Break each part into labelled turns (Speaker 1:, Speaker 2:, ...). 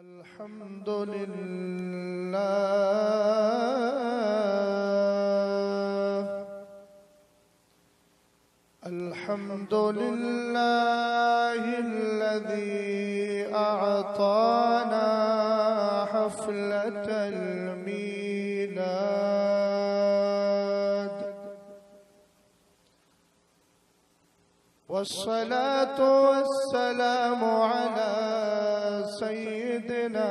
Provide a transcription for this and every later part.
Speaker 1: الحمد لله الحمد لله الذي أعطانا حفلة الميلاد والصلاة والسلام على سيدنا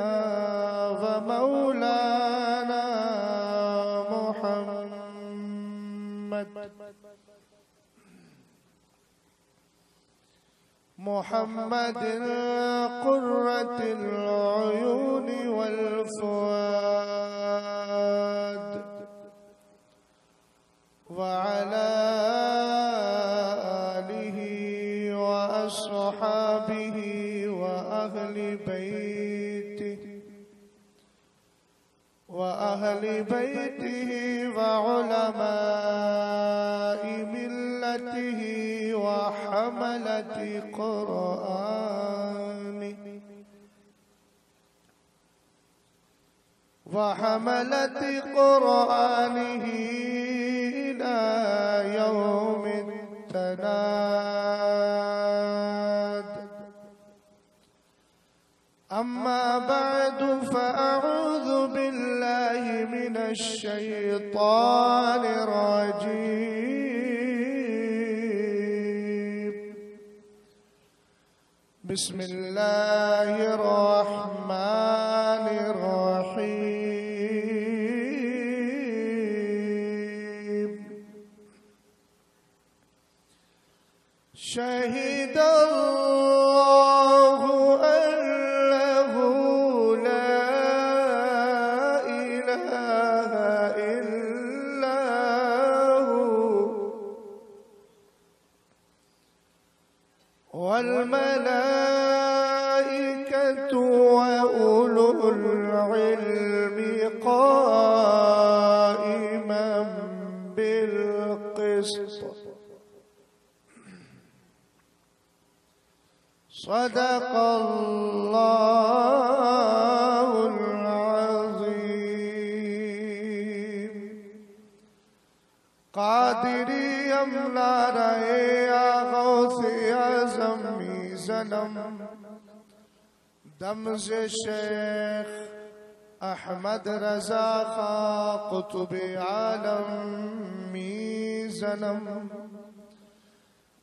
Speaker 1: ومولانا محمد قرة العيون والفؤاد وعلى آله وأصحابه وأهل بيته وعلماء ملته وحملة قرآنه إلى يوم التناد. أما بعد فأعوذ بالله من الشيطان الرجيم. بسم الله الرحمن الرحيم. شهد الله أنه لا إله إلا هو والملائكة وأولو العلم قائما بالقسط. صدق الله العظيم. قادری املا رہے غوث اعظم میزنم دمز شیخ احمد رضا خان قطب عالم میزنم.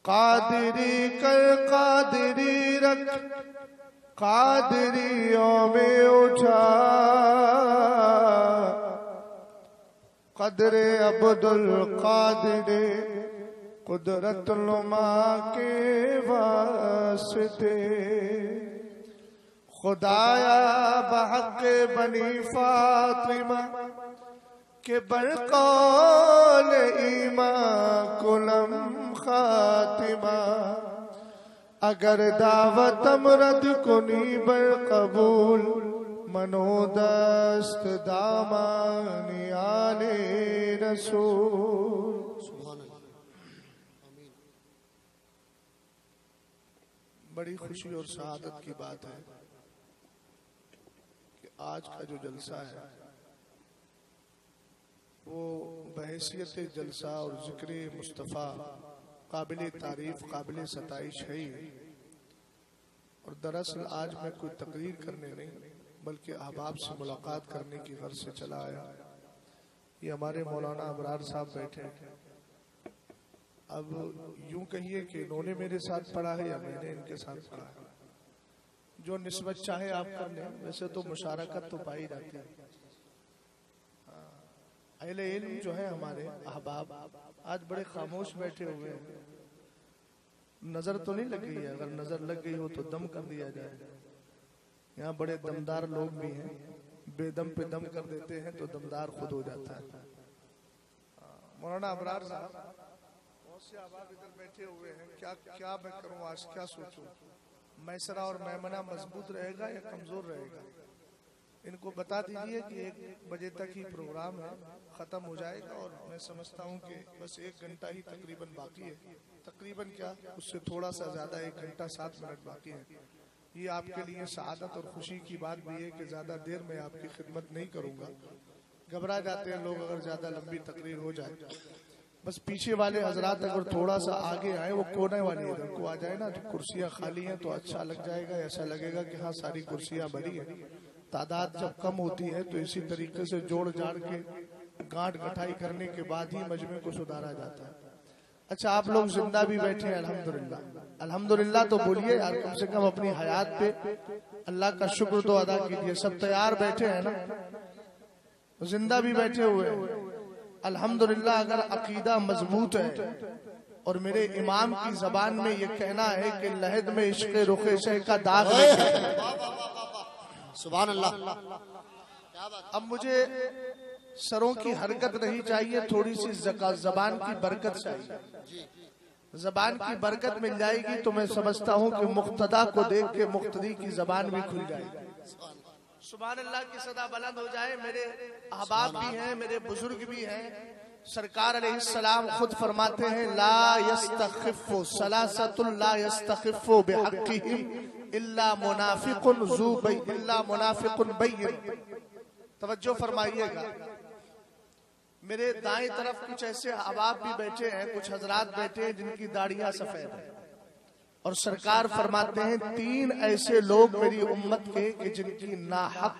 Speaker 1: قادری کر قادری رکھ قادریوں میں اٹھا قدر عبدالقادر قدرت نما کے واسطے. خدایا بحق بنی فاطمہ کہ برقول ایمان کلم خاتمہ. اگر دعوت امرد کنی بر قبول منو دست دامانی آل رسول. بڑی خوشی اور سعادت کی بات ہے کہ آج کا جو جلسہ ہے وہ بحیثیت جلسہ اور ذکر مصطفیٰ قابل تعریف قابل ستائش ہے. اور دراصل آج میں کوئی تقریر کرنے نہیں بلکہ احباب سے ملاقات کرنے کی غرض سے چلا آیا. یہ ہمارے مولانا ابرار صاحب بیٹھے ہیں. اب یوں کہیے کہ انہوں نے میرے ساتھ پڑھا ہے یا میں نے ان کے ساتھ پڑھا ہے. جو نسبت چاہے آپ کر لیں. ویسے تو مشارکت تو پائی جاتی ہے. اہل علم جو ہے ہمارے احباب آج بڑے خاموش بیٹھے ہوئے ہیں. نظر تو نہیں لگ گئی ہے. اگر نظر لگ گئی ہو تو دم کر دیا جائے. یہاں بڑے دمدار لوگ بھی ہیں. بے دم پہ دم کر دیتے ہیں تو دمدار خود ہو جاتا ہے. مولانا ابرار صاحب بہت سے احباب ادھر بیٹھے ہوئے ہیں. کیا میں کروں آج کیا سوچوں. میسرہ اور میمنہ مضبوط رہے گا یا کمزور رہے گا. ان کو بتا دیجئے کہ 1 بجے تک ہی پروگرام ہے ختم ہو جائے گا. اور میں سمجھتا ہوں کہ بس 1 گھنٹہ ہی تقریباً باقی ہے. تقریباً کیا اس سے تھوڑا سا زیادہ 1 گھنٹہ 7 منٹ باقی ہے. یہ آپ کے لیے سعادت اور خوشی کی بات بھی ہے کہ زیادہ دیر میں آپ کی خدمت نہیں کروں گا. گھبرا جاتے ہیں لوگ اگر زیادہ لمبی تقریر ہو جائے. بس پیچھے والے حضرات اگر تھوڑا سا آگے آئے, وہ کونے والی ادھر کو آ جائے نا, جو کرسیاں خالی ہیں تو اچھا لگ جائے گا. ایسا لگے گا کہ ہاں ساری کرسیاں بھری ہیں. تعداد جب کم ہوتی ہے تو اسی طریقے سے جوڑ جاڑ کے گانٹ گٹھائی کرنے کے بعد ہی مجمع کو سدھارا جاتا ہے. اچھا آپ لوگ زندہ بھی بیٹھے ہیں الحمدللہ. الحمدللہ تو بولیے یار, کم سے کم اپنی حیات پہ اللہ کا شکر تو ادا کیجیے. سب تیار بیٹھے ہیں نا, زندہ بھی بیٹھے ہوئے ہیں الحمدللہ. اگر عقیدہ مضبوط ہے اور میرے امام کی زبان میں یہ کہنا ہے کہ لحد میں عشق رخ شہ کا داغ ہے,
Speaker 2: سبحان اللہ.
Speaker 1: اب مجھے سروں کی حرکت نہیں چاہیے, تھوڑی سی زبان کی برکت چاہیے. زبان کی برکت مل جائے گی تو میں سمجھتا ہوں کہ مقتدا کو دیکھ کے مقتدی کی زبان بھی کھل جائے گی. سبحان اللہ کی صدا بلند ہو جائے. میرے احباب بھی ہیں, میرے بزرگ بھی ہیں. سرکار علیہ السلام خود فرماتے ہیں لا یستخف ثلاثۃ لا یستخف بحقہم الا منافق ذو بین الا منافق بین. توجہ فرمائیے گا. میرے دائیں طرف کچھ ایسے احباب بھی بیٹھے ہیں, کچھ حضرات بیٹھے ہیں جن کی داڑیاں سفید ہیں, اور سرکار فرماتے ہیں 3 ایسے لوگ میری امت کے کہ جن کی ناحق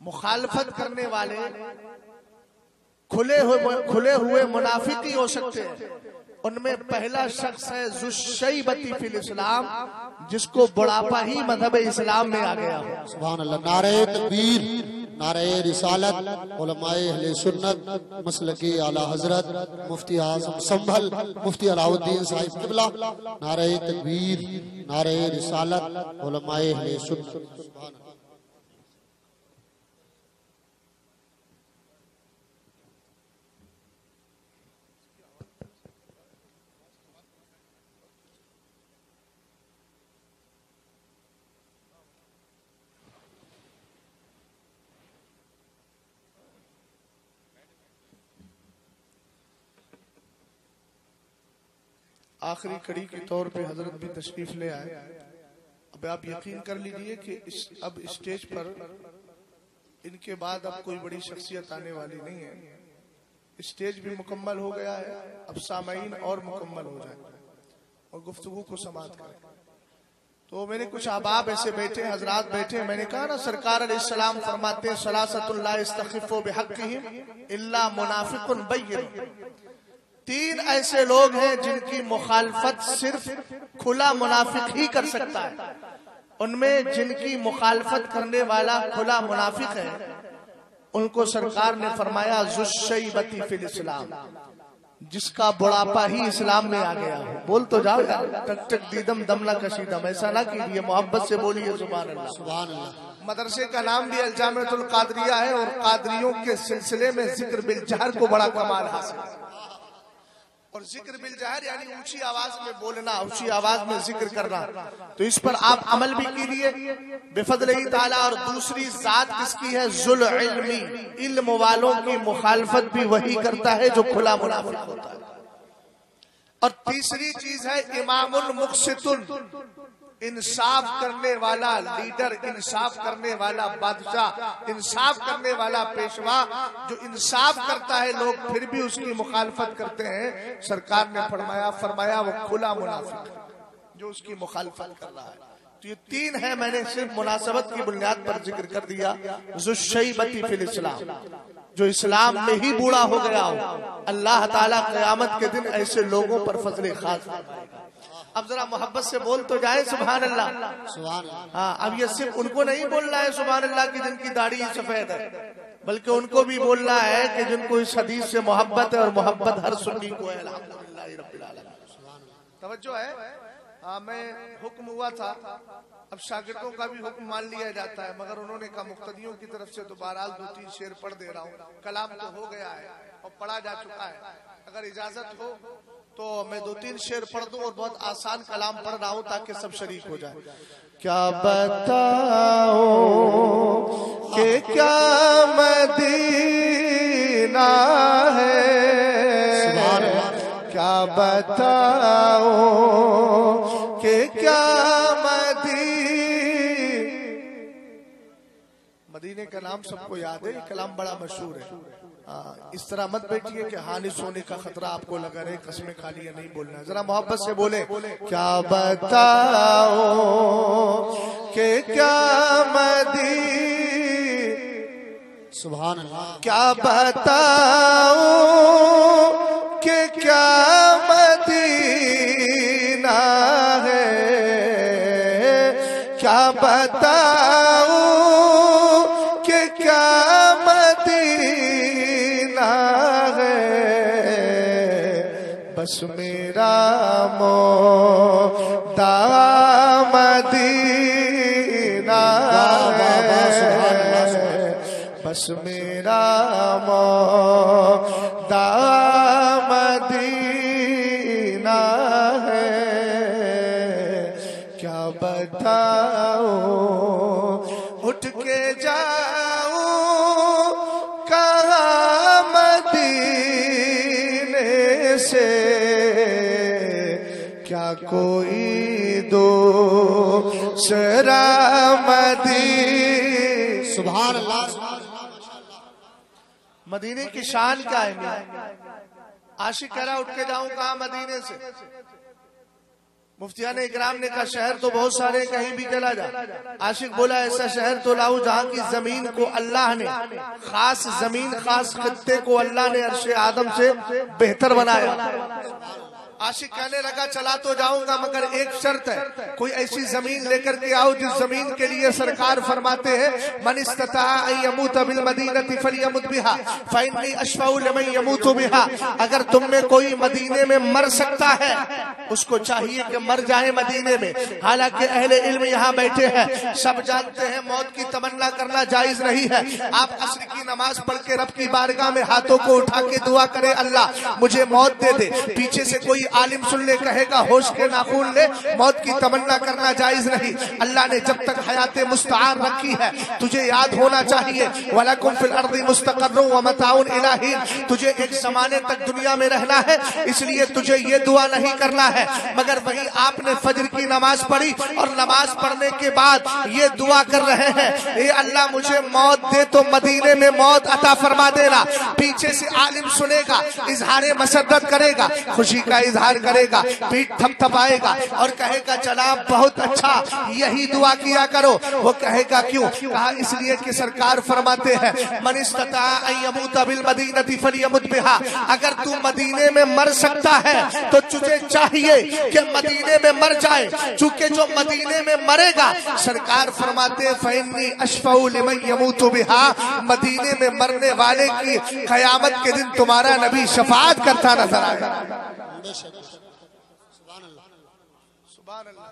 Speaker 1: مخالفت کرنے والے کھلے ہوئے منافقی ہو سکتے ہیں. ان میں پہلا شخص ہے ذو الشیبۃ فی الاسلام, جس کو بڑھاپا ہی مذہب اسلام میں آ گیا ہو.
Speaker 2: سبحان اللہ. نعرہ تکبیر, نعرہ رسالت. علماء اہل سنت مسلکی اعلی حضرت مفتی اعظم سنبھل مفتی علاء الدین صاحب قبلہ, نعرہ تکبیر, نعرہ رسالت. علماء اہل سنت. سبحان اللہ.
Speaker 1: آخری کڑی کے طور پہ حضرت بھی تشریف لے آئے. اب آپ یقین کر لیجئے کہ اب اسٹیج پر ان کے بعد اب کوئی بڑی شخصیت آنے والی نہیں ہے. اسٹیج بھی مکمل ہو گیا ہے, اب سامعین اور مکمل ہو جائیں اور گفتگو کو سماعت کریں. تو میں نے کچھ احباب ایسے بیٹھے, حضرات بیٹھے, میں نے کہا نا سرکار علیہ السلام فرماتے ہیں ثلاثۃ لا یستخف بحقہم الا منافق بین. 3 ایسے لوگ ہیں جن کی مخالفت صرف کھلا منافق ہی کر سکتا ہے. ان میں جن کی مخالفت کرنے والا کھلا منافق ہے, ان کو سرکار نے فرمایا ذو الشیبۃ فی الاسلام, جس کا بڑھاپا ہی اسلام میں آ گیا ہو. بول تو جاؤ یار, ٹک ٹک دیدم دم نہ کشیدم. ایسا نہ کیجیے, محبت سے بولیے سبحان اللہ.
Speaker 2: سبحان اللہ.
Speaker 1: مدرسے کا نام بھی الجامعۃ القادریہ ہے, اور قادریوں کے سلسلے میں ذکر بالجہر کو بڑا کمال حاصل ہے. اور ذکر بالجہر یعنی اونچی آواز میں بولنا, اونچی آواز میں ذکر کرنا. تو اس پر آپ عمل بھی کیجئے بفضل تعالی. اور دوسری ذات کس کی ہے؟ ذو العلم. علم والوں کی مخالفت بھی وہی کرتا ہے جو کھلا منافق ہوتا ہے. اور تیسری چیز ہے امام المقسط, انصاف کرنے والا لیڈر, انصاف کرنے والا بادشاہ, انصاف کرنے والا پیشوا. جو انصاف کرتا ہے لوگ پھر بھی اس کی مخالفت کرتے ہیں. سرکار نے فرمایا وہ کھلا منافق جو اس کی مخالفت کر رہا ہے. تو یہ 3 ہے, میں نے صرف مناسبت کی بنیاد پر ذکر کر دیا. ذو الشیبۃ فی الاسلام, جو اسلام میں ہی بوڑھا ہو گیا ہو. اللہ تعالیٰ قیامت کے دن ایسے لوگوں پر فضل خاص فرمائے گا. اب ذرا محبت سے بول تو جائے سبحان اللہ.
Speaker 2: سبحان اللہ.
Speaker 1: ہاں, اب یہ صرف ان کو نہیں بولنا ہے سبحان اللہ کی جن کی داڑھی سفید ہے, بلکہ ان کو بھی بولنا ہے کہ جن کو اس حدیث سے محبت ہے, اور محبت ہر سنی کو ہے. الحمدللہ رب العالمین. توجہ ہے. ہاں, میں حکم ہوا تھا, اب شاگردوں کا بھی حکم مان لیا جاتا ہے, مگر انہوں نے کہا مقتدیوں کی طرف سے تو بہرحال 2-3 شعر پڑھ دے رہا ہوں. کلام تو ہو گیا ہے اور پڑھا جا چکا ہے. اگر اجازت ہو تو میں 2-3 شعر پڑھ دوں, اور بہت آسان کلام پڑھ رہا ہوں تاکہ سب شریک ہو جائے. کیا بتاؤ کہ کیا مدینہ ہے, کیا بتاؤ کہ کیا مدینہ مدینے کا نام سب کو یاد ہے، یہ کلام بڑا مشہور ہے. اس طرح مت بیٹھیے کہ حانس ہونے کا خطرہ آپ کو لگا رہے، قسمیں کھا لیا نہیں بولنا. ذرا محبت سے بولے. کیا بتاؤ کہ کیا
Speaker 2: سبحان اللہ.
Speaker 1: کیا بتاؤ کہ کیا مدینہ ہے، کیا بتاؤ کہ کیا مدینہ ہے. بس میرا مولا مدینہ ہے، بس میرا مولا مدینہ ہے. کیا بتاؤ اٹھ کے جاؤں کہاں مدینے سے، کیا کوئی دوسرا مدینہ.
Speaker 2: سبحان اللہ.
Speaker 1: مدینے کی شان کیا ہے؟ عاشق کہہ رہا اٹھ کے جاؤں کہاں مدینے سے. مفتیان اکرام نے کہا شہر تو بہت سارے، کہیں بھی چلا جا. عاشق بولا ایسا شہر تو لاؤ جہاں کی زمین کو اللہ نے، خاص زمین خاص خطے کو اللہ نے عرش آدم سے بہتر بنایا. عاشق کہنے لگا چلا تو جاؤں گا مگر ایک شرط ہے، کوئی ایسی زمین لے کر کے آؤ جس زمین کے لیے سرکار فرماتے ہیں من استطاع ان يموت بالمدینہ فلیمت بها فانی اشفع لمن يموت بها. اگر تم میں کوئی مدینے میں مر سکتا ہے اس کو چاہیے کہ مر جائے مدینے میں. حالانکہ اہل علم یہاں بیٹھے ہیں، سب جانتے ہیں موت کی تمنا کرنا جائز نہیں ہے. آپ عصر کی نماز پڑھ کے رب کی بارگاہ میں ہاتھوں کو اٹھا کے دعا کرے اللہ مجھے موت دے دے. پیچھے سے کوئی عالم سن لے کہے گا ہوش کے ناخون لے، موت کی تمنا کرنا جائز نہیں. اللہ نے جب تک حیات مستعار رکھی ہے تجھے یاد ہونا چاہیے وَلَكُمْ فِي الْأَرْضِ مُسْتَقَرٌّ وَمَتَاعٌ إِلَىٰ حِينٍ. تجھے ایک زمانے تک دنیا میں رہنا ہے، اس لیے تجھے یہ دعا نہیں کرنا ہے. مگر وہی آپ نے فجر کی نماز پڑھی اور نماز پڑھنے کے بعد یہ دعا کر رہے ہیں اے اللہ مجھے موت دے تو مدینے میں موت عطا فرما دینا. پیچھے سے عالم سنے گا، اظہار مسرت کرے گا، خوشی کا اظہار کرے گا، پیٹ تھپ تھپائے گا اور کہے گا جناب بہت اچھا یہی دعا کیا کرو. وہ کہے گا کیوں؟ کہا اس لیے کہ سرکار فرماتے ہیں من استطاع ان يموت بالمدینہ فلیمت بها. اگر تو مدینے میں مر سکتا ہے تو تجھے چاہیے کہ مدینے میں مر جائے. چونکہ جو مدینے میں مرے گا سرکار فرماتے ہیں فإنی اشفع لمن يموت بها. مدینے میں مرنے والے کی قیامت کے دن تمہارا نبی شفاعت کرتا نظر آئے گا.
Speaker 2: سبحان اللہ.
Speaker 1: سبحان اللہ.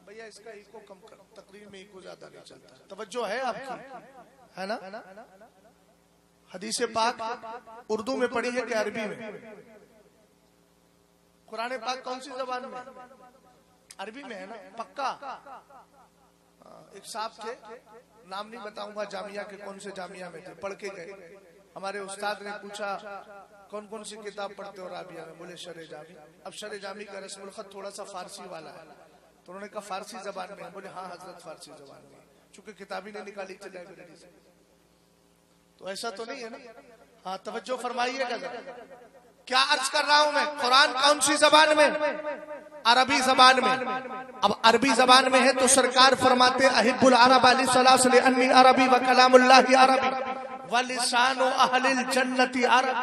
Speaker 1: بھیا اس کا ایکو کم کر، تقریر میں ایکو زیادہ نہیں چلتا. توجہ ہے آپ کی، ہے نا؟ حدیث پاک اردو میں پڑھی ہے کہ عربی میں؟ قرآن پاک کون سی زبان میں؟ عربی میں ہے نا پکا. ایک صاحب تھے، نام نہیں بتاؤں گا جامعہ کے، کون سے جامعہ میں تھے، پڑھ کے گئے. ہمارے استاد نے پوچھا کون کون سی کتاب پڑھتے ہو رابعہ میں؟ بولے شرح جامی. اب شرح جامی کا رسم الخط تھوڑا سا فارسی والا ہے تو انہوں نے کہا فارسی زبان میں ہے؟ بولے ہاں حضرت فارسی زبان میں. چونکہ کتابی نے نکالی چل لائبریری سے، تو ایسا تو نہیں ہے نا. ہاں توجہ فرمائیے گا. کیا عرض کر رہا ہوں میں؟ قرآن کون سی زبان میں؟ عربی زبان میں. اب عربی زبان میں ہے تو سرکار فرماتے احب العرب لثلاث لانی عربی وکلام اللہ عربی ولسان اہل الجنت عرب.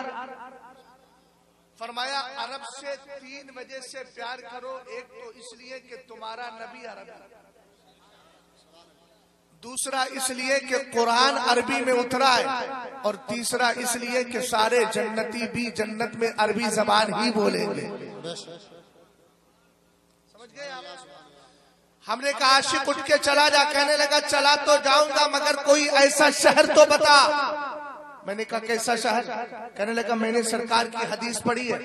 Speaker 1: فرمایا عرب سے 3 وجہ سے پیار کرو. ایک تو اس لیے کہ تمہارا نبی عربی، دوسرا اس لیے کہ قرآن عربی میں اترا ہے، اور تیسرا اس لیے کہ سارے جنتی بھی جنت میں عربی زبان ہی بولیں گے. سمجھ گئے آپ؟ ہم نے کہا عاشق اٹھ کے چلا جا. کہنے لگا چلا تو جاؤں گا مگر کوئی ایسا شہر تو بتا. میں نے کہا کیسا شہر؟ کہنے لگا میں نے سرکار کی حدیث پڑھی ہے،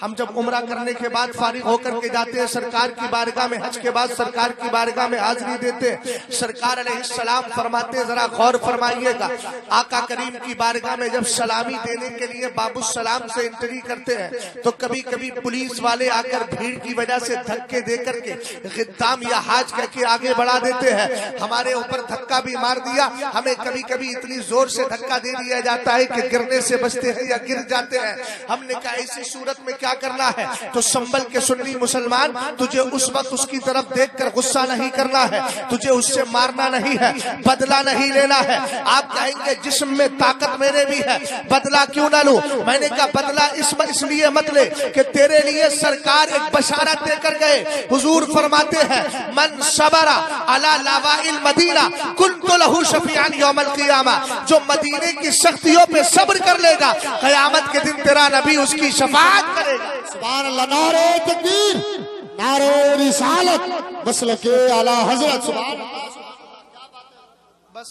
Speaker 1: ہم جب عمرہ کرنے کے بعد فارغ ہو کر کے جاتے ہیں سرکار کی بارگاہ میں، حج کے بعد سرکار کی بارگاہ میں حاضری دیتے ہیں، سرکار علیہ السلام فرماتے ہیں ذرا غور فرمائیے گا، آقا کریم کی بارگاہ میں جب سلامی دینے کے لیے باب السلام سے انٹری کرتے ہیں تو کبھی کبھی پولیس والے آ کر بھیڑ کی وجہ سے دھکے دے کر کے غدام یا حاج کہہ کے آگے بڑھا دیتے ہیں۔ ہمارے اوپر دھکا بھی مار دیا، ہمیں کبھی کبھی اتنی زور سے دھکا دے دیا جاتا ہے کہ گرنے سے بچتے ہیں یا گر جاتے ہیں۔ ہم نے کہا ایسی صورت میں کیا کرنا ہے؟ تو سنبھل کے سنی مسلمان، تجھے اس وقت اس کی طرف دیکھ کر غصہ نہیں کرنا ہے، تجھے اس سے مارنا نہیں ہے، بدلہ نہیں لینا ہے۔ آپ کہیں گے جسم میں طاقت میرے بھی ہے، بدلہ کیوں نہ لوں؟ میں نے کہا بدلہ اس لیے مت لے کہ تیرے لیے سرکار ایک بشارت دے کر گئے۔ حضور فرماتے ہیں من صبر علی لواء المدینہ کنت لہ شفیعا یوم القیامہ، جو مدینے کی سختیوں پہ صبر کر لے گا قیامت کے دن تیرا نبی اس کی شفاعت کرے گا۔
Speaker 2: سبحان اللہ، نعرہ تکبیر، نعرہ رسالت، مسلک اعلی حضرت، سبحان اللہ۔
Speaker 1: بس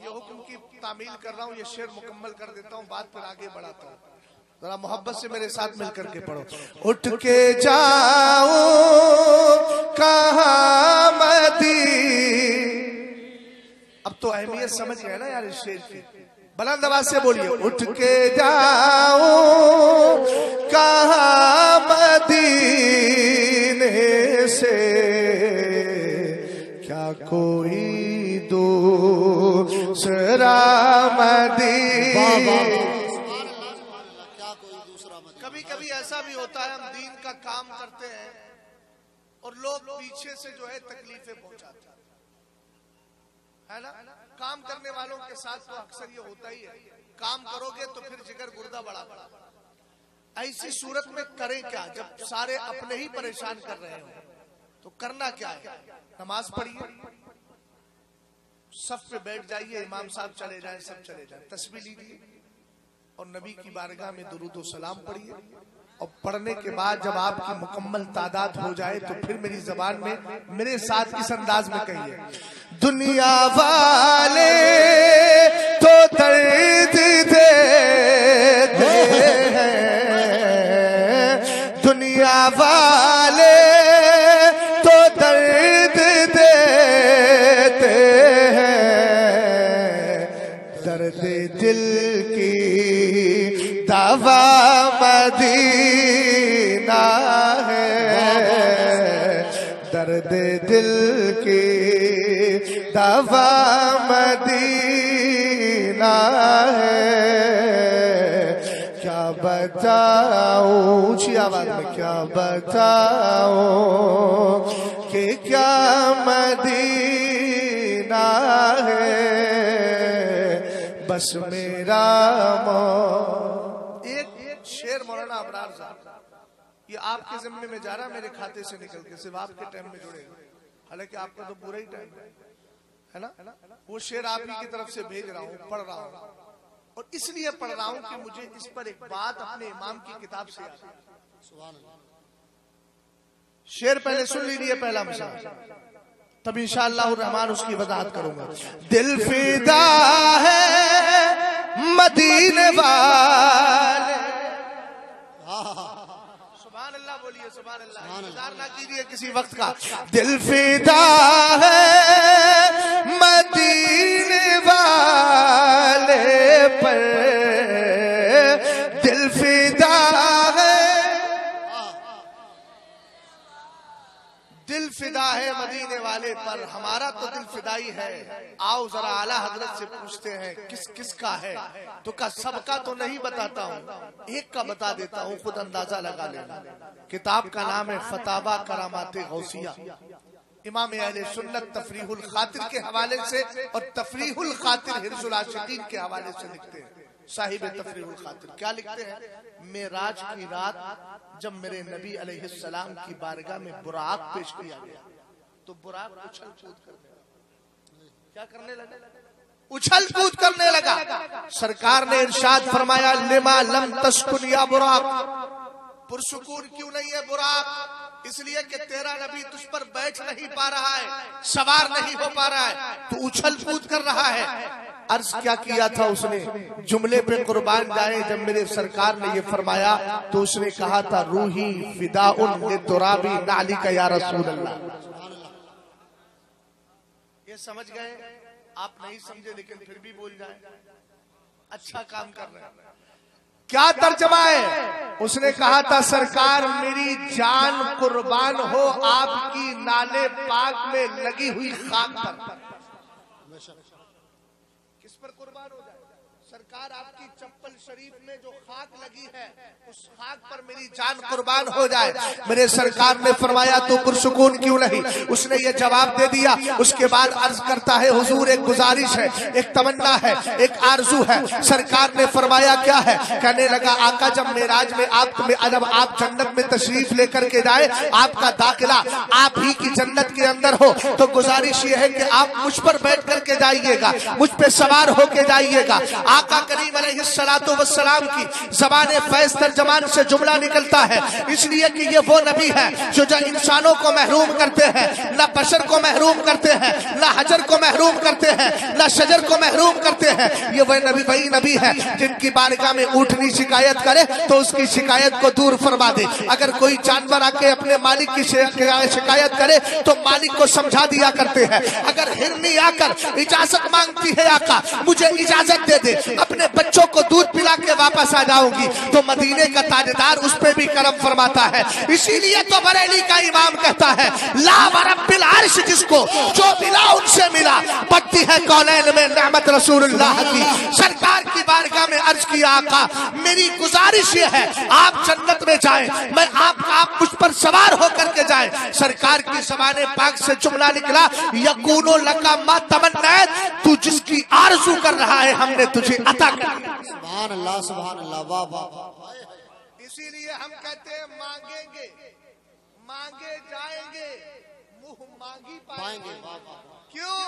Speaker 1: یہ حکم کی تعمیل کر رہا ہوں، یہ شعر مکمل کر دیتا ہوں، بات پر آگے بڑھاتا ہوں، ذرا محبت سے میرے ساتھ مل کر کے پڑھو۔ اٹھ کے جاؤں کہاں مدینہ، اب تو اہمیت سمجھ گئے نا یار اس شعر کی، بلند آواز سے بولیے۔ اٹھ کے جاؤں کہاں مدینے سے، کیا کوئی دوسرا مدینہ۔ کبھی کبھی ایسا بھی ہوتا ہے ہم دین کا کام کرتے ہیں اور لوگ پیچھے سے جو ہے تکلیفیں پہنچاتے ہیں، ہے نا؟ کام کرنے والوں کے ساتھ تو اکثر یہ ہوتا ہی ہے، کام کرو گے تو پھر جگر گردہ بڑا بڑا۔ ایسی صورت میں کریں کیا جب سارے اپنے ہی پریشان کر رہے ہوں؟ تو کرنا کیا ہے؟ نماز پڑھیے، صف پہ بیٹھ جائیے، امام صاحب چلے جائیں، سب چلے جائیں، تسبیح لیجیے اور نبی کی بارگاہ میں درود و سلام پڑھیے، اور پڑھنے کے بعد جب آپ کی مکمل تعداد ہو جائے تو پھر میری زبان میں میرے ساتھ اس انداز میں کہیے، دنیا والے تو درد دیتے ہیں، دنیا والے تو درد دیتے ہیں، درد دل کی دوا مدینہ ہے، درد دل کی دوا مدینہ ہے، کیا بتاؤں اونچی آواز میں، کیا بتاؤں کہ کیا مدینہ ہے، بس میرا ایک شعر مولانا ابرار صاحب، یہ آپ کے ذمے میں جا رہا میرے کھاتے سے نکل کے، صرف آپ کے ٹائم میں جڑے گا، حالانکہ آپ کا تو پورا ہی ٹائم ہے نا۔ وہ شعر آپ ہی کی طرف سے بھیج رہا ہوں، پڑھ رہا ہوں، اور اس لیے پڑھ رہا ہوں کہ مجھے اس پر ایک بات اپنے امام کی کتاب سے آتی ہے۔ شعر پہلے سن لیجیے، پہلا مسئلہ، تب انشاءاللہ الرحمن اس کی وضاحت کروں گا۔ دل فدا ہے مدینے والے، سبحان اللہ بولیے، سبحان اللہ، انتظار نہ کیجیے کسی وقت کا۔ دل فدا ہے مدینے والے پر، دل فدا ہے، دل فدا ہے مدینے والے پر، ہمارا تو دل فدائی ہے، آؤ ذرا اعلیٰ حضرت سے پوچھتے ہیں کس کس کا ہے، تو کا سب کا تو نہیں بتاتا ہوں، ایک کا بتا دیتا ہوں، خود اندازہ لگا لینا۔ کتاب کا نام ہے فتاوی کرامات غوثیہ، امام اہل سنت تفریح الخاطر کے حوالے سے اور تفریح الخاطر حرز العاشقین کے حوالے سے لکھتے ہیں۔ صاحب تفریح الخاطر کیا لکھتے ہیں؟ معراج کی رات جب میرے نبی علیہ السلام کی بارگاہ میں براق پیش کیا گیا تو براق اچھل کود کرنے لگا، کیا کرنے لگا؟ اچھل کود کرنے لگا۔ سرکار نے ارشاد فرمایا لما لم تسکن یا براق، پرسکون کیوں نہیں ہے براق؟ اس لیے کہ تیرا نبی تجھ پر بیٹھ نہیں پا رہا ہے، سوار نہیں ہو پا رہا ہے، تو اچھل کود کر رہا ہے۔ عرض کیا کیا تھا اس نے جملے پہ قربان جائے جب میرے سرکار نے یہ فرمایا تو اس نے کہا تھا روحی فداء لترابی نعلک یا رسول اللہ. یہ سمجھ گئے؟ آپ نہیں سمجھے لیکن پھر بھی بول جائیں. اچھا کام کر رہے ہیں. کیا ترجمہ ہے؟ اس نے کہا تھا سرکار میری جان قربان ہو آپ کی نالے پاک میں لگی ہوئی خاک پر. کس پر قربان ہو جائے؟ سرکار آپ کی چپل شریف میں جو خاک لگی ہے اس خاک پر میری جان قربان ہو جائے. میرے سرکار نے فرمایا تو پرسکون کیوں نہیں؟ اس نے یہ جواب دے دیا. اس کے بعد عرض کرتا ہے حضور ایک گزارش ہے، ایک تمنا ہے، ایک آرزو ہے. سرکار نے فرمایا کیا ہے؟ کہنے لگا آقا جب معراج میں جب آپ جنت میں تشریف لے کر کے جائے، آپ کا داخلہ آپ ہی کی جنت کے اندر ہو تو گزارش یہ ہے کہ آپ مجھ پر بیٹھ کر کے جائیے گا، مجھ پہ سوار ہو کے جائیے گا. آقا کریم علیہ السلام کی زبان فیض ترجمان سے جملہ نکلتا ہے اس لیے کہ یہ وہ نبی ہے جو انسانوں کو محروم کرتے ہیں، نہ بشر کو محروم کرتے ہیں، نہ حجر کو محروم کرتے ہیں، نہ شجر کو محروم کرتے ہیں. یہ وہی نبی ہے جن کی بارگاہ میں اونٹنی شکایت کرے تو اس کی شکایت کو دور فرما دے. اگر کوئی جانور آ کے اپنے مالک کی شکایت کرے تو مالک کو سمجھا دیا کرتے ہیں. اگر ہرنی آ کر اجازت مانگتی ہے آقا مجھے اجازت دے دے اپنے بچوں کو دودھ پلا کے واپس آ جاؤں گی تو مدینے کا تاجدار اس پہ بھی کرم فرماتا ہے. اسی لیے تو بریلی کا امام کہتا ہے لا ورب العرش جس کو جو ملا ان سے ملا. پڑتی ہے کونین میں نعمت رسول اللہ کی. سرکار کی بارگاہ میں عرض کیا آقا میری گزارش یہ ہے آپ جنت میں جائیں، میں آپ مجھ پر سوار ہو کر کے جائیں. سرکار کی زبان پاک سے جملہ نکلا یکونو لکا ما تمنیت، تو جس کی آرزو کر رہا ہے ہم نے تجھے عطا کر دیا.
Speaker 2: سبحان اللہ سبحان اللہ واہ واہ.
Speaker 1: اسی لیے ہم کہتے ہیں مانگیں گے مانگے جائیں گے منہ مانگی پائیں گے. کیوں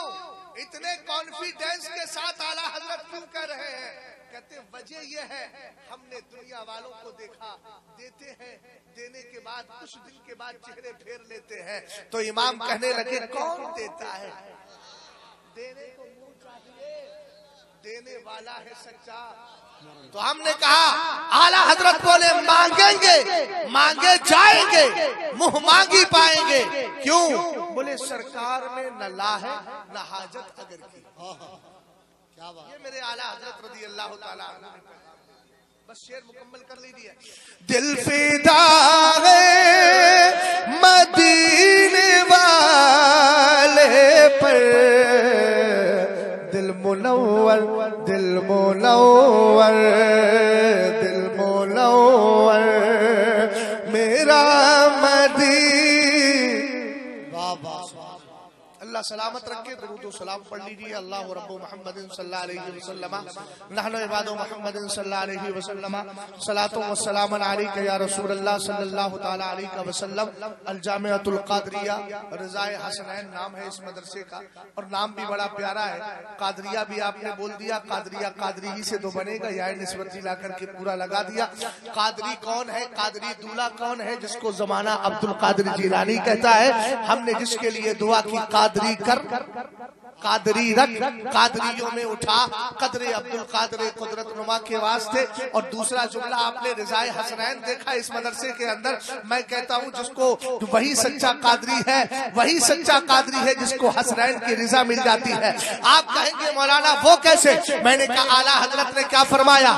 Speaker 1: اتنے کانفیڈنس کے ساتھ اعلیٰ حضرت کیوں کہہ رہے ہیں؟ کہتے ہیں وجہ یہ ہے ہم نے دنیا والوں کو دیکھا دیتے ہیں، دینے کے بعد کچھ دن کے بعد چہرے پھیر لیتے ہیں. تو امام کہنے لگے کون دیتا ہے؟ دینے کو منہ چاہیے، دینے والا ہے سچا. تو ہم نے کہا اعلیٰ حضرت بولے مانگیں گے مانگے جائیں گے منہ مانگی پائیں گے. کیوں؟ بولے سرکار میں نہ لا ہے نہ حاجت اگر کی. یہ میرے اعلیٰ حضرت رضی اللہ تعالیٰ عنہ. بس شعر مکمل کر لیجیے. دل فدا ہے مدینے والے پر، دل منور دل منور دل منور میرا مدینہ. اللہ سلامت رکھے. درود و سلام پڑھ لیجیے. اللہ رب محمد صلی اللہ علیہ وسلم نحن عباد محمد صلی اللہ علیہ وسلم صلاۃ و سلام علیک یا رسول اللہ صلی اللہ تعالی علیہ وسلم. الجامعۃ القادریہ رضائے حسنین نام ہے اس مدرسے کا اور نام بھی بڑا پیارا ہے. قادریہ بھی آپ نے بول دیا، قادریہ قادری ہی سے تو بنے گا، یا نسبت لا کر کے پورا لگا دیا. قادری کون ہے؟ قادری دولہ کون ہے؟ جس کو زمانہ عبد القادر جیلانی کہتا ہے. ہم نے جس کے لیے دعا کی قادری کر قادری رکھ، قادریوں میں اٹھا قدر عبد القادر قدرت نما کے واسطے. اور دوسرا جملہ آپ نے رضائے حسنین دیکھا اس مدرسے کے اندر. میں کہتا ہوں جس کو وہی سچا قادری ہے، وہی سچا قادری ہے جس کو حسنین کی رضا مل جاتی ہے. آپ کہیں گے مولانا وہ کیسے؟ میں نے کہا اعلیٰ حضرت نے کیا فرمایا.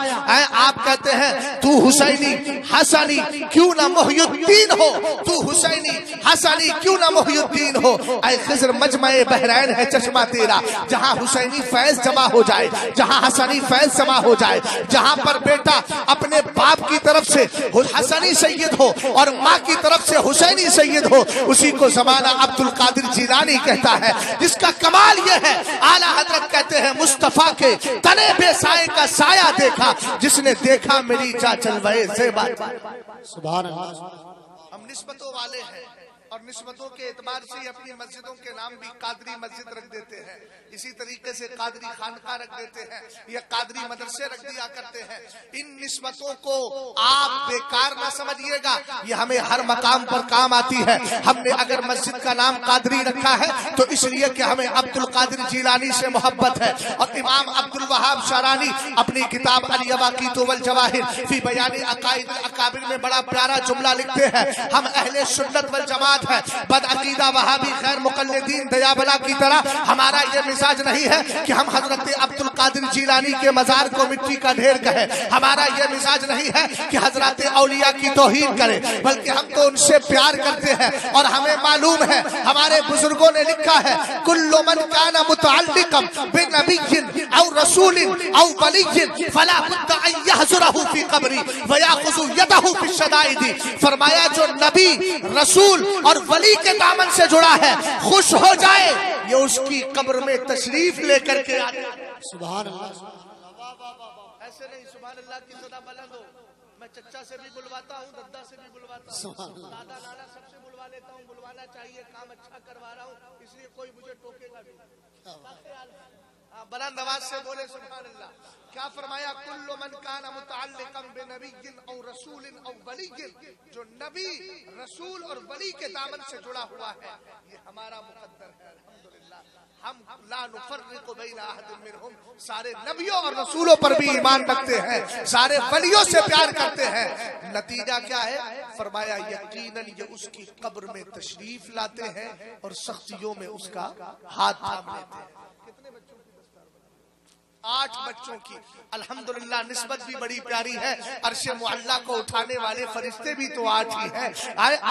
Speaker 1: آپ کہتے ہیں تو حسینی حسنی کیوں نہ محی الدین ہو، تو حسینی حسنی کیوں نہ محی الدین ہو. اے خضر مجمع بحرین ہے چشمہ تیرا، جہاں حسینی فیض جمع ہو جائے، جہاں حسنی فیض جمع ہو جائے، جہاں پر بیٹا اپنے باپ کی طرف سے حسنی سید ہو اور ماں کی طرف سے حسینی سید ہو، اسی کو زمانہ عبد القادر جیلانی کہتا ہے. جس کا کمال یہ ہے اعلیٰ حضرت کہتے ہیں مصطفیٰ کے تنے بے سائے کا سایہ دیکھا، جس نے دیکھا میری جا چلوائے زیبا.
Speaker 2: سبحان اللہ.
Speaker 1: ہم نسبتوں والے ہیں اور نسبتوں کے اعتبار سے اپنی مسجدوں کے نام بھی قادری مسجد رکھ دیتے ہیں، اسی طریقے سے قادری خانقاہ رکھ دیتے ہیں یا قادری مدرسے رکھ دیا کرتے ہیں۔ ان نسبتوں کو آپ بیکار نہ سمجھیے گا، یہ ہمیں ہر مقام پر کام آتی ہے۔ ہم نے اگر مسجد کا نام قادری رکھا ہے تو اس لیے کہ ہمیں عبد القادر جیلانی سے محبت ہے، اور امام عبد الوہاب شارانی اپنی کتاب الیواقیت والجواہر فی بیان عقائد الاکابر میں بڑا پیارا جملہ لکھتے ہیں، ہم اہل سنت والجماعت ہے، بد عقیدہ وہابی غیر مقلدین دیابلا کی طرح ہمارا یہ مزاج نہیں ہے کہ ہم حضرت عبد القادر جیلانی کے مزار کو مٹی کا ڈھیر کہیں، ہمارا یہ مزاج نہیں ہے کہ حضرات اولیاء کی توہین کریں، بلکہ ہم تو ان سے پیار کرتے ہیں، اور ہمیں معلوم ہے ہمارے بزرگوں نے لکھا ہے کل من کان متعلقا بنبی او رسول او ولی فلا بد ان یحضرہ فی قبری ویاخذ یدہ فی الشدائد، فرمایا جو نبی رسول اور ولی کے دامن سے جڑا ہے خوش ہو جائے یہ اس کی قبر میں تشریف لے کر کے آتے ہیں۔
Speaker 2: سبحان اللہ،
Speaker 1: ایسے نہیں سبحان اللہ کی صدا بلند ہو، میں چچا سے بھی بلواتا ہوں، دادا سے بھی بلواتا ہوں، دادا نانا سب سے بلوا لیتا ہوں، بلوانا چاہیے، کام اچھا کروا رہا ہوں اس لیے کوئی مجھے ٹوکے گا بھی۔ بلند آواز سے بولے سبحان اللہ۔ کیا فرمایا کل من کان متعلقا بنبی او رسول او ولی، جو نبی رسول اور ولی کے دامن سے جڑا ہوا ہے یہ ہمارا مقدر ہے الحمدللہ۔ ہم لا نفرق بین احد منہم، سارے نبیوں اور رسولوں پر بھی ایمان رکھتے ہیں، سارے ولیوں سے پیار کرتے ہیں۔ نتیجہ کیا ہے؟ فرمایا یقیناً یہ اس کی قبر میں تشریف لاتے ہیں اور سختیوں میں اس کا ہاتھ تھام لیتے ہیں۔ 8 بچوں کی الحمدللہ نسبت بھی بڑی پیاری ہے، عرش معلیٰ کو اٹھانے والے فرشتے بھی تو 8 ہی ہیں۔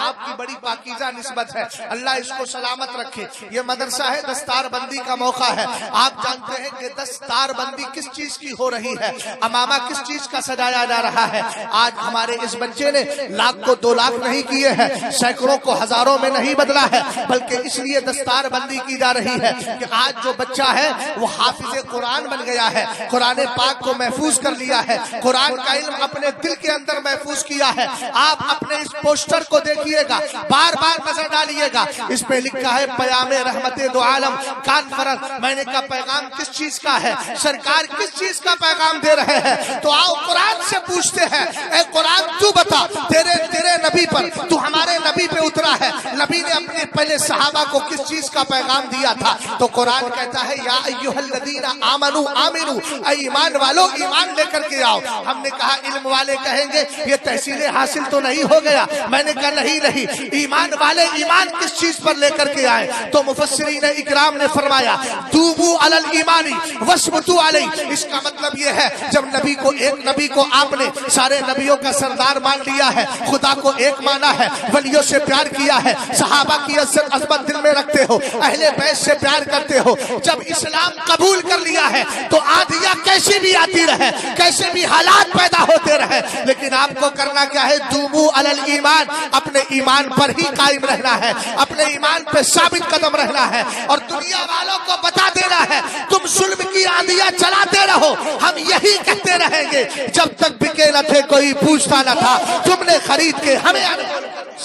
Speaker 1: آپ کی بڑی پاکیزہ نسبت ہے، اللہ اس کو سلامت رکھے۔ یہ مدرسہ ہے، دستار بندی کا موقع ہے، آپ جانتے ہیں کہ دستار بندی کس چیز کی ہو رہی ہے، امامہ کس چیز کا سجایا جا رہا ہے۔ آج ہمارے اس بچے نے لاکھ کو 2 لاکھ نہیں کیے ہیں، سینکڑوں کو ہزاروں میں نہیں بدلا ہے، بلکہ اس لیے دستار بندی کی جا رہی ہے کہ آج جو بچہ ہے وہ حافظ قرآن بن گیا ہے، قرآن پاک کو محفوظ کر لیا ہے، قرآن کا علم اپنے دل کے اندر محفوظ کیا ہے۔ آپ اپنے اس پوسٹر کو دیکھیے گا، بار بار نظر ڈالیے گا، اس پہ لکھا ہے پیام رحمت دو عالم کانفرنس۔ میں نے کہا پیغام کس چیز کا ہے، سرکار کس چیز کا پیغام دے رہے ہیں؟ تو آؤ قرآن سے پوچھتے ہیں، اے قرآن تو بتا، تیرے نبی پر، تو ہمارے نبی پہ اترا ہے، نبی نے اپنے پہلے صحابہ کو کس چیز کا پیغام دیا تھا؟ تو قرآن کہتا ہے یا ایھا الذین آمنوا آمنوا، اے ایمان والو ایمان لے کر کے آؤ۔ ہم نے کہا علم والے کہیں گے یہ تحصیل حاصل تو نہیں ہو گیا، میں نے کہا نہیں، ایمان والے ایمان کس چیز پر لے کر کے آئے؟ تو مفسرین اکرام نے فرمایا توبو علی الایمان واثبتوا علیہ، اس کا مطلب یہ ہے جب ایک نبی کو آپ نے سارے نبیوں کا سردار مان لیا ہے، خدا کو ایک مانا ہے، ولیوں سے پیار کیا ہے، صحابہ کی عزت عظمت دل میں رکھتے ہو، اہل بیت سے پیار کرتے ہو، جب اسلام قبول کر لیا ہے تو آدھیاں کیسی بھی آتی رہے، کیسے بھی حالات پیدا ہوتے رہے، لیکن آپ کو کرنا کیا ہے؟ دوبو علی الایمان، اپنے ایمان پر ہی قائم رہنا ہے، اپنے ایمان پہ ثابت قدم رہنا ہے، اور دنیا والوں کو بتا دینا ہے تم ظلم کی آندیاں چلاتے رہو، ہم یہی کہتے رہیں گے جب تک بکے نہ تھے کوئی پوچھتا نہ تھا، تم نے خرید کے ہمیں۔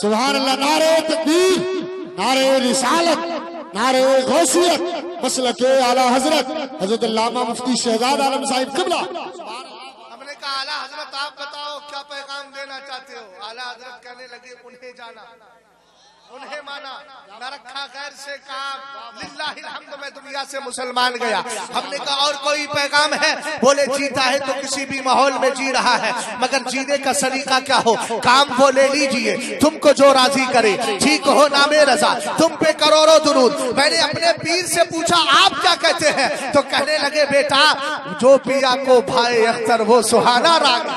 Speaker 2: سبحان اللہ، نعرہ تکبیر، نعرہ رسالت، نعرہ غوثیت، مسلک اعلیٰ حضرت حضرت علامہ مفتی شہزاد عالم صاحب قبلہ۔
Speaker 1: ہم نے کہا اعلیٰ حضرت آپ بتاؤ کیا پیغام دینا چاہتے ہو؟ اعلیٰ حضرت کہنے لگے انہیں جانا، انہیں مانا، نہ رکھا غیر سے کام، للہ الحمد میں دنیا سے مسلمان گیا۔ ہم نے کہا اور کوئی پیغام ہے؟ بولے جیتا ہے تو کسی بھی ماحول میں جی رہا ہے، مگر جینے کا سلیقہ کیا ہو؟ کام وہ لے لیجئے تم کو جو راضی کرے، ٹھیک ہو نام رضا، تم پہ کروڑوں درود۔ میں نے اپنے پیر سے پوچھا آپ کیا کہتے ہیں؟ تو کہنے لگے بیٹا جو پیا کو بھائے اختر وہ سہانا راگ۔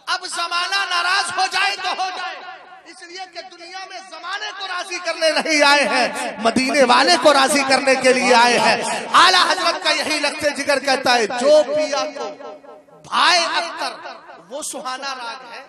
Speaker 1: اب زمانہ ناراض ہو جائے تو ہو جائے، اس لیے کہ دنیا میں زمانے کو راضی کرنے نہیں آئے ہیں، مدینے والے کو راضی کرنے کے لیے آئے ہیں۔ اعلیٰ حضرت کا یہی لگتے جگر کہتا ہے جو پیا کو بھائے اختر وہ سہانا راگ ہے،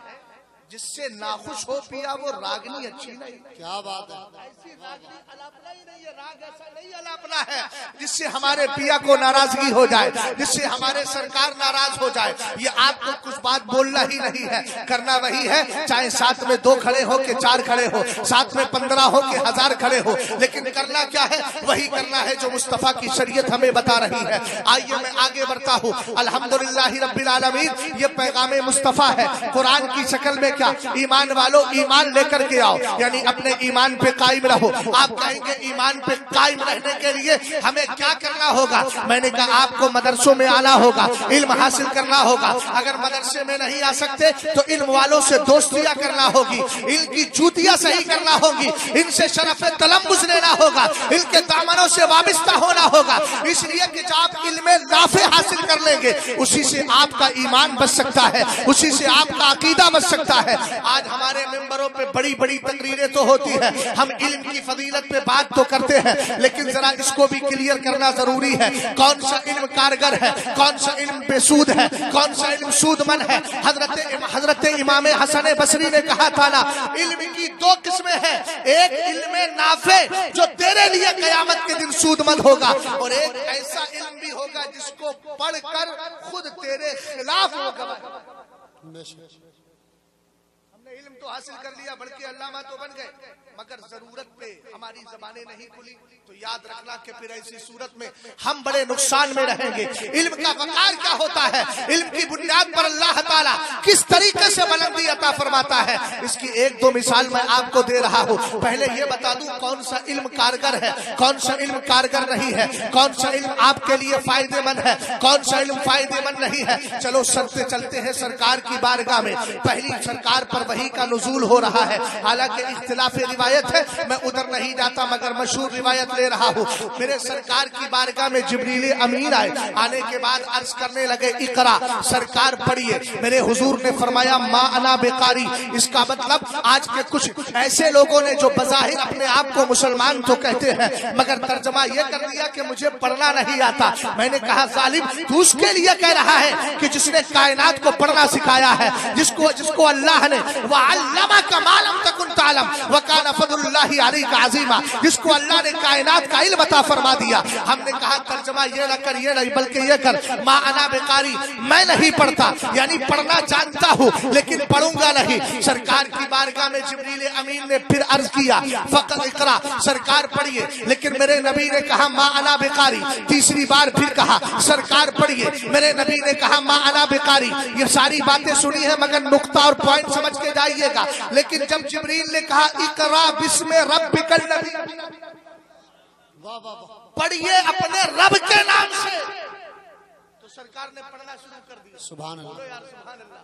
Speaker 1: جس سے ناخوش ہو پیا وہ راگنی اچھی نہیں.
Speaker 2: کیا بات ہے.
Speaker 1: ایسی راگنی الاپنا ہی نہیں ہے, راگ ایسا نہیں الاپنا ہے جس سے ہمارے پیا کو ناراضگی ہو جائے, جس سے ہمارے سرکار ناراض ہو جائے. یہ آپ کو کچھ بات بولنا ہی نہیں ہے, کرنا وہی ہے چاہے ساتھ میں 2 کھڑے ہو کہ 4 کھڑے ہو, ساتھ میں 15 ہو کہ 1000 کھڑے ہو, لیکن کرنا کیا ہے, وہی کرنا ہے جو مصطفیٰ کی شریعت ہمیں بتا رہی ہے. آئیے میں آگے بڑھتا ہوں. الحمدللہ رب العالمین, یہ پیغام مصطفیٰ ہے قرآن کی شکل میں. کیا ایمان والو ایمان لے کر کے آؤ, یعنی اپنے ایمان پہ قائم رہو. آپ کہیں گے ایمان پہ قائم رہنے کے لیے ہمیں کیا کرنا ہوگا؟ میں نے کہا آپ کو مدرسوں میں آنا ہوگا, علم حاصل کرنا ہوگا. اگر مدرسے میں نہیں آ سکتے تو علم والوں سے دوستیاں کرنا ہوگی, ان کی جوتیاں صحیح کرنا ہوگی, ان سے شرف تلمس لینا ہوگا, ان کے دامنوں سے وابستہ ہونا ہوگا. اس لیے کہ جب آپ علم نافع حاصل کر لیں گے اسی سے آپ کا ایمان بچ سکتا ہے, اسی سے آپ کا عقیدہ بچ سکتا ہے. آج ہمارے ممبروں پہ بڑی بڑی تقریریں تو ہوتی ہیں, ہم علم کی فضیلت پہ بات تو کرتے ہیں, لیکن ذرا اس کو بھی کلیئر کرنا ضروری ہے. کون سا علم کارگر ہے, کون سا علم بے سود ہے, کون سا علم سود مند ہے؟ حضرت امام حسن بصری نے کہا تھا نا, علم کی 2 قسمیں ہیں, ایک علم نافع جو تیرے لیے قیامت کے دن سود مند ہوگا, اور ایک ایسا علم بھی ہوگا جس کو پڑھ کر خود تیرے خلاف ہوگا. علم تو حاصل کر لیا, بلکہ علامہ تو بن گئے, مگر ضرورت پہ ہماری زبانیں نہیں کھلی. تو یاد رکھنا کہ پھر ایسی صورت میں ہم بڑے نقصان میں رہیں گے. علم کا وقار کیا ہوتا ہے, علم کی بنیاد پر اللہ تعالیٰ کس طریقے سے بلندی عطا فرماتا ہے, اس کی 1-2 مثال میں آپ کو دے رہا ہوں. پہلے یہ بتا دوں کون سا علم کارگر ہے, کون سا علم کارگر نہیں ہے, کون سا علم آپ کے لیے فائدے مند ہے, کون سا علم فائدے مند نہیں ہے. چلو سرتے چلتے ہیں سرکار کی بارگاہ میں. پہلی سرکار پر وحی کا نزول ہو رہا ہے, حالانکہ اختلاف روایت ہے, میں ادھر نہیں جاتا مگر مشہور روایت لے رہا ہوں. میرے سرکار کی بارگاہ میں جبریل امین آئے, آنے کے بعد عرض کرنے لگے اقرا, سرکار پڑھیے. میرے حضور نے فرمایا ما انا بقاری. اس کا مطلب آج کے کچھ ایسے لوگوں نے جو بظاہر اپنے آپ کو مسلمان تو کہتے ہیں مگر ترجمہ یہ کر دیا کہ مجھے پڑھنا نہیں آتا. میں نے کہا ظالم, تو اس کے لیے کہہ رہا ہے کہ جس نے کائنات کو پڑھنا سکھایا ہے, جس کو اللہ نے وَعَلَّمَكَ مَا لَمْ تَكُنْ تَعْلَمْ وَكَانَ فَضْلُ اللَّهِ عَلَيْكَ عَظِيمًا, جس کو اللہ نے کائنات کا علم عطا فرما دیا. ہم نے کہا ترجمہ یہ نہ کر, یہ نہیں بلکہ یہ کر, ما انا بقاری, میں نہیں پڑھتا, یعنی پڑھنا جانتا ہوں لیکن پڑھوں گا نہیں. سرکار کی بارگاہ میں جبریل امین نے پھر عرض کیا فقط اقرا, سرکار پڑھیے. لیکن میرے نبی نے کہا ما انا بقاری. تیسری بار پھر کہا سرکار پڑھیے. میرے نبی نے کہا ما انا بقاری. یہ ساری باتیں سنی ہیں مگر نقطہ اور پوائنٹ سمجھ کے جائیے گا. لیکن جب جبریل نے کہا اقرا بسم ربک الذی, پڑھیے اپنے رب کے نام سے, تو سرکار نے پڑھنا شروع کر دیا.
Speaker 2: سبحان اللہ,
Speaker 1: سبحان اللہ.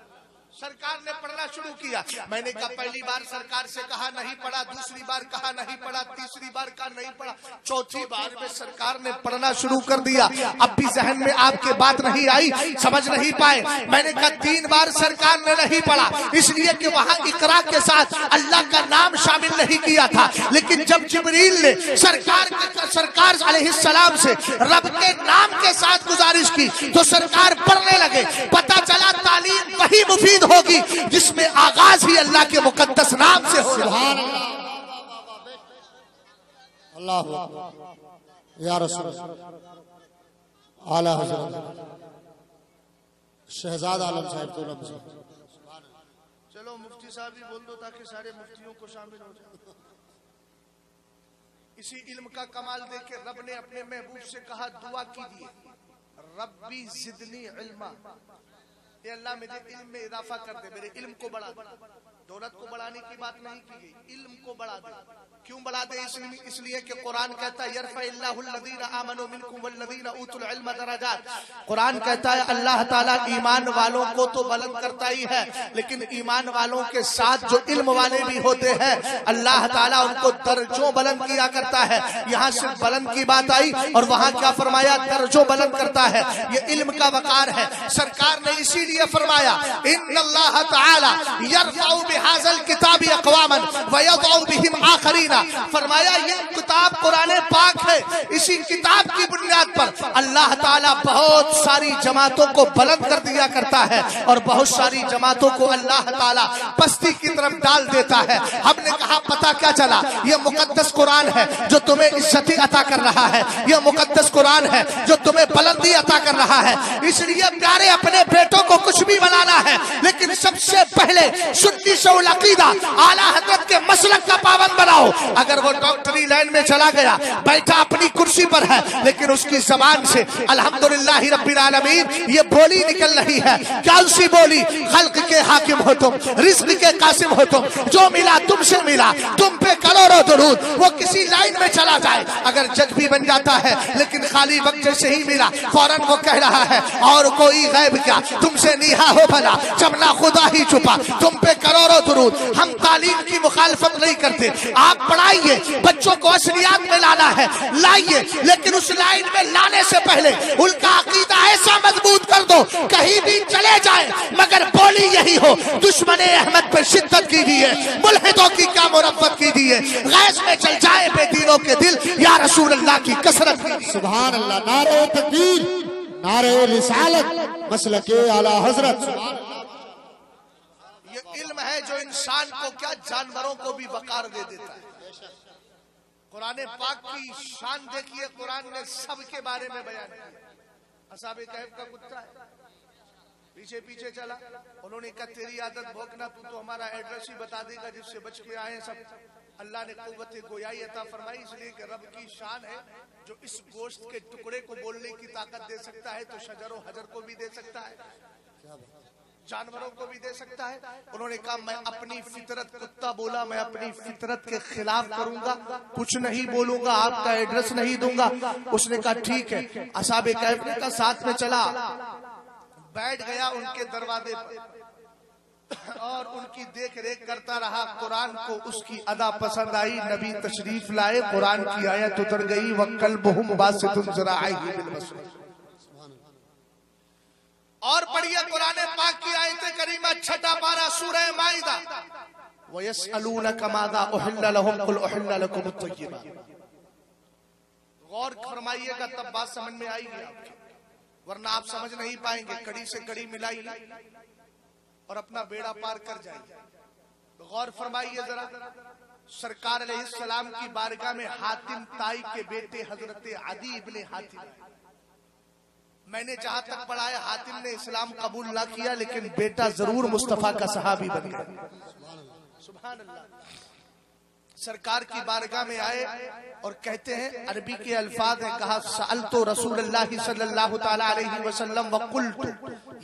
Speaker 1: سرکار نے پڑھنا شروع کیا. میں نے کہا پہلی بار سرکار سے کہا نہیں پڑھا, دوسری بار کہا نہیں پڑھا, تیسری بار کہا نہیں پڑھا, چوتھی بار میں سرکار نے پڑھنا شروع کر دیا. اب بھی ذہن میں آپ کے بات نہیں آئی, سمجھ نہیں پائے. میں نے کہا 3 بار سرکار نے نہیں پڑھا, اس لیے کہ وہاں اقرا کے ساتھ اللہ کا نام شامل نہیں کیا تھا. لیکن جب جبریل نے سرکار علیہ السلام سے رب کے نام کے ساتھ گزارش کی تو سرکار پڑھنے لگے. پتہ چلا تعلیم وہی مفید ہوگی جس میں آغاز ہی اللہ کے مقدس نام سے ہو.
Speaker 2: سبحان اللہ, یا رسول اعلی حضرت شہزاد عالم صاحب تو رب.
Speaker 1: چلو مفتی صاحب بھی بول دو تاکہ سارے مفتیوں کو شامل ہو جائے. اسی علم کا کمال دیکھ کے رب نے اپنے محبوب سے کہا دعا کیجیے ربی زدنی علما, اے اللہ مجھے علم میں اضافہ کر دے, میرے علم کو بڑھا دے. دولت کو بڑھانے کی بات نہیں کی گئی, علم کو بڑھا دے. کیوں بڑھا دے؟ اس لیے کہ قرآن کہتا ہے یرفع اللہ الذین آمنوا منکم والذین اوتوا العلم درجات. قرآن کہتا ہے اللہ تعالیٰ ایمان والوں کو تو بلند کرتا ہی ہے, لیکن ایمان والوں کے ساتھ جو علم والے بھی ہوتے ہیں اللہ تعالیٰ ان کو درجوں بلند کیا کرتا ہے. یہاں صرف بلند کی بات آئی اور وہاں کیا فرمایا؟ درجوں بلند کرتا ہے. یہ علم کا وقار ہے. سرکار نے اسی لیے فرمایا ان اللہ تعالیٰ یرفع بہذا الکتاب اقواما ویضع بہم آخرین. فرمایا یہ کتاب قرآن پاک ہے, اسی کتاب کی بنیاد پر اللہ تعالیٰ بہت ساری جماعتوں کو بلند کر دیا کرتا ہے اور بہت ساری جماعتوں کو اللہ تعالیٰ پستی کی طرف ڈال دیتا ہے. ہم نے کہا پتہ کیا چلا؟ یہ مقدس قرآن ہے جو تمہیں عزتی عطا کر رہا ہے, یہ مقدس قرآن ہے جو تمہیں بلندی عطا کر رہا ہے. اس لیے پیارے اپنے بیٹوں کو کچھ بھی بنانا ہے لیکن سب سے پہلے سنی شعور عقیدہ اعلیٰ حضرت کے مسلک کا پابند بناؤ. اگر وہ ڈاکٹری لائن میں چلا گیا, بیٹھا اپنی کرسی پر ہے, لیکن اس کی زبان سے الحمدللہ رب العالمین یہ بولی نکل رہی ہے, کون سی بولی؟ خلق کے حاکم ہو تم, رزق کے قاسم ہو تم, جو ملا تم سے ملا, تم پہ کروڑوں درود. وہ کسی لائن میں چلا جائے, اگر جج بھی بن جاتا ہے لیکن خالی وقت سے ہی ملا, فوراً وہ کہہ رہا ہے اور کوئی غیب کیا, تم سے نیہا ہو بھلا, جمنا خدا ہی چھپا, تم پہ کروڑوں درود. ہم تعلیم کی مخالفت نہیں کرتے, آپ پڑھائیے, بچوں کو اصلیات میں لانا ہے لائیے, لیکن اس لائن میں لانے سے پہلے ان کا عقیدہ ایسا مضبوط کر دو کہیں بھی چلے جائیں مگر بولی یہی ہو, دشمن احمد پہ شدت کیجیے, ملحدوں کی کیا مرفت کیجیے, غیظ میں چل جائے بے دینوں کے دل, یا رسول اللہ کی کثرت کیجیے.
Speaker 2: سبحان اللہ. نعرہ تکبیر, نعرہ رسالت, مسلک اعلیٰ حضرت.
Speaker 1: یہ علم ہے جو انسان کو کیا جانوروں کو بھی وقار دے دیتا ہے. قرآن پاک کی شان دیکھیے, قرآن نے سب کے بارے میں بیان کیا. اصحاب کہف کا کتا ہے, پیچھے پیچھے چلا, انہوں نے کہا تیری عادت بھوکنا, تو ہمارا ایڈریس ہی بتا دے گا جس سے بچ کے آئے سب. اللہ نے قوت گویائی عطا فرمائی, اس لیے کہ رب کی شان ہے جو اس گوشت کے ٹکڑے کو بولنے کی طاقت دے سکتا ہے تو شجر و حجر کو بھی دے سکتا ہے, جانوروں کو بھی دے سکتا ہے. انہوں نے کہا میں اپنی فطرت, کتا بولا میں اپنی فطرت کے خلاف کروں گا, کچھ نہیں بولوں گا, آپ کا ایڈریس نہیں دوں گا. اس نے کہا ٹھیک ہے. اصحاب کہف نے کہا ساتھ میں چلا, بیٹھ گیا ان کے دروازے پر اور ان کی دیکھ ریکھ کرتا رہا. قرآن کو اس کی ادا پسند آئی, نبی تشریف لائے, قرآن کی آیت اتر گئی, وَقَلْبُهُمْ بَاسِطٌ ذِرَاعَيْهِ بِالْوَصْلِ. اور پڑھیے قرآن پاک کی آیت کریمہ, چھٹا پارہ سورہ مائدہ, وَيَسْأَلُونَكَ مَاذَا أُحِلَّ لَهُمْ قُلْ أُحِلَّ لَكُمُ الطَّيِّبَاتُ. غور فرمائیے گا تب بات سمجھ میں آئے گی آپ کی, ورنہ آپ سمجھ نہیں پائیں گے. کڑی سے کڑی ملائیے اور اپنا بیڑا پار کر جائیے. غور فرمائیے ذرا, سرکار علیہ السلام کی بارگاہ میں حاتم تائی کے بیٹے حضرت عدی ابن حاتم, میں نے جہاں تک پڑھا ہے حاتم نے اسلام قبول نہ کیا لیکن بیٹا ضرور مصطفیٰ کا صحابی بن گیا. سبحان اللہ. سرکار کی بارگاہ میں آئے اور کہتے ہیں, عربی کے الفاظ ہیں, کہا سألت رسول اللہ صلی اللہ تعالی علیہ وسلم وقلت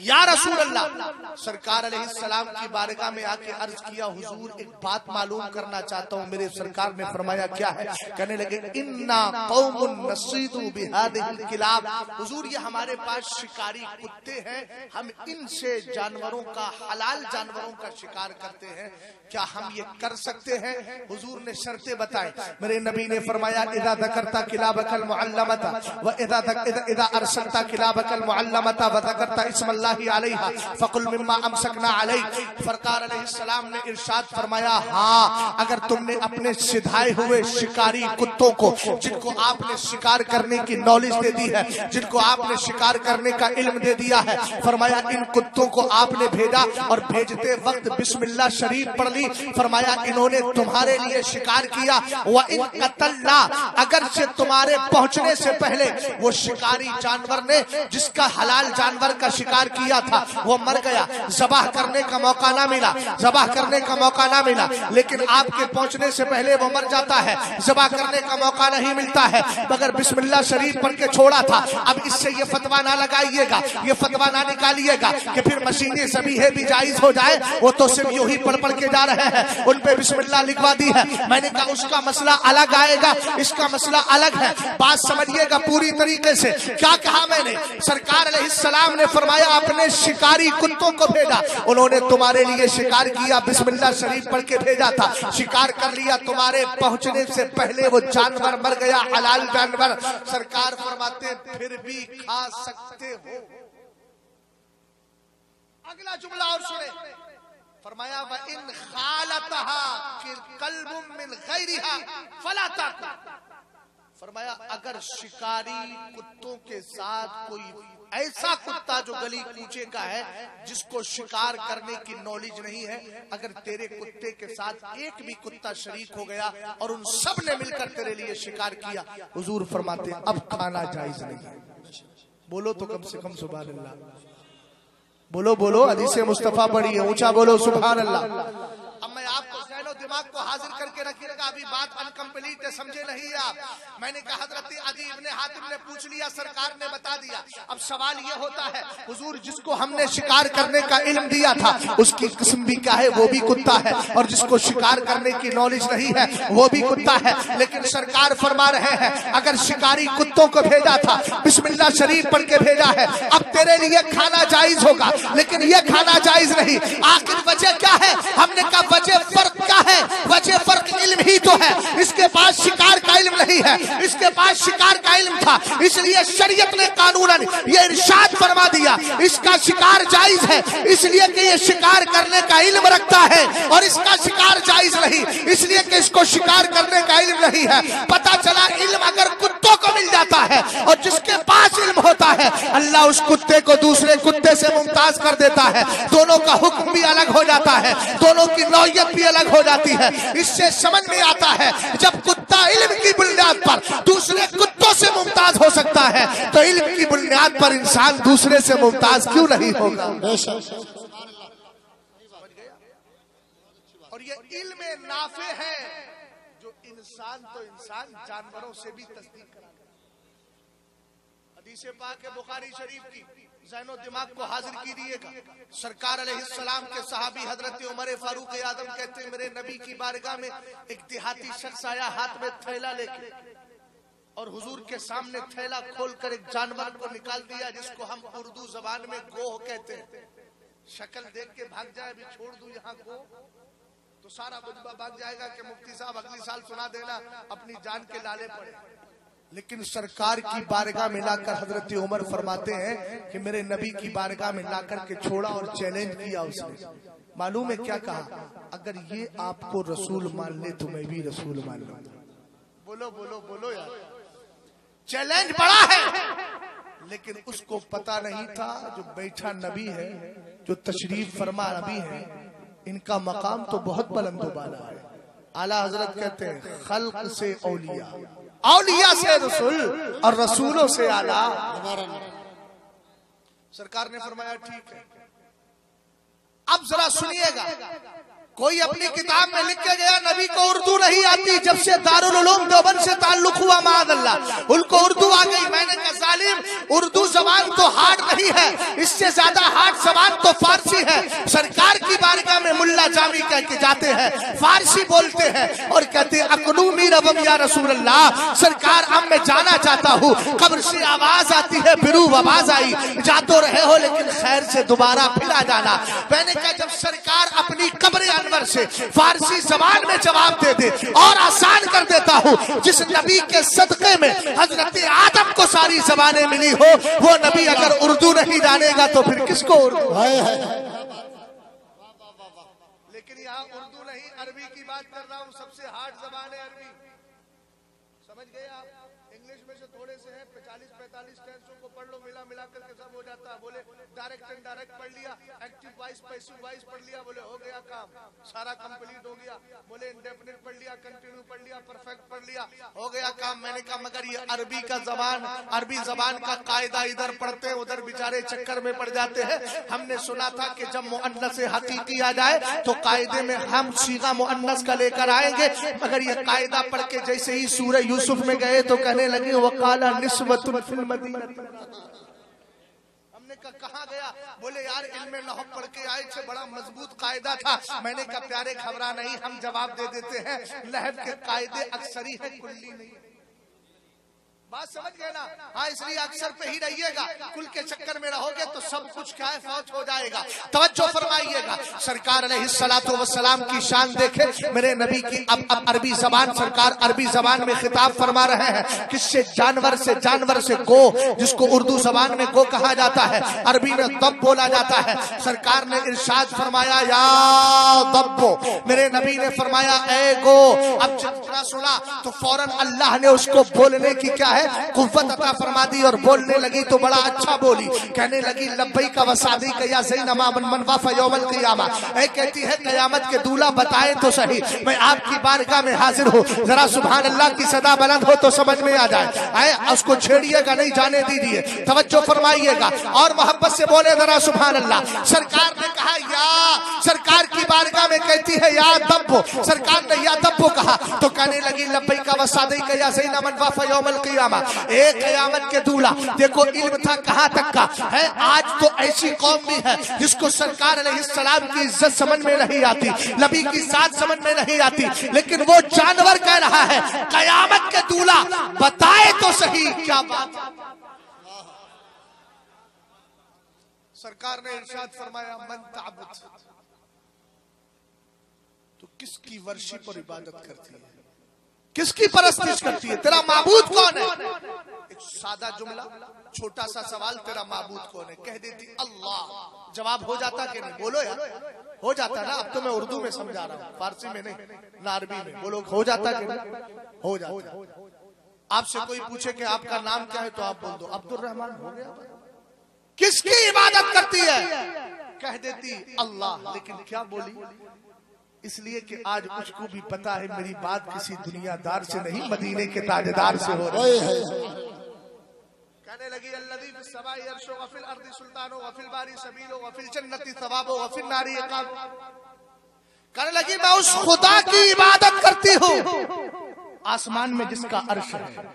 Speaker 1: یا رسول اللہ. سرکار علیہ السلام کی بارگاہ میں آ کے عرض کیا, حضور ایک بات معلوم کرنا چاہتا ہوں. میرے سرکار نے فرمایا کیا ہے؟ کہنے لگے انا قوم نصید بهذه الكلاب, حضور یہ ہمارے پاس شکاری کتے ہیں, ہم ان سے جانوروں کا, حلال جانوروں کا شکار کرتے ہیں, کیا ہم یہ کر سکتے ہیں؟ حضور نے شرطیں بتائیں. میرے نبی نے فرمایا اذا ذکرت کلابک المعلمۃ واذا ارسلت کلابک المعلمۃ وذکرت اسم اللہ علیہا فقل مما امسکنا علیک. سرکار علیہ السلام نے ارشاد فرمایا, ہاں اگر تم نے اپنے سدھائے ہوئے شکاری کتوں کو, جن کو آپ نے شکار کرنے کی نالج دے دی ہے, جن کو آپ نے شکار کرنے کا علم دے دیا ہے, فرمایا ان کتوں کو آپ نے بھیجا اور بھیجتے وقت بسم اللہ شریف پڑھ لی. فرمایا انہوں نے تمہارے لیے شکار کیا, وَإِن قَتَلْنَا, اگرچہ تمہارے پہنچنے سے پہلے وہ شکاری جانور نے جس کا حلال جانور کا شکار کیا تھا وہ مر گیا, ذبح کرنے کا موقع نہ ملا, ذبح کرنے کا موقع نہ ملا, لیکن آپ کے پہنچنے سے پہلے وہ مر جاتا ہے, ذبح کرنے کا موقع نہیں ملتا ہے, مگر بسم اللہ شریف پڑھ کے چھوڑا تھا. اب اس سے یہ فتویٰ نہ لگائیے گا, یہ فتویٰ نہ نکالیے گا کہ پھر مشینی ذبیحے بھی جائز ہو جائے, وہ تو صرف یوں ہی پڑھ کے جا رہے ہیں, ان پہ بسم اللہ لکھوا دی ہے. میں نے کہا اس کا مسئلہ الگ آئے گا, اس کا مسئلہ الگ ہے, بات سمجھیے گا پوری طریقے سے. کیا کہا میں نے؟ سرکار علیہ السلام نے فرمایا اپنے شکاری کتوں کو بھیجا, انہوں نے تمہارے لیے شکار کیا, بسم اللہ شریف پڑھ کے بھیجا تھا, شکار کر لیا, تمہارے پہنچنے سے پہلے وہ جانور مر گیا, حلال جانور. سرکار فرماتے پھر بھی کھا سکتے ہو. اگلا جملہ اور سنیں, فرمایا وَإِنْ خَالَتَهَا قَلْبٌ مِّنْ غَيْرِهَا فَلَا تَأْكُلْ. فرمایا اگر شکاری کتوں کے ساتھ کوئی ایسا کتا جو گلی کوچے کا ہے جس کو شکار کرنے کی نالج نہیں ہے، اگر تیرے کتے کے ساتھ ایک بھی کتا شریک ہو گیا اور ان سب نے مل کر تیرے لیے شکار کیا، حضور فرماتے ہیں اب کھانا جائز نہیں ہے۔ بولو تو کم سے کم سبحان اللہ، بولو بولو، حدیث مصطفیٰ پڑھی ہے، اونچا بولو سبحان اللہ۔ اب میں آپ کو ذہن و دماغ کو حاضر کر کے رکھیے گا، ابھی بات انکمپلیٹ ہے، سمجھے نہیں آپ۔ میں نے کہا حضرت عدی ابن حاتم نے پوچھ لیا، سرکار نے بتا دیا۔ اب سوال یہ ہوتا ہے حضور جس کو ہم نے شکار کرنے کا علم دیا تھا اس کی قسم بھی کیا ہے؟ وہ بھی کتا ہے، اور جس کو شکار کرنے کی نالج نہیں ہے وہ بھی کتا ہے، لیکن سرکار فرما رہے ہیں اگر شکاری کتوں کو بھیجا تھا، بسم اللہ شریف پڑھ کے بھیجا ہے، اب تیرے لیے کھانا جائز ہوگا، لیکن یہ کھانا جائز نہیں۔ آخر وجہ کیا ہے؟ ہم نے کہا وجہ فرق کیا ہے؟ وجہ فرق علم ہی تو ہے۔ اس کے پاس شکار کا علم نہیں ہے، اس کے پاس شکار کا علم تھا، اس لیے شریعت نے قانوناً یہ ارشاد فرما دیا اس کا شکار جائز ہے، اس لیے کہ یہ شکار کرنے کا علم رکھتا ہے، اور اس کا شکار جائز نہیں اس لیے کہ اس کو شکار کرنے کا علم نہیں ہے۔ پتہ چلا علم اگر کتوں کو مل جاتا ہے اور جس کے پاس علم ہوتا ہے اللہ اس کتے کو دوسرے کتے سے ممتاز کر دیتا ہے، دونوں کا حکم بھی الگ ہو جاتا ہے، دونوں کی نوعیت بھی الگ ہو جاتی ہے۔ اس سے سمجھ میں آتا ہے جب کتا علم کی بنیاد پر دوسرے کتوں سے ممتاز ہو سکتا ہے تو علم کی بنیاد پر انسان دوسرے سے ممتاز کیوں نہیں ہوگا؟ اور یہ علم نافع ہے جو انسان تو انسان جانوروں سے بھی تصدیق کرا۔ حدیث پاک بخاری شریف کی ذہن و دماغ کو حاضر کیجیے گا۔ سرکار علیہ السلام کے صحابی حضرت عمر فاروق اعظم کہتے ہیں میرے نبی کی بارگاہ میں ایک دیہاتی شخص آیا ہاتھ میں تھیلا لے کے، اور حضور کے سامنے تھیلا کھول کر ایک جانور کو نکال دیا جس کو ہم اردو زبان میں گوہ کہتے ہیں۔ شکل دیکھ کے بھاگ جائے، ابھی چھوڑ دوں یہاں گوہ تو سارا مجمع بھاگ جائے گا کہ مفتی صاحب اگلی سال سنا دینا اپنی جان کے لالے پڑے۔ لیکن سرکار کی بارگاہ میں لا کر حضرت عمر فرماتے ہیں کہ میرے نبی کی بارگاہ میں لا کر کے چھوڑا اور چیلنج کیا اس نے۔ معلوم ہے کیا کہا؟ اگر یہ آپ کو رسول مان لے تو میں بھی رسول مان لوں۔ بولو بولو بولو یار، چیلنج بڑا ہے، لیکن اس کو پتا نہیں تھا جو بیٹھا نبی ہے، جو تشریف فرما نبی ہے، ان کا مقام تو بہت بلند و بالا ہے۔ اعلیٰ حضرت کہتے ہیں خلق سے اولیاء، اولیاء سے رسول، اور رسولوں سے اعلیٰ۔ سرکار نے فرمایا ٹھیک ہے، اب ذرا سنیے گا، کوئی اپنی کتاب میں لکھ کے گیا نبی کو اردو نہیں آتی، جب سے دارالعلوم دیوبند سے تعلق ہوا معاذ اللہ ان کو اردو آ گئی۔ میں نے کہا ظالم، اردو زبان تو ہارڈ نہیں ہے، اس سے زیادہ ہارڈ زبان تو فارسی ہے۔ سرکار کی بارگاہ میں ملا جامی کہہ کے جاتے ہیں، فارسی بولتے ہیں اور کہتے ہیں اقنومی ربم یا رسول اللہ، سرکار اب میں جانا چاہتا ہوں، قبر سے آواز آتی ہے برو آواز آئی، جا تو رہے ہو لیکن خیر سے دوبارہ پھر آ جانا۔ میں نے کہا جب سرکار اپنی قبر انور سے فارسی زبان میں جواب دے دے اور آسان کر دیتا ہوں، جس نبی کے صدقے میں حضرت آدم کو ساری زبانیں ملی ہو، وہ نبی اگر اردو نہیں جانے گا تو پھر کس کو اردو؟ لیکن یہاں اردو نہیں عربی کی بات کر رہا ہوں، سب سے ہارڈ زبان ہے عربی، سمجھ گئے آپ؟ انگلش میں سے تھوڑے سے ہیں، 45-45 ٹینسوں کو پڑھ لو، ملا کر کے سب ہو جاتا ہے۔ بولے ڈائریکٹ اینڈ ڈائریکٹ پڑھ لیا، ایکٹیو وائس پیسو وائس پڑھ لیا، بولے ہو گیا کام، سارا کمپلیٹ ہو گیا۔ بولے انڈیفینٹ پڑھ لیا، کنٹینیو پڑھ لیا، پرفیکٹ پڑھ لیا، ہو گیا کام۔ میں نے کہا مگر یہ عربی کا زبان، عربی زبان کا قاعدہ ادھر پڑھتے ہیں ادھر بیچارے چکر میں پڑ جاتے ہیں۔ ہم نے سنا تھا کہ جب مؤنث حقیقی آ جائے تو قاعدے میں ہم صیغہ مؤنث کا لے کر آئیں گے، مگر یہ قاعدہ پڑھ کے جیسے ہی سورہ یوسف میں گئے تو کہنے لگے وقال نسوۃ فی المدینہ۔ ہم نے کہا کہاں گیا؟ بولے یار علم نحو پڑھ کے آئے تھے، بڑا مضبوط قاعدہ تھا۔ میں نے کہا پیارے گھبرا نہیں، ہم جواب دے دیتے ہیں، نحو کے قاعدے اکثری ہیں کلی نہیں۔ بات سمجھ گئے نا؟ ہاں اس لیے اکثر پہ ہی رہیے گا، کل کے چکر میں رہو گے تو سب کچھ کیا ہے فوت ہو جائے گا۔ توجہ فرمائیے گا، سرکار علیہ السلام کی شان دیکھے میرے نبی کی۔ اب عربی زبان، سرکار عربی زبان میں خطاب فرما رہے ہیں، کس سے؟ جانور سے گو، جس کو اردو زبان میں گو کہا جاتا ہے، عربی میں دب بولا جاتا ہے۔ سرکار نے ارشاد فرمایا یا دبو، میرے نبی نے فرمایا اے گو۔ اب جب سنا تو فوراً اللہ نے اس کو بولنے کی کیا ہے قوت عطا فرما دی، اور بولنے لگی تو بڑا اچھا بولی، کہنے لگی لبیک وصعدیک یا زینب من وفى یوم القیامہ، اے کہتی ہے قیامت کے دولہ بتائیں تو صحیح، میں آپ کی بارگاہ میں حاضر ہوں، ذرا سبحان اللہ کی صدا بلند ہو تو سمجھ میں آ جائے۔ اے اس کو چھیڑیے گا نہیں، جانے دیجیے، توجہ فرمائیے گا اور محبت سے بولے ذرا سبحان اللہ۔ سرکار نے کہا یا، سرکار کی بارگاہ میں کہتی ہے یا دبو، سرکار نے یا دبو کہا تو کہنے لگی لبیک وصعدیک یا زینب من وفى یوم القیامہ، ایک قیامت کے دولہ۔ دیکھو علم تھا کہاں تک کا ہے، آج تو ایسی قوم بھی ہے جس کو سرکار علیہ السلام کی عزت سمجھ میں نہیں آتی، نبی کی ذات سمجھ میں نہیں آتی، لیکن وہ جانور کہہ رہا ہے قیامت کے دولہ بتائے تو صحیح کیا بات۔ سرکار نے ارشاد فرمایا من تعبد، تو کس کی ورشی پر عبادت کرتی ہے، کس کی پرستش کرتی ہے، تیرا معبود کون ہے؟ ایک سادہ جملہ، چھوٹا سا سوال، تیرا معبود کون ہے؟ کہہ دیتی اللہ، جواب ہو جاتا کہ نہیں؟ بولو یار، ہو جاتا نا؟ اب تو میں اردو میں سمجھا رہا ہوں، فارسی میں نہیں، نہ عربی میں، بولو ہو جاتا کہ نہیں؟ ہو جاتا۔ آپ سے کوئی پوچھے کہ آپ کا نام کیا ہے تو آپ بول دو عبد الرحمن، ہو گیا۔ کس کی عبادت کرتی ہے؟ کہہ دیتی اللہ، لیکن کیا بولی؟ اس لیے کہ آج مجھ کو بھی پتا ہے میری بات کسی دنیا دار سے نہیں، مدینے کے تاجدار سے ہو رہی ہے۔ کہنے لگی الذی فی السماء عرش وفی الارض سلطان وفی البار سبیل وفی الجنۃ ثواب وفی النار عقاب، کہنے لگی میں اس خدا کی عبادت کرتی ہوں آسمان میں جس کا عرش ہے،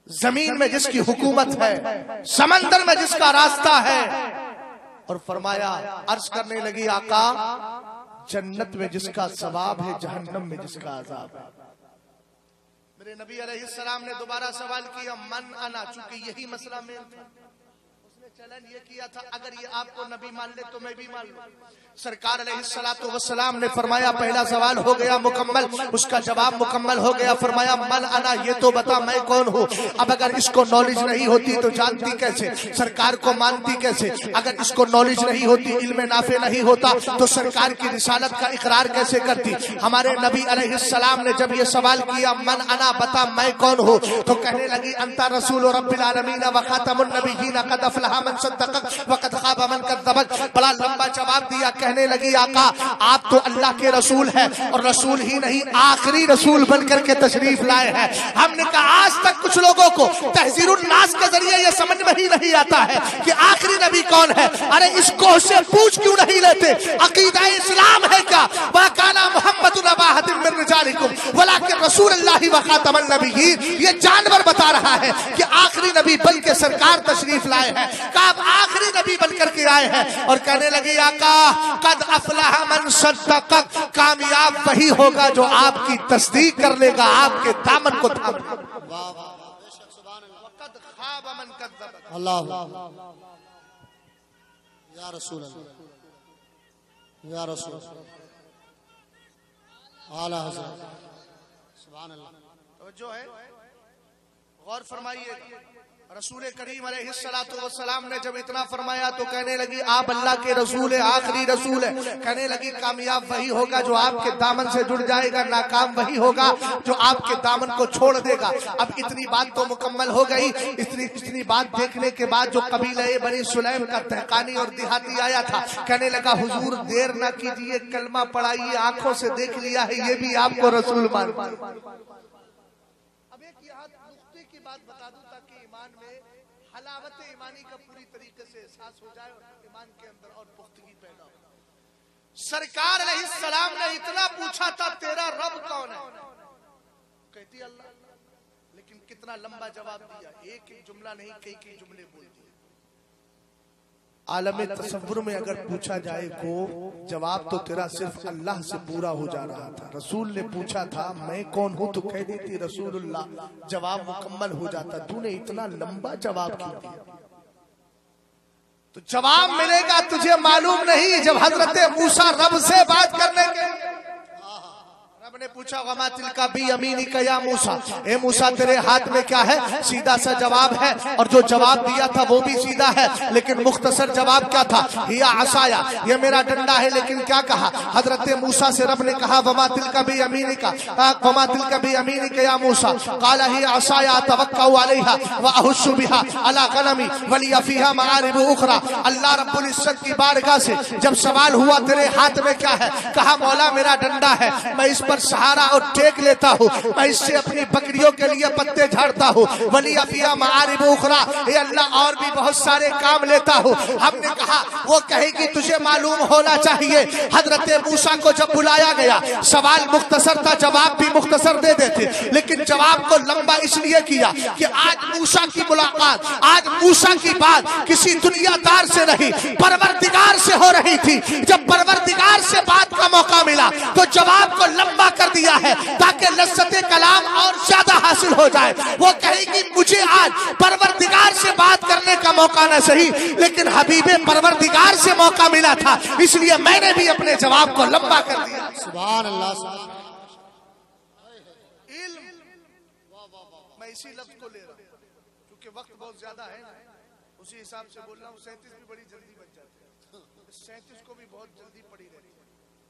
Speaker 1: زمین میں جس کی حکومت ہے، سمندر میں جس کا راستہ ہے، اور فرمایا عرض کرنے لگی آقا جنت میں جس کا ثواب ہے، جہنم میں جس کا عذاب ہے۔ میرے نبی علیہ السلام نے دوبارہ سوال کیا من انا، چونکہ یہی مسئلہ میں تھا، اس نے چیلنج یہ کیا تھا اگر یہ آپ کو نبی مان لے تو میں بھی مان لوں۔ سرکار علیہ السلام نے فرمایا پہلا سوال ہو گیا مکمل، اس کا جواب مکمل ہو گیا۔ فرمایا من انا، یہ تو بتا میں کون ہوں۔ اب اگر اس کو نالج نہیں ہوتی تو جانتی کیسے، سرکار کو مانتی کیسے؟ اگر اس کو نالج نہیں ہوتی، علم نافع نہیں ہوتا تو سرکار کی رسالت کا اقرار کیسے کرتی؟ ہمارے نبی علیہ السلام نے جب یہ سوال کیا من انا، بتا میں کون ہوں، تو کہنے لگی انت رسول رب العالمین وخاتم النبیین قد افلح من صدقک وقد خاب من کذبک۔ بڑا لمبا جواب دیا، کہنے لگی آقا آپ تو اللہ کے رسول ہیں، اور رسول ہی نہیں آخری رسول بن کر کے تشریف لائے ہیں۔ ہم نے کہا آج تک کچھ لوگوں کو تحذیر الناس کے ذریعے یہ سمجھ میں ہی نہیں آتا ہے کہ آخری نبی کون ہے۔ ارے اس کو سے پوچھ کیوں نہیں لیتے؟ عقیدہ اسلام ہے کیا وَكَانَ مُحَمَّدٌ أَبَا أَحَدٍ مِّن رِّجَالِكُمْ وَلَٰكِن رَّسُولَ اللَّهِ وَخَاتَمَ النَّبِيِّينَ۔ یہ جانور بتا رہا ہے کہ آخری نبی بن کے سرکار تشریف لائے ہیں، کہ آپ آخری نبی بن کر کے آئے ہیں، اور کہنے لگی آقا قد افلح من صدقک، کامیاب وہی ہوگا جو آپ کی تصدیق کر لے گا، آپ کے دامن کو تھام لے گا۔ وقد خاب من کذبک۔
Speaker 2: اللہ یا رسول اللہ، یا رسول اللہ، اعلی حضرت، سبحان اللہ۔
Speaker 1: توجہ ہے، غور فرمائیے۔ رسول کریم علیہ السلام نے جب اتنا فرمایا تو کہنے لگی آپ اللہ کے رسول ہیں، آخری رسول ہے۔ کہنے لگی کامیاب وہی ہوگا جو آپ کے دامن سے جڑ جائے گا، ناکام وہی ہوگا جو آپ کے دامن کو چھوڑ دے گا۔ اب اتنی بات تو مکمل ہو گئی۔ اتنی بات دیکھنے کے بعد جو قبیلہ بنی سلیم کا دہقانی اور دیہاتی آیا تھا، کہنے لگا حضور دیر نہ کیجئے، کلمہ پڑھائیے، آنکھوں سے دیکھ لیا ہے یہ بھی آپ کو رسول مانتا ہے۔ بات بتا دوں تاکہ ایمان میں حلاوت ایمانی کا پوری طریقے سے احساس ہو جائے اور ایمان کے اندر اور پختگی پیدا ہو۔ سرکار علیہ السلام نے اتنا پوچھا تھا تیرا رب کون ہے؟ کہتی اللہ، لیکن کتنا لمبا جواب دیا، ایک ایک جملہ نہیں کئی کئی جملے بول دیے۔ عالم تصور میں اگر پوچھا جائے کو جواب تو تیرا صرف اللہ سے پورا ہو جا رہا تھا. رسول نے پوچھا تھا میں کون ہوں تو کہہ دیتی رسول اللہ, جواب مکمل ہو جاتا. تو نے اتنا لمبا جواب کیوں دیا؟ تو جواب ملے گا تجھے معلوم نہیں. جب حضرت موسیٰ رب سے بات کرنے کے رب نے پوچھا وما تلکا بی یمینک یا موسیٰ, اے موسیٰ تیرے ہاتھ میں کیا ہے؟ سیدھا سا جواب ہے, اور جو جواب دیا تھا وہ بھی سیدھا ہے, لیکن مختصر جواب کیا تھا؟ ہیا عصایا, یہ میرا ڈنڈا ہے. لیکن کیا کہا حضرت موسیٰ سے؟ رب نے کہا وما تلکا بی یمینک, وما تلکا بی یمینک یا موسیٰ, قال ہی عصایا اتوکأ علیہا واہش بہا علی غنمی ولی فیہا معارب اخری. اللہ رب العزت کی بارگاہ سے جب سوال ہوا تیرے ہاتھ میں کیا ہے؟ کہا مولا میرا ڈنڈا ہے, میں اس پر سہارا اور ٹیک لیتا ہوں, میں اس سے اپنی بکریوں کے لیے پتے جھاڑتا ہوں. ولی فیہا معارب اخری, اے اللہ اور بھی بہت سارے کام لیتا ہوں. ہم نے کہا وہ کہے گی تجھے معلوم ہونا چاہیے. حضرت موسیٰ کو جب بلایا گیا سوال مختصر تھا, جواب بھی مختصر دے دیتے, لیکن جواب کو لمبا اس لیے کیا کہ آج موسیٰ کی ملاقات, آج موسیٰ کی بات کسی دنیا دار سے نہیں پروردگار سے ہو رہی تھی. جب پروردگار سے بات کا موقع ملا تو جواب کو لمبا کر دیا ہے تاکہ لذت کلام اور زیادہ حاصل ہو جائے. وہ کہے گی مجھے آج پروردگار سے بات کرنے کا موقع نہ صحیح, لیکن حبیب پروردگار سے موقع ملا تھا, اس لیے میں نے بھی اپنے جواب کو لمبا کر دیا.
Speaker 2: سبحان اللہ.
Speaker 1: علم, میں اسی لفظ کو لے رہا ہوں کیونکہ وقت بہت زیادہ ہے, اسی حساب سے بول رہا ہوں. 37 بھی بڑی جلدی بن جاتے ہیں, 37 کو بھی بہت جلدی پڑی رہتی ہے,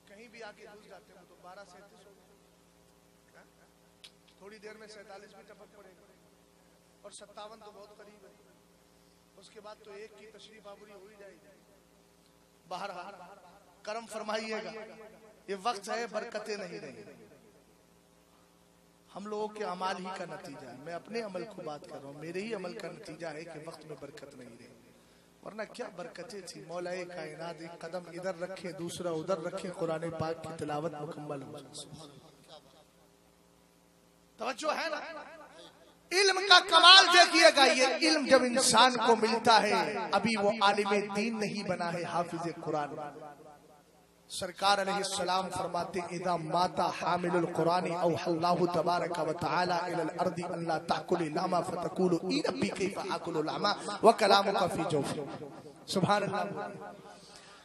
Speaker 1: کہیں بھی آ کے گھس جاتے ہیں. تو 12:37 ہو گیا, تھوڑی دیر میں 47 بھی ٹپک پڑے گا, اور 57 تو بہت قریب ہے. اس کے بعد تو ایک کی تشریف آوری ہو ہی جائے گی. بہرحال کرم فرمائیے گا, یہ وقت ہے برکتیں نہیں رہی, ہم لوگوں کے عمال ہی کا نتیجہ ہے. میں اپنے عمل کو بات کر رہا ہوں, میرے ہی عمل کا نتیجہ ہے کہ وقت میں برکت نہیں رہی, ورنہ کیا برکتیں تھی. مولا کائنات ایک قدم ادھر رکھے دوسرا ادھر رکھے, قرآن پاک کی تلاوت مکمل ہو جائے. توجہ ہے نا. علم کا کمال دیکھیے گا, یہ علم جب انسان کو ملتا ہے ابھی وہ عالم دین نہیں بنا ہے, حافظ قرآن. سرکار علیہ السلام فرماتے اذا مات حامل القرآن اوحى اللہ تبارک و تعالی الى الارض ان لا تاکل لاما فتقول ای ربی کیف آکل لاما وکلامک فی جوف. سبحان اللہ.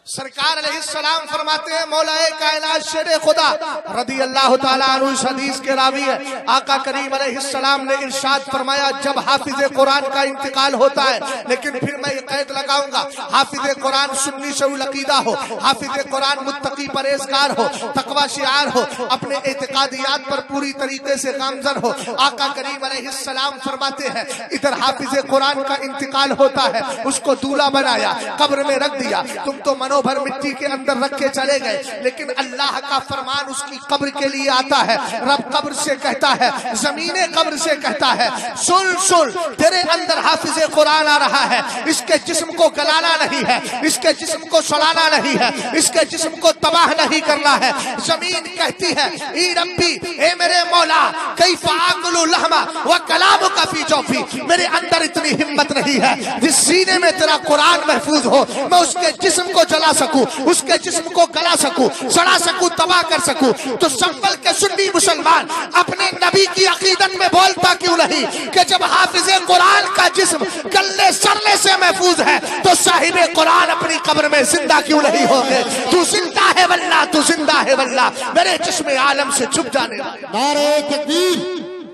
Speaker 1: سرکار علیہ السلام فرماتے ہیں مولا کائنات شیر خدا رضی اللہ تعالیٰ عنہ اس حدیث کے راوی ہے, آقا کریم علیہ السلام نے ارشاد فرمایا جب حافظ قرآن کا انتقال ہوتا ہے, لیکن پھر میں یہ قید لگاؤں گا, حافظ قرآن سنی شعور عقیدہ ہو, حافظ قرآن متقی پرہیزگار ہو, تقوی شعار ہو, اپنے اعتقادیات پر پوری طریقے سے گامزن ہو. آقا کریم علیہ السلام فرماتے ہیں ادھر حافظ قرآن کا انتقال ہوتا ہے, اس کو دولہا بنایا, قبر میں رکھ دیا, تم تو منو بھر مٹی کے اندر رکھ کے چلے گئے, لیکن اللہ کا فرمان اس کی قبر کے لیے آتا ہے. رب قبر سے کہتا ہے, زمین قبر سے کہتا ہے سن سن تیرے اندر حافظ قرآن آ رہا ہے, اس کے جسم کو گلانا نہیں ہے, اس کے جسم کو سڑانا نہیں ہے, اس کے جسم کو تباہ نہیں کرنا ہے. زمین کہتی ہے ای ربی, اے میرے مولا, کیف آکل لحما وکلامک فی جوفی, میرے اندر اتنی ہمت نہیں ہے جس سینے میں تیرا قرآن محفوظ ہو میں اس کے جسم کو جلا سکوں, اس کے جسم کو گلا سکوں, سڑا سکوں, تباہ کر سکوں. تو سنبھل کے سنی مسلمان اپنے نبی کی عقیدت میں بولتا کیوں نہیں کہ جب حافظ قرآن کا جسم گلنے سڑنے سے محفوظ ہے تو صاحب قرآن اپنی قبر میں زندہ کیوں نہیں ہوگے. تو زندہ ہے واللہ, تو زندہ ہے واللہ, میرے جسم عالم سے چھپ جانے.
Speaker 2: نعرہ تکبیر,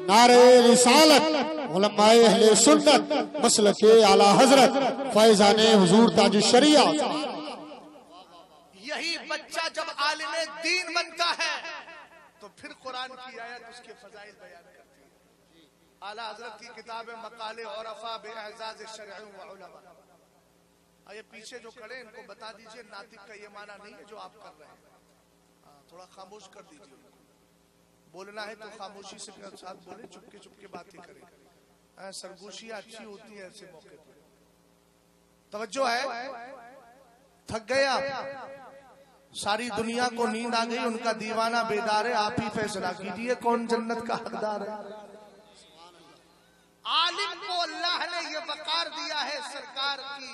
Speaker 2: نعرہ رسالت, علماء اہل سنت مسلک اعلی حضرت فیضان حضور تاج الشریعہ.
Speaker 1: یہی بچہ جب عالم دین بنتا ہے تو پھر قرآن کی آیت اس کے فضائل بیان کرتی ہے. اعلی حضرت کی کتاب مقال عرفا باعزاز شرع و علماء. آئے پیچھے جو کھڑے ان کو بتا دیجئے ناطق کا یہ معنی نہیں ہے جو آپ کر رہے ہیں, تھوڑا خاموش کر دیجئے. بولنا ہے تو خاموشی سے ساتھ بولے, چپکے چپکے باتیں کریں. سرگوشیاں اچھی ہوتی ہیں ایسے موقع پر. توجہ ہے, تھک گیا, ساری دنیا کو نیند آ گئی, ان کا دیوانہ بیدار ہے, آپ ہی فیصلہ کیجئے کون جنت کا حقدار ہے. عالم کو اللہ نے یہ وقار دیا ہے سرکار کی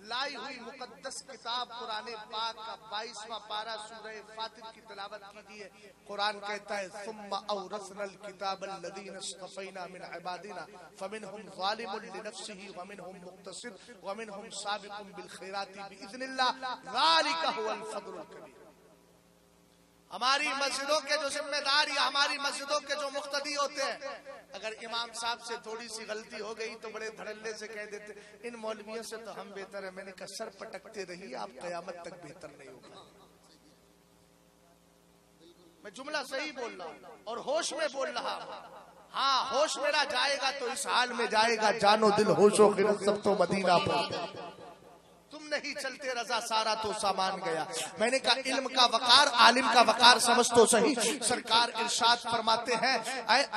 Speaker 1: لائی ہوئی مقدس کتاب قرآن پاک کا 22واں پارہ سورہ فاطر کی تلاوت کیجیے. قرآن کہتا ہے ثم اورثنا الکتاب الذین اصطفینا من عبادنا فمنهم ظالم لنفسه ومنهم مقتصد ومنهم سابق بالخیرات باذن اللہ ذلک هو الفضل الکبیر. ہماری مسجدوں کے جو ذمہ دار یا ہماری مسجدوں کے جو مقتدی ہوتے ہیں، اگر امام صاحب سے تھوڑی سی غلطی ہو گئی تو بڑے دھڑلے سے کہہ دیتے ان مولویوں سے تو ہم بہتر ہیں. میں نے کہا سر پٹکتے رہیے، آپ قیامت تک بہتر نہیں ہوگا. میں جملہ صحیح بول رہا ہوں اور ہوش میں بول رہا ہوں. ہاں ہوش میرا جائے گا تو اس حال میں جائے گا جانو دل ہوش و خرد سب تو مدینہ پہنچے. تم نہیں چلتے رضا سارا تو سامان گیا. میں نے کہا علم کا وقار، عالم کا وقار سمجھ تو صحیح. سرکار ارشاد فرماتے ہیں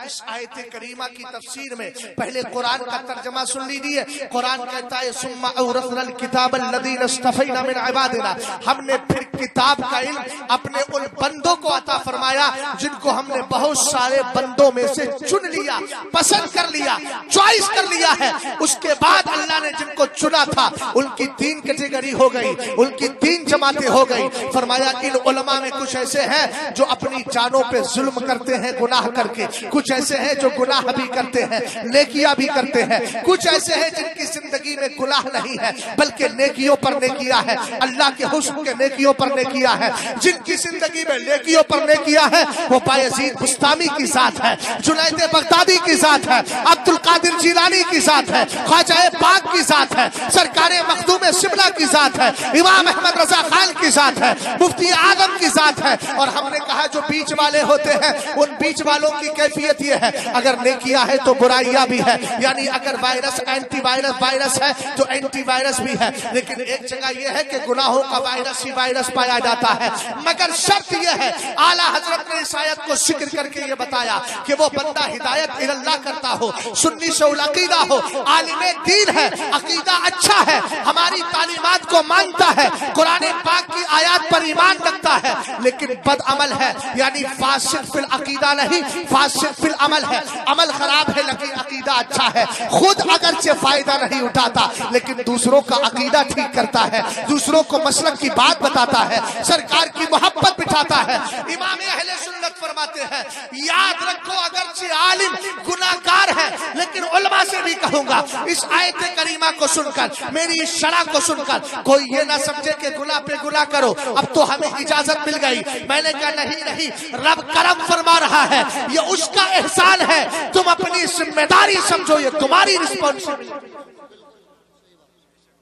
Speaker 1: اس آیت کریمہ کی تفسیر میں پہلے قرآن کا ترجمہ سن لیجیے. قرآن کہتا ہے ثم اورثنا الکتاب الذین اصطفینا من عبادنا، ہم نے پھر کتاب کا علم اپنے ان بندوں کو عطا فرمایا جن کو ہم نے بہت سارے بندوں میں سے چن لیا، پسند کر لیا، چوائس کر لیا ہے. اس کے بعد اللہ نے جن کو چنا تھا ان کی تین کیٹیگری ہو گئی، ان کی تین جماعتیں ہو گئی. فرمایا ان علماء میں کچھ ایسے ہیں جو اپنی جانوں پہ ظلم کرتے ہیں گناہ کر کے، کچھ ایسے ہیں جو گناہ بھی کرتے ہیں نیکیاں بھی کرتے ہیں، کچھ ایسے ہیں جن کی زندگی میں گناہ نہیں ہے بلکہ نیکیوں پر نیکیاں ہے، اللہ کے حسن کے نیکیوں پر نیکیاں ہے. جن کی زندگی میں نیکیوں پر نیکیاں ہے وہ بایزید بستامی کی ذات ہے، جنید بغدادی کی ذات ہے، عبد القادر جیلانی کی ذات ہے، خواجہ پاک کی ذات ہے، سرکار مخدوم شبلا کی ذات ہے، امام احمد رضا خان کی ذات ہے، مفتی اعظم کی ذات ہے. اور ہم نے کہا جو بیچ والے ہوتے ہیں ان بیچ والوں کی کیفیت یہ ہے اگر نیکیاں ہے تو برائیاں بھی ہے. یعنی اگر وائرس اینٹی وائرس ہے تو اینٹی وائرس بھی ہے. لیکن ایک جگہ یہ ہے کہ گناہوں کا وائرس ہی وائرس پایا جاتا ہے. مگر شرط یہ ہے اعلیٰ حضرت نے اس آیت کو ذکر کر کے یہ بتایا کہ وہ بندہ ہدایت اللہ کرتا ہو، سنی شعول عقیدہ ہو، عالم دین ہے، عقیدہ اچھا ہے، ہماری تعلیمات کو مانتا ہے، قرآن پاک کی آیات پر ایمان رکھتا ہے، لیکن بد عمل ہے. یعنی فاسق فی العقیدہ نہیں، فاسق فی العمل ہے. عمل خراب ہے لیکن عقیدہ اچھا ہے. خود اگرچہ فائدہ نہیں اٹھاتا لیکن دوسروں کا عقیدہ ٹھیک کرتا ہے، دوسروں کو مسلک کی بات بتاتا ہے، سرکار کی محبت بٹھاتا ہے. امام اہل سنت فرماتے ہیں یاد رکھو اگرچہ عالم گناہگار ہے لیکن علماء سے بھی کہوں گا اس آیت کریمہ کو سن کر، میری اس شرح کو سن کر کوئی یہ نہ سمجھے کہ گناہ پہ گناہ کرو اب تو ہمیں اجازت مل گئی. میں نے کہا نہیں، رب کرم فرما رہا ہے، یہ اس کا احسان ہے، تم اپنی ذمہ داری سمجھو، یہ تمہاری رسپانسبلٹی.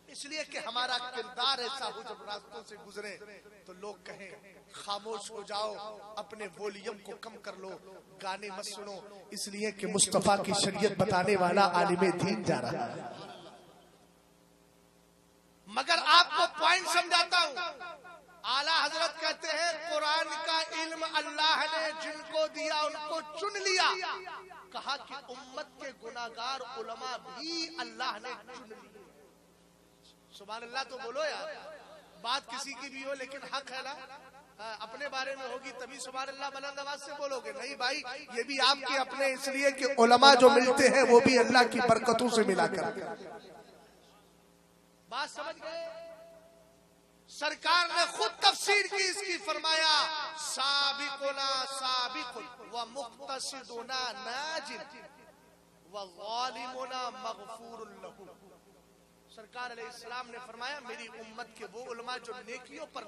Speaker 1: اس لیے کہ ہمارا کردار ایسا ہو جب راستوں سے گزرے تو لوگ کہیں خاموش ہو جاؤ، اپنے ولیوم کو کم کر لو، گانے مت سنو. اس لیے کہ مصطفیٰ کی شریعت بتانے والا عالم دین جا رہا ہے. مگر آپ کو پوائنٹ سمجھاتا ہوں. اعلیٰ حضرت کہتے ہیں قرآن کا علم اللہ نے جن کو دیا ان کو چن لیا. کہا کہ امت کے گناہگار علماء بھی اللہ نے چن لیا. سبحان اللہ تو بولو یار. بات کسی کی بھی ہو لیکن حق ہے نا، اپنے بارے میں ہوگی تبھی سبحان اللہ بلند آواز سے بولو گے. نہیں بھائی یہ بھی آپ کے اپنے، اس لیے کہ علماء جو ملتے ہیں وہ بھی اللہ کی برکتوں سے ملا کر. بات سمجھ گئے؟ سرکار نے خود تفسیر کی اس کی، فرمایا سابقنا سابق ومقتصدنا ناجد وظالمنا مغفور له. سرکار علیہ السلام نے فرمایا میری امت کے وہ علماء جو نیکیوں پر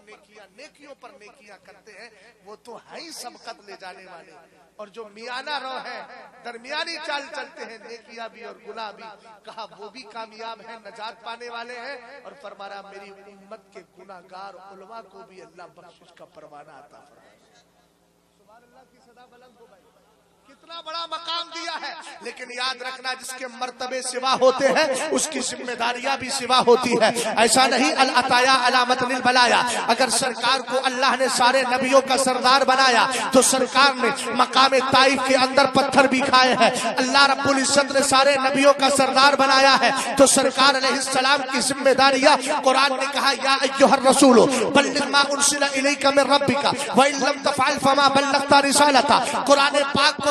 Speaker 1: نیکیاں کرتے ہیں وہ تو ہیں سبقت لے جانے والے، اور جو میانہ رو ہیں درمیانی چال چلتے ہیں نیکیاں بھی اور گناہ بھی، کہا وہ بھی کامیاب ہیں، نجات پانے والے ہیں. اور فرمایا میری امت کے گناہگار علماء کو بھی اللہ بخشش کا پروانہ عطا فرمائے. سبحان اللہ کی صدا بلند ہو بھائی. کتنا بڑا مقام دیا ہے. لیکن یاد رکھنا جس کے مرتبے سوا ہوتے ہیں اس کی ذمہ داریاں بھی سوا ہوتی ہے. ایسا نہیں العطایا علامت للبلایا. اگر سرکار کو اللہ نے سارے نبیوں کا سردار بنایا تو سرکار نے مقام طائف کے اندر پتھر بھی کھائے ہیں. اللہ رب العزت نے سارے نبیوں کا سردار بنایا ہے تو سرکار علیہ السلام کی ذمہ داریاں قرآن نے کہا یا ایھا الرسول بلغ ما انزل الیک من ربک وان لم تفعل فما بلغت رسالتہ. قرآن پاک کو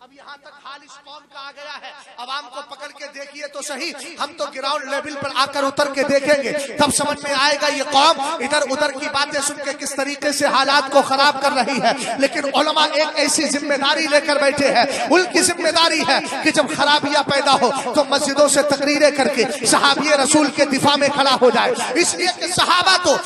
Speaker 1: اب یہاں تک حال اس قوم کا آ گیا ہے، عوام کو پکڑ کے دیکھیے تو صحیح، ہم تو گراؤنڈ لیول پر آ کر اتر کے دیکھیں گے تب سمجھ میں آئے گا یہ قوم ادھر ادھر کی باتیں سن کے کس طریقے سے حالات کو خراب کر رہی ہے۔ لیکن علماء ایک ایسی ذمہ داری لے کر بیٹھے ہیں، ان کی ذمہ داری ہے کہ جب خرابیاں پیدا ہو تو مسجدوں سے تقریریں کر کے صحابی رسول کے دفاع میں کھڑا ہو جائے، اس لیے کہ صحابہ تو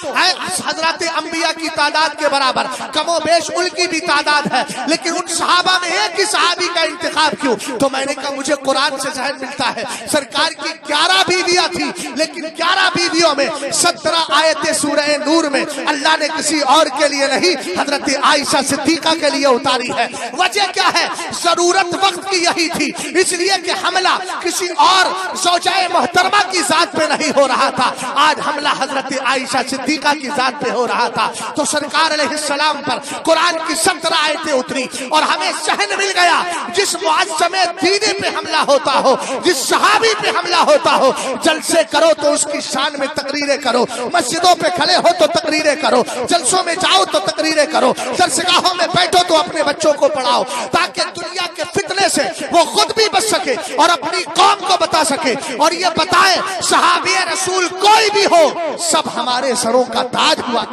Speaker 1: حضرات انبیاء کی تعداد کے برابر، کم و بیش ان کی بھی تعداد ہے، لیکن ان صحابہ میں ایک ہی صحابی کا انتخاب کیوں؟ تو میں نے کہا مجھے قرآن سے ذہن ملتا ہے، سرکار کی 11 بیویاں تھی، لیکن 11 بیویوں میں 17 آیتیں سورہ نور میں اللہ نے کسی اور کے لیے نہیں حضرت عائشہ صدیقہ کے لیے اتاری ہے۔ وجہ کیا ہے؟ ضرورت وقت کی یہی تھی، اس لیے کہ حملہ کسی اور زوجہ محترمہ کی ذات پہ نہیں ہو رہا تھا، آج حملہ حضرت عائشہ صدیقہ کی ذات پہ ہو رہا تھا، تو سرکار علیہ السلام پر قرآن کی 17 آیتیں اتری اور ہمیں ذہن مل گیا جس معظم دینی پہ حملہ ہوتا ہو، جس صحابی پہ حملہ ہوتا ہو، جلسے کرو تو اس کی شان میں تقریریں کرو، مسجدوں پہ کھڑے ہو تو تقریریں کرو، جلسوں میں جاؤ تو تقریریں کرو، درسگاہوں میں بیٹھو تو اپنے بچوں کو پڑھاؤ، تاکہ دنیا کے فتنے سے وہ خود بھی بچ سکے اور اپنی قوم کو بتا سکے، اور یہ بتائیں صحابی رسول کوئی بھی ہو سب ہمارے سروں کا تاج ہوا۔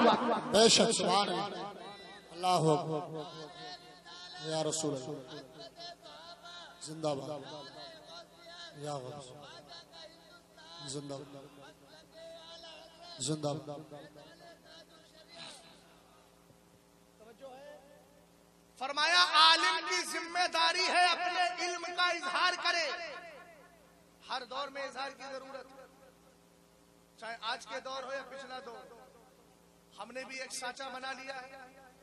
Speaker 2: بے شک سبحان اللہ اکبر یا رسول اللہ، زندہ باد یا غوث، زندہ باد زندہ باد۔
Speaker 1: فرمایا عالم کی ذمہ داری ہے اپنے علم کا اظہار کرے، ہر دور میں اظہار کی ضرورت ہے، چاہے آج کے دور ہو یا پچھلا دور۔ ہم نے بھی ایک سانچہ بنا لیا ہے،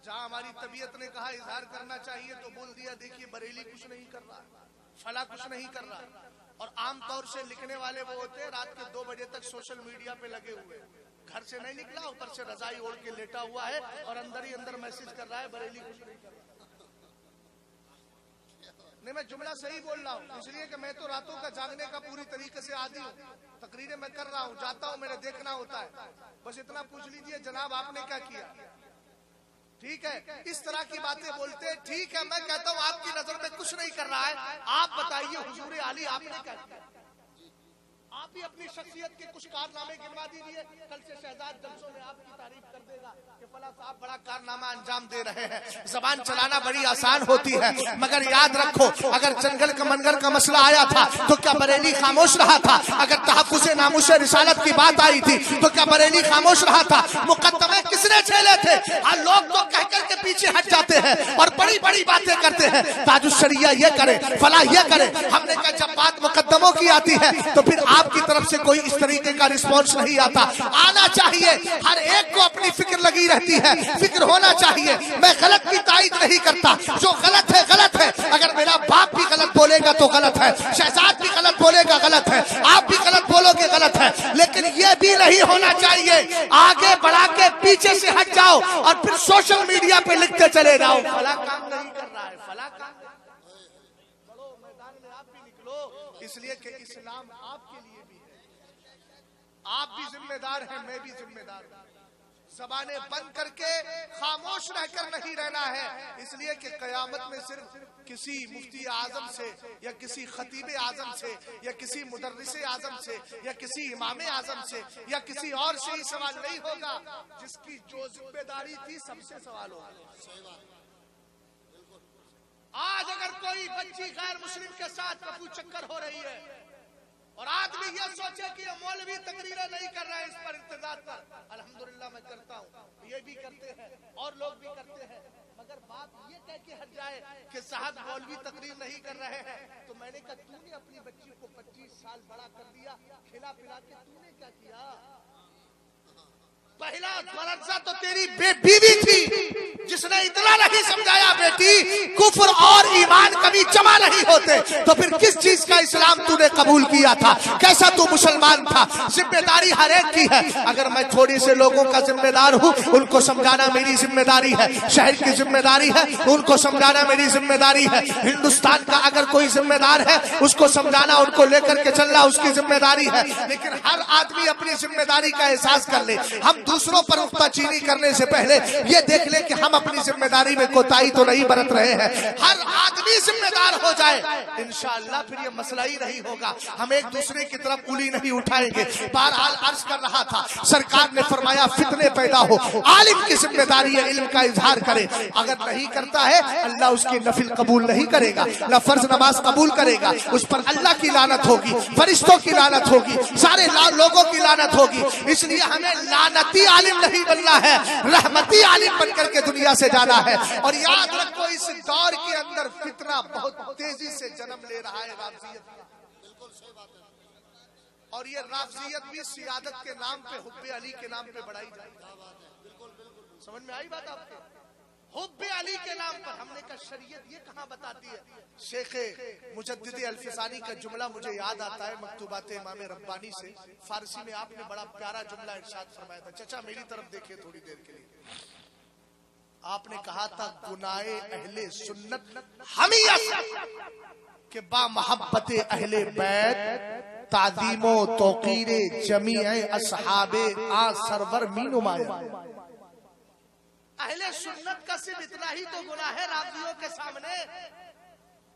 Speaker 1: جہاں ہماری طبیعت نے کہا اظہار کرنا چاہیے تو بول دیا دیکھیے بریلی کچھ نہیں کر رہا، فلاں کچھ نہیں کر رہا، اور عام طور سے لکھنے والے وہ ہوتے ہیں رات کے 2 بجے تک سوشل میڈیا پہ لگے ہوئے، گھر سے نہیں نکلا، اوپر سے رضائی اوڑھ کے لیٹا ہوا ہے اور اندر ہی اندر میسج کر رہا ہے بریلی کچھ نہیں کر رہا۔ نہیں میں جملہ صحیح بول رہا ہوں، اس لیے کہ میں تو راتوں کا جاگنے کا پوری طریقے سے عادی ہوں، تقریریں میں کر رہا ہوں، جاتا ہوں، میرے دیکھنا ہوتا ہے، بس اتنا پوچھ لیجئے جناب آپ نے کیا کیا؟ ٹھیک ہے، اس طرح کی باتیں بولتے، ٹھیک ہے، میں کہتا ہوں آپ کی نظر میں کچھ نہیں کر رہا ہے، آپ بتائیے حضور علی آپ نے کیا کیا؟ آپ بھی اپنی شخصیت کے کچھ کارنامے گنوا دیجئے، کل سے شہزاد جلسوں میں آپ کی تعریف کر دے گا کہ فلاں صاحب بڑا کارنامہ انجام دے رہے ہیں۔ زبان چلانا بڑی آسان ہوتی ہے، مگر یاد رکھو اگر جنگل کا منگل کا مسئلہ آیا تھا تو کیا بریلی خاموش رہا تھا؟ اگر تحفظ ناموس رسالت کی بات آئی تھی تو کیا بریلی خاموش رہا تھا؟ مقدمے کس نے چھیلے تھے؟ ہر لوگ تو کہہ کر کے پیچھے ہٹ جاتے ہیں اور بڑی بڑی باتیں کرتے ہیں، تاج الشریعہ یہ کرے، فلاں یہ کرے۔ ہم نے کہا جب بات مقدموں کی آتی ہے تو پھر آپ کی طرف سے کوئی اس طریقے کا رسپانس نہیں آتا، آنا چاہیے، ہر ایک کو اپنی فکر لگی رہتی ہے، فکر ہونا چاہیے۔ میں غلط کی تائید نہیں کرتا، جو غلط ہے غلط ہے، اگر میرا باپ بھی غلط بولے گا تو غلط ہے، شہزاد بھی غلط بولے گا غلط ہے، آپ بھی غلط بولو گے غلط ہے، لیکن یہ بھی نہیں ہونا چاہیے آگے بڑھا کے پیچھے سے ہٹ جاؤ اور پھر سوشل میڈیا پہ لکھتے چلے جاؤ فلاں کام نہیں کر رہا ہے، فلاں کام بڑو میدان میں آپ بھی نکلو، اس لیے کہ اسلام آپ کے لیے بھی ہے، آپ بھی ذمہ دار ہیں، میں بھی ذمہ دار ہوں۔ زبانیں بند کر کے خاموش رہ کر نہیں رہنا ہے، اس لیے کہ قیامت میں صرف کسی مفتی اعظم سے یا کسی خطیب اعظم سے یا کسی مدرس اعظم سے یا کسی امام اعظم سے یا کسی اور سے ہی سوال نہیں ہوگا، جس کی جو ذمہ داری تھی سب سے سوال ہوگا۔ آج اگر کوئی بچی غیر مسلم کے ساتھ کفو چکر ہو رہی ہے اور آدمی یہ سوچے کہ یہ مولوی تقریریں نہیں کر رہے اس پر ارتداد پر، الحمدللہ میں کرتا ہوں، یہ بھی کرتے ہیں اور لوگ بھی کرتے ہیں، مگر بات یہ کہہ کے ہٹ جائے کہ صاحب مولوی تقریر نہیں کر رہے ہیں، تو میں نے کہا تو نے اپنی بچی کو 25 سال بڑا کر دیا، کھلا پلا کے تو نے کیا کیا؟ پہلا مرضہ تو تیری بیوی تھی جس نے اتنا نہیں سمجھایا بیٹی کفر اور ایمان کبھی جمع نہیں ہوتے، تو پھر کس چیز کا اسلام تو نے قبول کیا تھا؟ کیسا تو مسلمان تھا؟ ذمہ داری ہر ایک کی ہے، اگر میں تھوڑی سے لوگوں کا ذمہ دار ہوں ان کو سمجھانا میری ذمہ داری ہے، شہر کی ذمہ داری ہے ان کو سمجھانا میری ذمہ داری ہے، ہندوستان کا اگر کوئی ذمہ دار ہے اس کو سمجھانا ان کو لے کر کے چلنا اس کی ذمہ داری ہے، لیکن ہر آدمی اپنی ذمہ داری کا احساس کر لے۔ ہم دوسروں پر نکتہ چینی کرنے سے پہلے یہ دیکھ لیں کہ ہم اپنی ذمہ داری میں کوتاہی تو نہیں برت رہے ہیں. ہر آدمی ذمہ دار ہو جائے انشاءاللہ پھر یہ مسئلہ ہی نہیں ہوگا. ہم ایک دوسرے کی طرف انگلی نہیں اٹھائیں گے. بہرحال عرض کر رہا تھا سرکار نے فرمایا فتنے پیدا ہو عالم کی ذمہ داری ہے علم کا اظہار کرے. اگر نہیں کرتا ہے اللہ اس کی نفل قبول نہیں کرے گا, نہ فرض نماز قبول کرے گا. اس پر اللہ کی لعنت ہوگی, فرشتوں کی لعنت ہوگی, سارے لوگوں کی لعنت ہوگی. اس لیے ہمیں لعنتی عالم نہیں بننا ہے, رحمتی عالم بن کر کے دنیا سے جانا ہے. اور یاد رکھو اس دور کے اندر فتنہ بہت تیزی سے جنم لے رہا ہے رافضیت کا. اور یہ رافضیت بھی سیادت کے نام پہ حب علی کے نام پہ بڑھائی جائے. سمجھ میں آئی بات آپ کے؟ حب علی کے نام پر. ہم نے کہا شریعت یہ کہاں بتاتی ہے؟ شیخ مجدد الفسانی کا جملہ مجھے یاد آتا ہے مکتوبات امام ربانی سے. فارسی میں آپ نے بڑا پیارا جملہ ارشاد فرمایا تھا. چچا میری طرف دیکھیں تھوڑی دیر کے لیے. آپ نے کہا تھا گناہ اہل سنت ہمیت کہ با محبت اہل بیت تعظیم و توقیر جمیع اصحاب آ سرور می نمایا. اہل سنت کا صرف اتنا ہی تو گناہ ہے رافضیوں کے سامنے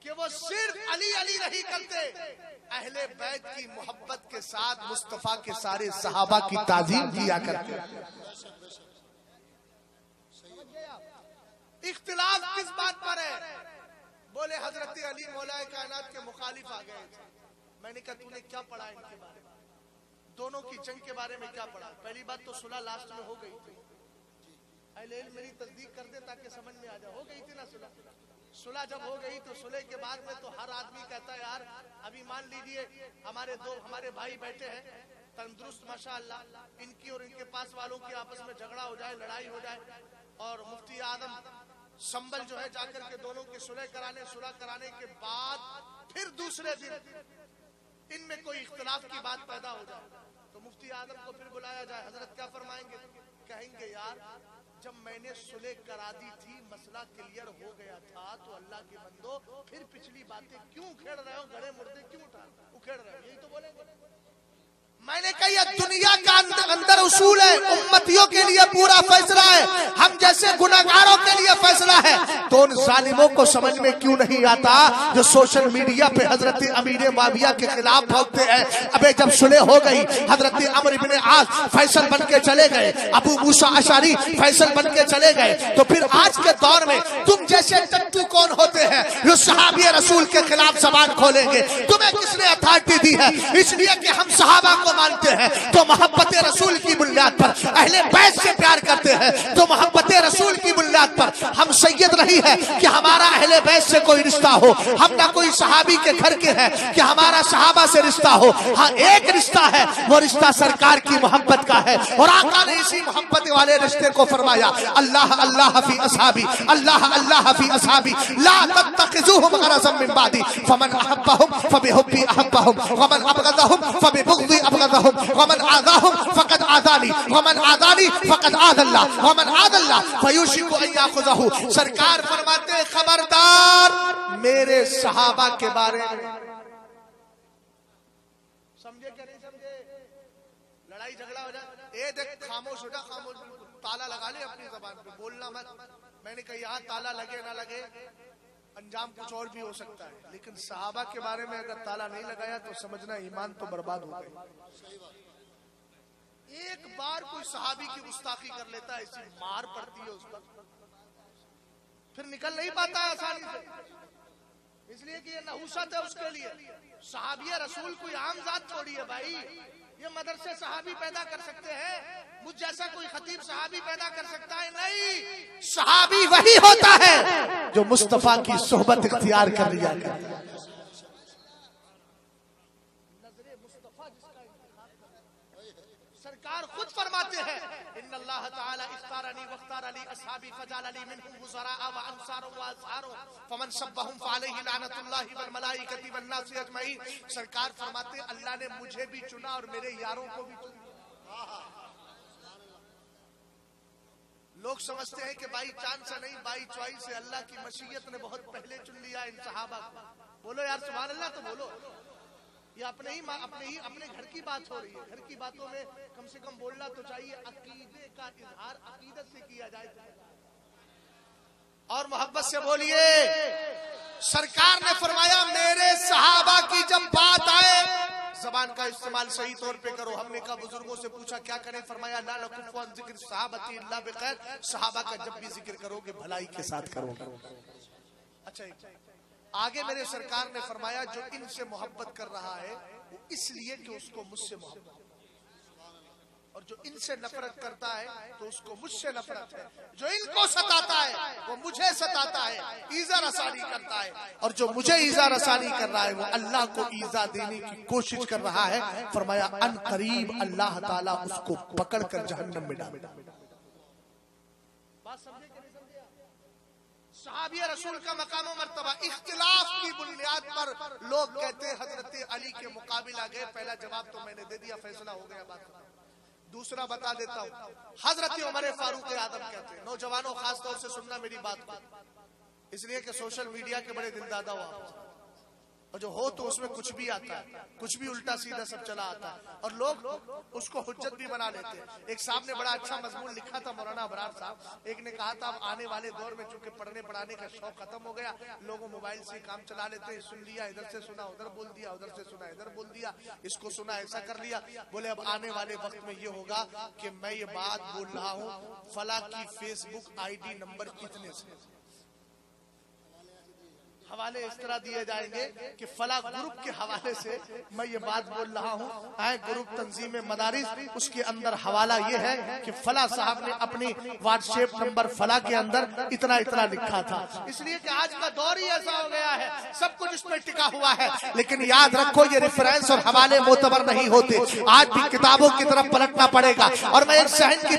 Speaker 1: کہ وہ صرف علی علی نہیں کرتے, اہل بیت کی محبت کے ساتھ مصطفیٰ کے سارے صحابہ کی تعظیم کیا کرتے. اختلاف کس بات پر ہے؟ بولے حضرت علی مولا کائنات کے مخالف آ گئے. میں نے کہا تو نے کیا پڑھا ان کے بارے میں؟ دونوں کی جنگ کے بارے میں کیا پڑھا؟ پہلی بات تو صلح لاسٹ میں ہو گئی تھی. اہل علم میری تصدیق کر دے تاکہ سمجھ میں آ جائے. ہو گئی تھی نا صلح. صلح جب ہو گئی تو صلح کے بعد میں تو ہر آدمی کہتا ہے یار ابھی مان لیجئے ہمارے بھائی بیٹھے ہیں تندرست ماشاءاللہ, ان کی اور ان کے پاس والوں کی آپس میں جھگڑا ہو جائے, لڑائی ہو جائے, اور مفتی اعظم سنبل جو ہے جا کر کے دونوں کی صلح کرانے کے بعد پھر دوسرے دن ان میں کوئی اختلاف کی بات پیدا ہو جائے تو مفتی اعظم کو پھر بلایا جائے. حضرت کیا فرمائیں گے؟ کہیں گے یار جب میں نے صلح کرا دی تھی مسئلہ کلیئر ہو گیا تھا تو اللہ کے بندو پھر پچھلی باتیں کیوں اکھیڑ رہے ہو, گڑے مردے کیوں اکھیڑ رہے ہو؟ یہی تو بولیں گے. میں نے کہا یہ دنیا کا اندر اصول ہے, امتیوں کے لیے پورا فیصلہ ہے, ہم جیسے گناہگاروں کے لیے فیصلہ ہے. تو ان ظالموں کو سمجھ میں کیوں نہیں آتا جو سوشل میڈیا پہ حضرت امیر معاویہ کے خلاف بھوکتے ہیں؟ ابے جب صلح ہو گئی حضرت عمرو بن عاص فیصل بن کے چلے گئے, ابو موسیٰ اشعری فیصل بن کے چلے گئے, تو پھر آج کے دور میں تم جیسے ٹٹو کون ہوتے ہیں جو صحابی رسول کے خلاف زبان کھولیں گے؟ تمہیں کس نے اتھارٹی دی ہے؟ اس لیے کہ ہم صحابہ کو مانتے ہیں تو محبت رسول کی بنیاد پر اہل بیت سے پیار کرتے ہیں, تو محبت رسول کی بنیاد پر ہم سید نہیں ہے کہ ہمارا اہل بیت سے کوئی رشتہ ہو, ہم نہ کوئی صحابی کے گھر کے ہیں کہ ہمارا صحابہ سے رشتہ ہو. ہاں ایک رشتہ ہے, وہ رشتہ سرکار کی محبت کا ہے, اور آقا نے اسی محبت والے رشتے کو فرمایا اللہ اللہ فی اصحابی, اللہ اللہ فی اصحابی, لا تتخذوهم غرضا من بعدی, فمن احبهم فبحبی احبهم ومن ابغضهم فببغضی ابغضهم ومن آذاهم فقد آذانی ومن آذانی فقد آذ اللہ ومن آذ اللہ فیوشک ان یاخذہ. سرکار فرماتے خبردار میرے صحابہ کے بارے میں. سمجھے کہ نہیں سمجھے؟ لڑائی جھگڑا ہو جائے, اے دیکھ خاموش ہو جا, خاموش, تالا لگا لے اپنی زبان پہ, بولنا مت. میں نے کہا یہاں تالا لگے نہ لگے انجام کچھ اور بھی ہو سکتا ہے, لیکن صحابہ کے بارے میں اگر تالا نہیں لگایا تو سمجھنا ایمان تو برباد ہو گئے. ایک بار کوئی صحابی کی گستاخی کر لیتا ہے ایسی مار پڑتی ہے اس پر, پھر نکل نہیں پاتا ہے آسانی سے, اس لیے کہ یہ نحوست ہے اس کے لیے. صحابی رسول کوئی عام ذات تھوڑی ہے بھائی, یہ مدرسے صحابی پیدا کر سکتے ہیں, مجھ جیسا کوئی خطیب صحابی پیدا کر سکتا ہے؟ نہیں, صحابی وہی ہوتا ہے جو مصطفیٰ کی صحبت اختیار کر لیا کرتا ہے. سرکار خود فرماتے ہیں ان اللہ تعالی اختارنی واختار علی اصحابی فجعل علی منهم وزراء وانصار واصحار فمن سبهم فعليه لعنت اللہ والملائکۃ والناس اجمعین. سرکار فرماتے ہیں اللہ نے مجھے بھی چنا اور میرے یاروں کو بھی چنا. لوگ سمجھتے ہیں کہ بائی چانس سے نہیں, بائی چوائس سے, اللہ کی مشیت نے بہت پہلے چن لیا ان صحابہ کو. بولو یار سبحان اللہ تو بولو. یہ اپنے گھر کی بات ہو رہی ہے, گھر کی باتوں میں کم سے کم بولنا تو چاہیے. عقیدے کا اظہار عقیدت سے کیا جائے. اور محبت سے بولیے. سرکار نے فرمایا میرے صحابہ کی جب بات آئے زبان کا استعمال صحیح طور پہ کرو. ہم نے کہا بزرگوں سے پوچھا کیا کریں؟ فرمایا لا نکف عن ذکر صحابتی الا بخیر. صحابہ کا جب بھی ذکر کرو گے بھلائی کے ساتھ کرو. اچھا آگے میرے سرکار نے فرمایا جو ان سے محبت کر رہا ہے وہ اس لیے کہ اس کو مجھ سے محبت، اور جو ان سے نفرت کرتا ہے تو اس کو مجھ سے نفرت ہے. جو ان کو ستاتا ہے وہ مجھے ستاتا ہے، ایذا رسانی کرتا ہے، اور جو مجھے ایذا رسانی کر رہا ہے وہ اللہ کو ایذا دینے کی کوشش کر رہا ہے. فرمایا ان قریب اللہ تعالیٰ اس کو پکڑ کر جہنم میں ڈالے. بات سمجھے کہ نہیں سمجھے؟ صحابی رسول کا مقام و مرتبہ. اختلاف کی بنیاد پر لوگ کہتے ہیں حضرت علی کے مقابلہ گئے. پہلا جواب تو میں نے دے دیا، فیصلہ ہو گیا بات. دوسرا بتا دیتا ہوں، حضرت عمر فاروق اعظم کہتے ہیں. نوجوانوں خاص طور سے سننا میری بات کو، اس لیے کہ سوشل میڈیا کے بڑے دل دادا ہو آپ، اور جو ہو تو اس میں کچھ بھی آتا ہے، کچھ بھی الٹا سیدھا سب چلا آتا ہے، اور لوگ اس کو حجت بھی بنا لیتے ہیں. ایک صاحب نے بڑا اچھا مضمون لکھا تھا، مولانا ابرار صاحب. ایک نے کہا تھا اب آنے والے دور میں چونکہ پڑھنے پڑھانے کا شوق ختم ہو گیا، لوگوں موبائل سے کام چلا لیتے ہیں. سن لیا ادھر سے سنا ادھر بول دیا، ادھر سے سنا ادھر بول دیا، اس کو سنا ایسا کر لیا. بولے اب آنے والے وقت میں یہ ہوگا کہ میں یہ بات بول رہا ہوں فلاں کی Facebook I D number اتنے سے، حوالے اس طرح دیے جائیں گے کہ فلاں گروپ کے حوالے سے میں یہ بات بول رہا ہوں. گروپ تنظیم مدارس، اس کے اندر حوالہ یہ ہے کہ فلاں صاحب نے اپنی واٹس ایپ نمبر فلاں کے اندر اتنا اتنا لکھا تھا. اس لیے کہ آج کا دور ہی ایسا ہو گیا ہے، سب کچھ اس میں ٹکا ہوا ہے. لیکن یاد رکھو یہ ریفرنس اور حوالے معتبر نہیں ہوتے. آج بھی کتابوں کی طرف پلٹنا پڑے گا. اور میں ایک ذہن کی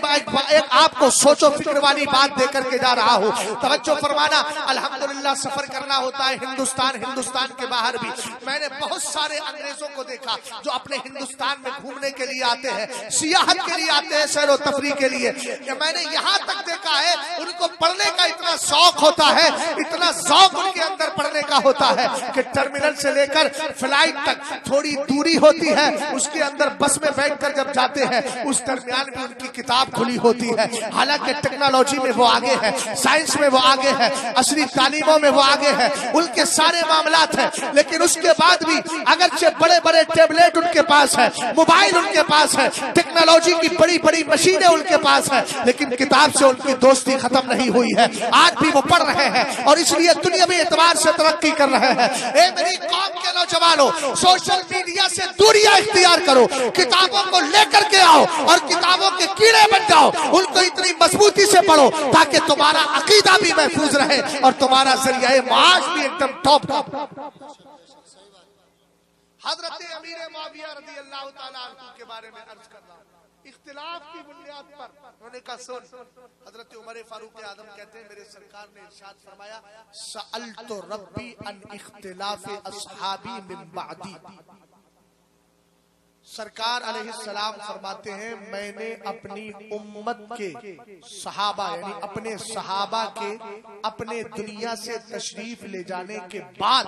Speaker 1: ایک آپ کو سوچ و فکر والی بات دے کر کے جا رہا ہوں. توجہ فرمانا. الحمدللہ سفر کرنا ہوتا ہے ہندوستان کے باہر بھی. میں نے بہت سارے انگریزوں کو دیکھا جو اپنے ہندوستان میں گھومنے کے لیے آتے ہیں، سیاحت کے لیے آتے ہیں، سیر و تفریح کے لیے. میں نے یہاں تک دیکھا ہے ان کو پڑھنے کا اتنا شوق ہوتا ہے، اتنا ذوق ان کے اندر پڑھنے کا ہوتا ہے کہ ٹرمینل سے لے کر فلائٹ تک تھوڑی دوری ہوتی ہے، اس کے اندر بس میں بیٹھ کر جب جاتے ہیں اس درمیان بھی ان کی کتاب کھلی ہوتی ہے. حالانکہ ٹیکنالوجی میں وہ آگے ہے، سائنس میں وہ آگے ہے، عصری تعلیموں میں وہ آگے ہے، ان کے سارے معاملات ہیں. لیکن اس کے بعد بھی اگرچہ بڑے بڑے ٹیبلیٹ ان کے پاس ہے، موبائل ان کے پاس ہے، ٹیکنالوجی کی بڑی بڑی مشینیں ان کے پاس ہے، لیکن کتاب سے ان کی دوستی ختم نہیں ہوئی ہے. آج بھی وہ پڑھ رہے ہیں اور اس لیے دنیاوی اعتبار سے ترقی کر رہے ہیں. اے میری قوم کے نوجوانوں، سوشل میڈیا سے دوریاں اختیار کرو، کتابوں کو لے کر کے آؤ اور کتابوں کے کیڑے بن جاؤ. ان کو اتنی مضبوطی سے پڑھو تاکہ تمہارا عقیدہ بھی محفوظ رہے اور تمہارا ذریعہ معاش بھی ایک دم ٹاپ. حضرت امیر معاویہ رضی اللہ تعالیٰ عنہ کے بارے میں عرض کر رہا ہوں. اختلاف کی بنیاد پر انہوں نے کہا سن. حضرت عمر فاروق اعظم کہتے ہیں میرے سرکار نے ارشاد فرمایا سألت ربی ان اختلاف اصحابی من بعدی. سرکار علیہ السلام فرماتے ہیں میں نے اپنی امت کے صحابہ یعنی اپنے صحابہ کے اپنے دنیا سے تشریف لے جانے کے بعد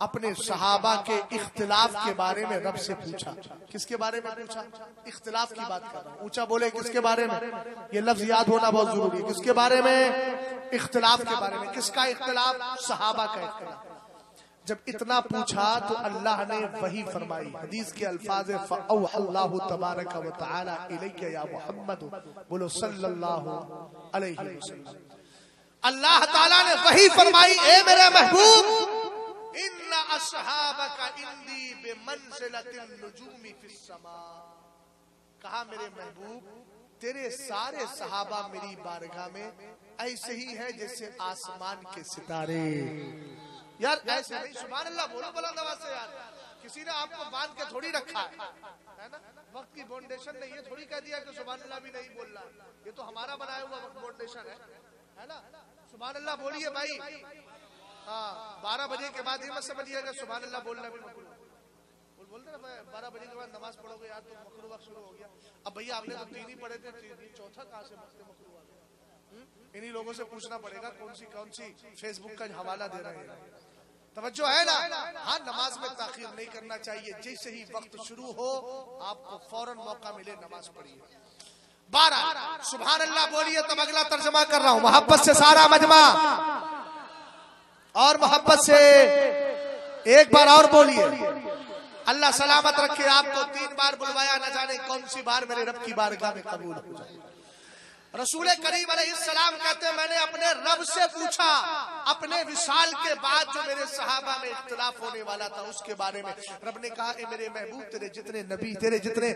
Speaker 1: اپنے صحابہ کے اختلاف کے بارے میں رب سے پوچھا. کس کے بارے میں پوچھا؟ اختلاف کی بات کر رہا ہوں. اونچا بولے کس کے بارے میں؟ یہ لفظ یاد ہونا بہت ضروری ہے. کس کے بارے میں؟ اختلاف کے بارے میں. کس کا اختلاف؟ صحابہ کا اختلاف. جب اتنا پوچھا تو اللہ نے وحی فرمائی. حدیث کے الفاظ فَأَوْحَى اللَّهُ تَبَارَكَ وَتَعَالَى إِلَيْكَ يَا مُحَمَّدُ بولو صلی اللہ علیہ وسلم. اللہ تعالیٰ نے وحی فرمائی اے میرے محبوب ان اصحابک عندی بمنزلۃ النجوم فی السماء. کہا میرے محبوب تیرے سارے صحابہ میری بارگاہ میں ایسے ہی ہے جیسے آسمان کے ستارے. یار ایسے نہیں. سبحان اللہ بولو بلند آواز سے. یار کسی نے آپ کو باندھ کے تھوڑی رکھا ہے نا. وقت کی فاؤنڈیشن نے یہ تھوڑی کہہ دیا کہ سبحان اللہ بھی نہیں بول رہا. یہ تو ہمارا بنایا ہوا وقت فاؤنڈیشن ہے نا. سبحان اللہ بولیے بھائی. ہاں 12 بجے کے بعد یہ مت سمجھیے گا سبحان اللہ بولنا بھی مکروہ. بولتے نا 12 بجے کے بعد نماز پڑھو گے یار تو مکروہ وقت شروع ہو گیا. اب بھیا آپ نے تو 3 ہی پڑھے تھے, چوتھا کہاں سے مکروہ آ گیا؟ انہی لوگوں سے پوچھنا پڑے گا کون سی فیس بک کا حوالہ دے رہے ہیں. توجہ ہے نا. ہاں نماز میں تاخیر نہیں کرنا چاہیے. جیسے ہی وقت شروع ہو آپ کو فوراً موقع ملے نماز پڑھیے. 12 سبحان اللہ بولیے تب اگلا ترجمہ کر رہا ہوں. محبت سے سارا مجمع اور محبت سے ایک بار اور بولیے. اللہ سلامت رکھے آپ کو. 3 بار بلوایا, نہ جانے کون سی بار میرے رب کی بارگاہ میں قبول ہو جائے. رسول کریم علیہ السلام کہتے ہیں میں نے اپنے رب سے پوچھا اپنے وصال کے بعد جو میرے صحابہ میں اختلاف ہونے والا تھا اس کے بارے میں. رب نے کہا اے میرے محبوب تیرے جتنے نبی تیرے جتنے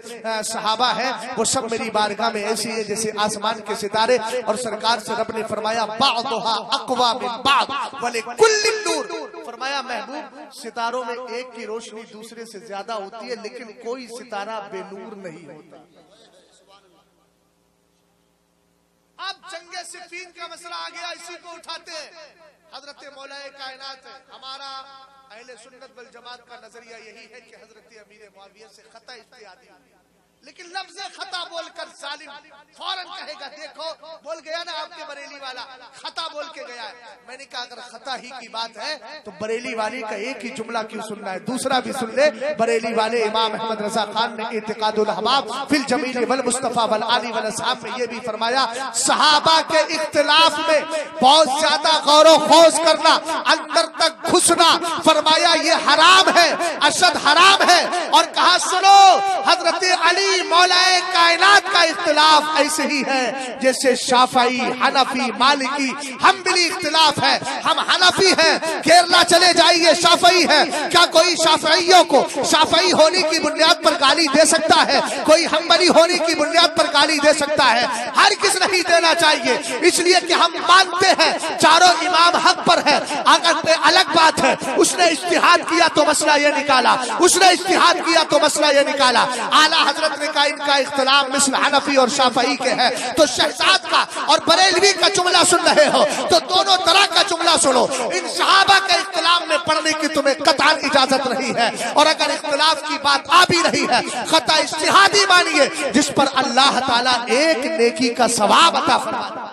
Speaker 1: صحابہ ہیں وہ سب میری بارگاہ میں ایسی ہے جیسے آسمان کے ستارے. اور سرکار سے رب نے فرمایا بعضھا اقوی من بعض ولکل نور. فرمایا محبوب ستاروں میں ایک کی روشنی دوسرے سے زیادہ ہوتی ہے لیکن کوئی ستارہ بے نور نہیں ہوتا. اب جنگ صفین کا مسئلہ آ گیا, اسی کو اٹھاتے ہیں. حضرت مولا کائنات ہے. ہمارا اہل سنت والجماعت کا نظریہ یہی ہے کہ حضرت امیر معاویہ سے خطا اجتہادی, لیکن لفظ خطا بول کر ظالم فوراً کہے گا دیکھو بول گیا نا آپ کے بریلی والا خطا بول کے گیا ہے. میں نے کہا اگر خطا ہی کی بات ہے تو بریلی والی کا ایک ہی جملہ کیوں سننا ہے, دوسرا بھی سن لے. بریلی والے امام احمد رضا خان نے اعتقاد الاحباب فی الجمیل والمصطفیٰ والآل والاصحاب میں یہ بھی فرمایا صحابہ کے اختلاف میں بہت زیادہ غور و خوض کرنا, اندر تک گھسنا, فرمایا یہ حرام ہے, اشد حرام ہے. اور کہا سنو حضرت علی مولا کائنات کا اختلاف ایسے ہی ہے جیسے شافعی حنفی مالکی حنبلی اختلاف ہے. ہم حنفی ہیں, کیرلا چلے جائیے شافعی ہے. کیا کوئی شافعیوں کو شافعی ہونے کی بنیاد پر گالی دے سکتا ہے؟ کوئی حنبلی ہونے کی بنیاد پر گالی دے سکتا ہے؟ ہر کس نہیں دینا چاہیے, اس لیے کہ ہم مانتے ہیں چاروں امام حق پر ہے. اگر الگ بات ہے اس نے اجتہاد کیا تو مسئلہ یہ نکالا, اس نے اجتہاد کیا تو مسئلہ یہ نکالا. اعلیٰ حضرت نے کہا ان کا اختلاف مثل حنفی اور شافعی کے ہے, تو شہزاد کا اور بریلوی کا جملہ سن رہے ہو تو دونوں طرح کا جملہ سنو. ان صحابہ کے اختلاف میں پڑھنے کی تمہیں قطعاً اجازت نہیں ہے, اور اگر اختلاف کی بات آ بھی رہی ہے خطا اجتہادی مانیے جس پر اللہ تعالیٰ ایک نیکی کا ثواب عطا فرماتا.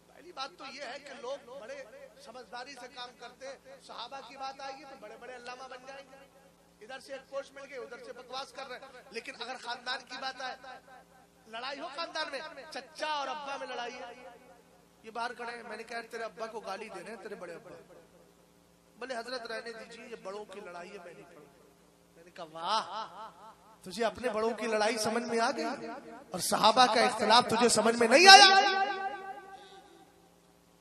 Speaker 1: پہلی بات تو یہ ہے کہ لوگ بڑے سمجھداری سے کام کرتے, صحابہ کی بات آئے گی تو بڑے بڑے علامہ بن جائیں گے, ادھر سے ایک پوسٹ مل گئی ادھر سے بکواس کر رہے ہیں. لیکن اگر خاندان کی بات آئے, لڑائی ہو خاندان میں, چچا اور ابا میں لڑائی ہے, یہ باہر کھڑے ہیں, میں نے کہا تیرے ابا کو گالی دے رہے ہیں تیرے بڑے ابا, بولے حضرت رہنے دیجیے یہ بڑوں کی لڑائی ہے میں نہیں پڑھوں. میں نے کہا واہ تجھے اپنے بڑوں کی لڑائی سمجھ میں آ گئی اور صحابہ کا اختلاف تجھے سمجھ میں نہیں آیا.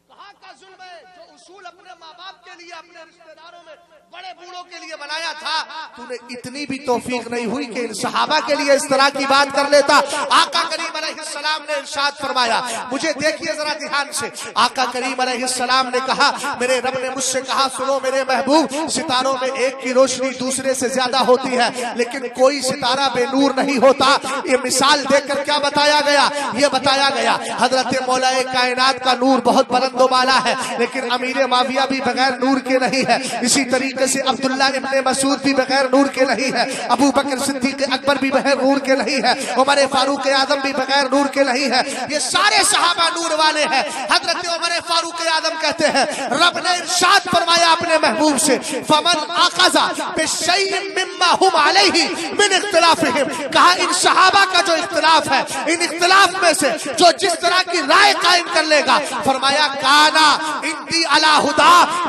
Speaker 1: کہاں کا ظلم ہے جو اصول اپنے ماں باپ کے لیے اپنے رشتہ داروں میں بڑے بوڑھوں کے لیے بنایا تھا, تو نے اتنی بھی توفیق نہیں ہوئی کہ ان صحابہ کے لیے اس طرح کی بات کر لیتا. آقا کریم علیہ السلام نے ارشاد فرمایا, مجھے دیکھیے ذرا دھیان سے, آقا کریم علیہ السلام نے کہا میرے رب نے مجھ سے کہا سنو میرے محبوب ستاروں میں ایک کی روشنی دوسرے سے زیادہ ہوتی ہے لیکن کوئی ستارہ بے نور نہیں ہوتا. یہ مثال دے کر کیا بتایا گیا؟ یہ بتایا گیا حضرت مولا کائنات کا نور بہت بلند و بالا ہے لیکن امیر معاویہ بھی بغیر نور کے نہیں ہے. اسی طریقے سے عبداللہ ابن مسعود بھی بغیر نور کے نہیں ہے, ابو بکر صدیق اکبر بھی بغیر نور کے نہیں ہے, عمر فاروق اعظم بھی بغیر نور کے نہیں ہے. یہ سارے صحابہ نور والے ہیں. حضرت عمر فاروق اعظم کہتے ہیں رب نے ارشاد فرمایا اپنے محبوب سے فمن اخذ بشیء مما هم علیہ من اختلافہم, کہا ان صحابہ کا جو اختلاف ہے ان اختلاف میں سے جو جس طرح کی رائے قائم کر لے گا, فرمایا کانا اندی علی ہدی,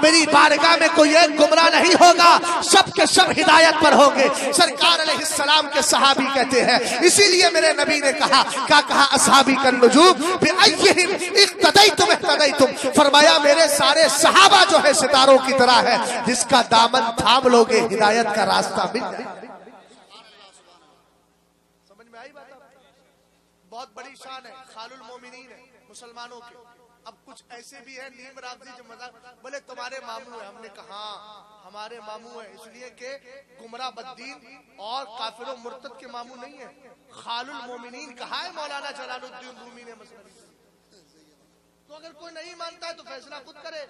Speaker 1: میری بارگاہ میں کوئی ایک گمراہ نہیں ہوگا, سب کے سب ہدایت پر ہوں گے. سرکار علیہ السلام کے صحابی کہتے ہیں, اسی لیے میرے نبی نے کہا کیا کہا اصحابی کالنجوم بأیہم اقتدیتم اہتدیتم, فرمایا میرے سارے صحابہ جو ہے ستاروں کی طرح ہے, جس کا دامن تھام لوگے ہدایت کا راستہ مل جائے. سمجھ میں آئی بات؟ بہت بڑی شان ہے, خال المومنین ہے مسلمانوں کے. اب کچھ ایسے بھی ہیں نیم رافضی جو مذاق, بولے تمہارے ماموں ہیں. ہم نے کہا ہمارے ماموں ہیں اس لیے کہ گمراہ بددین اور کافر و مرتد کے ماموں نہیں ہیں. خال المومنین کہا ہے مولانا جلال الدین رومی نے مثلا. تو اگر کوئی نہیں مانتا ہے تو فیصلہ خود کرے.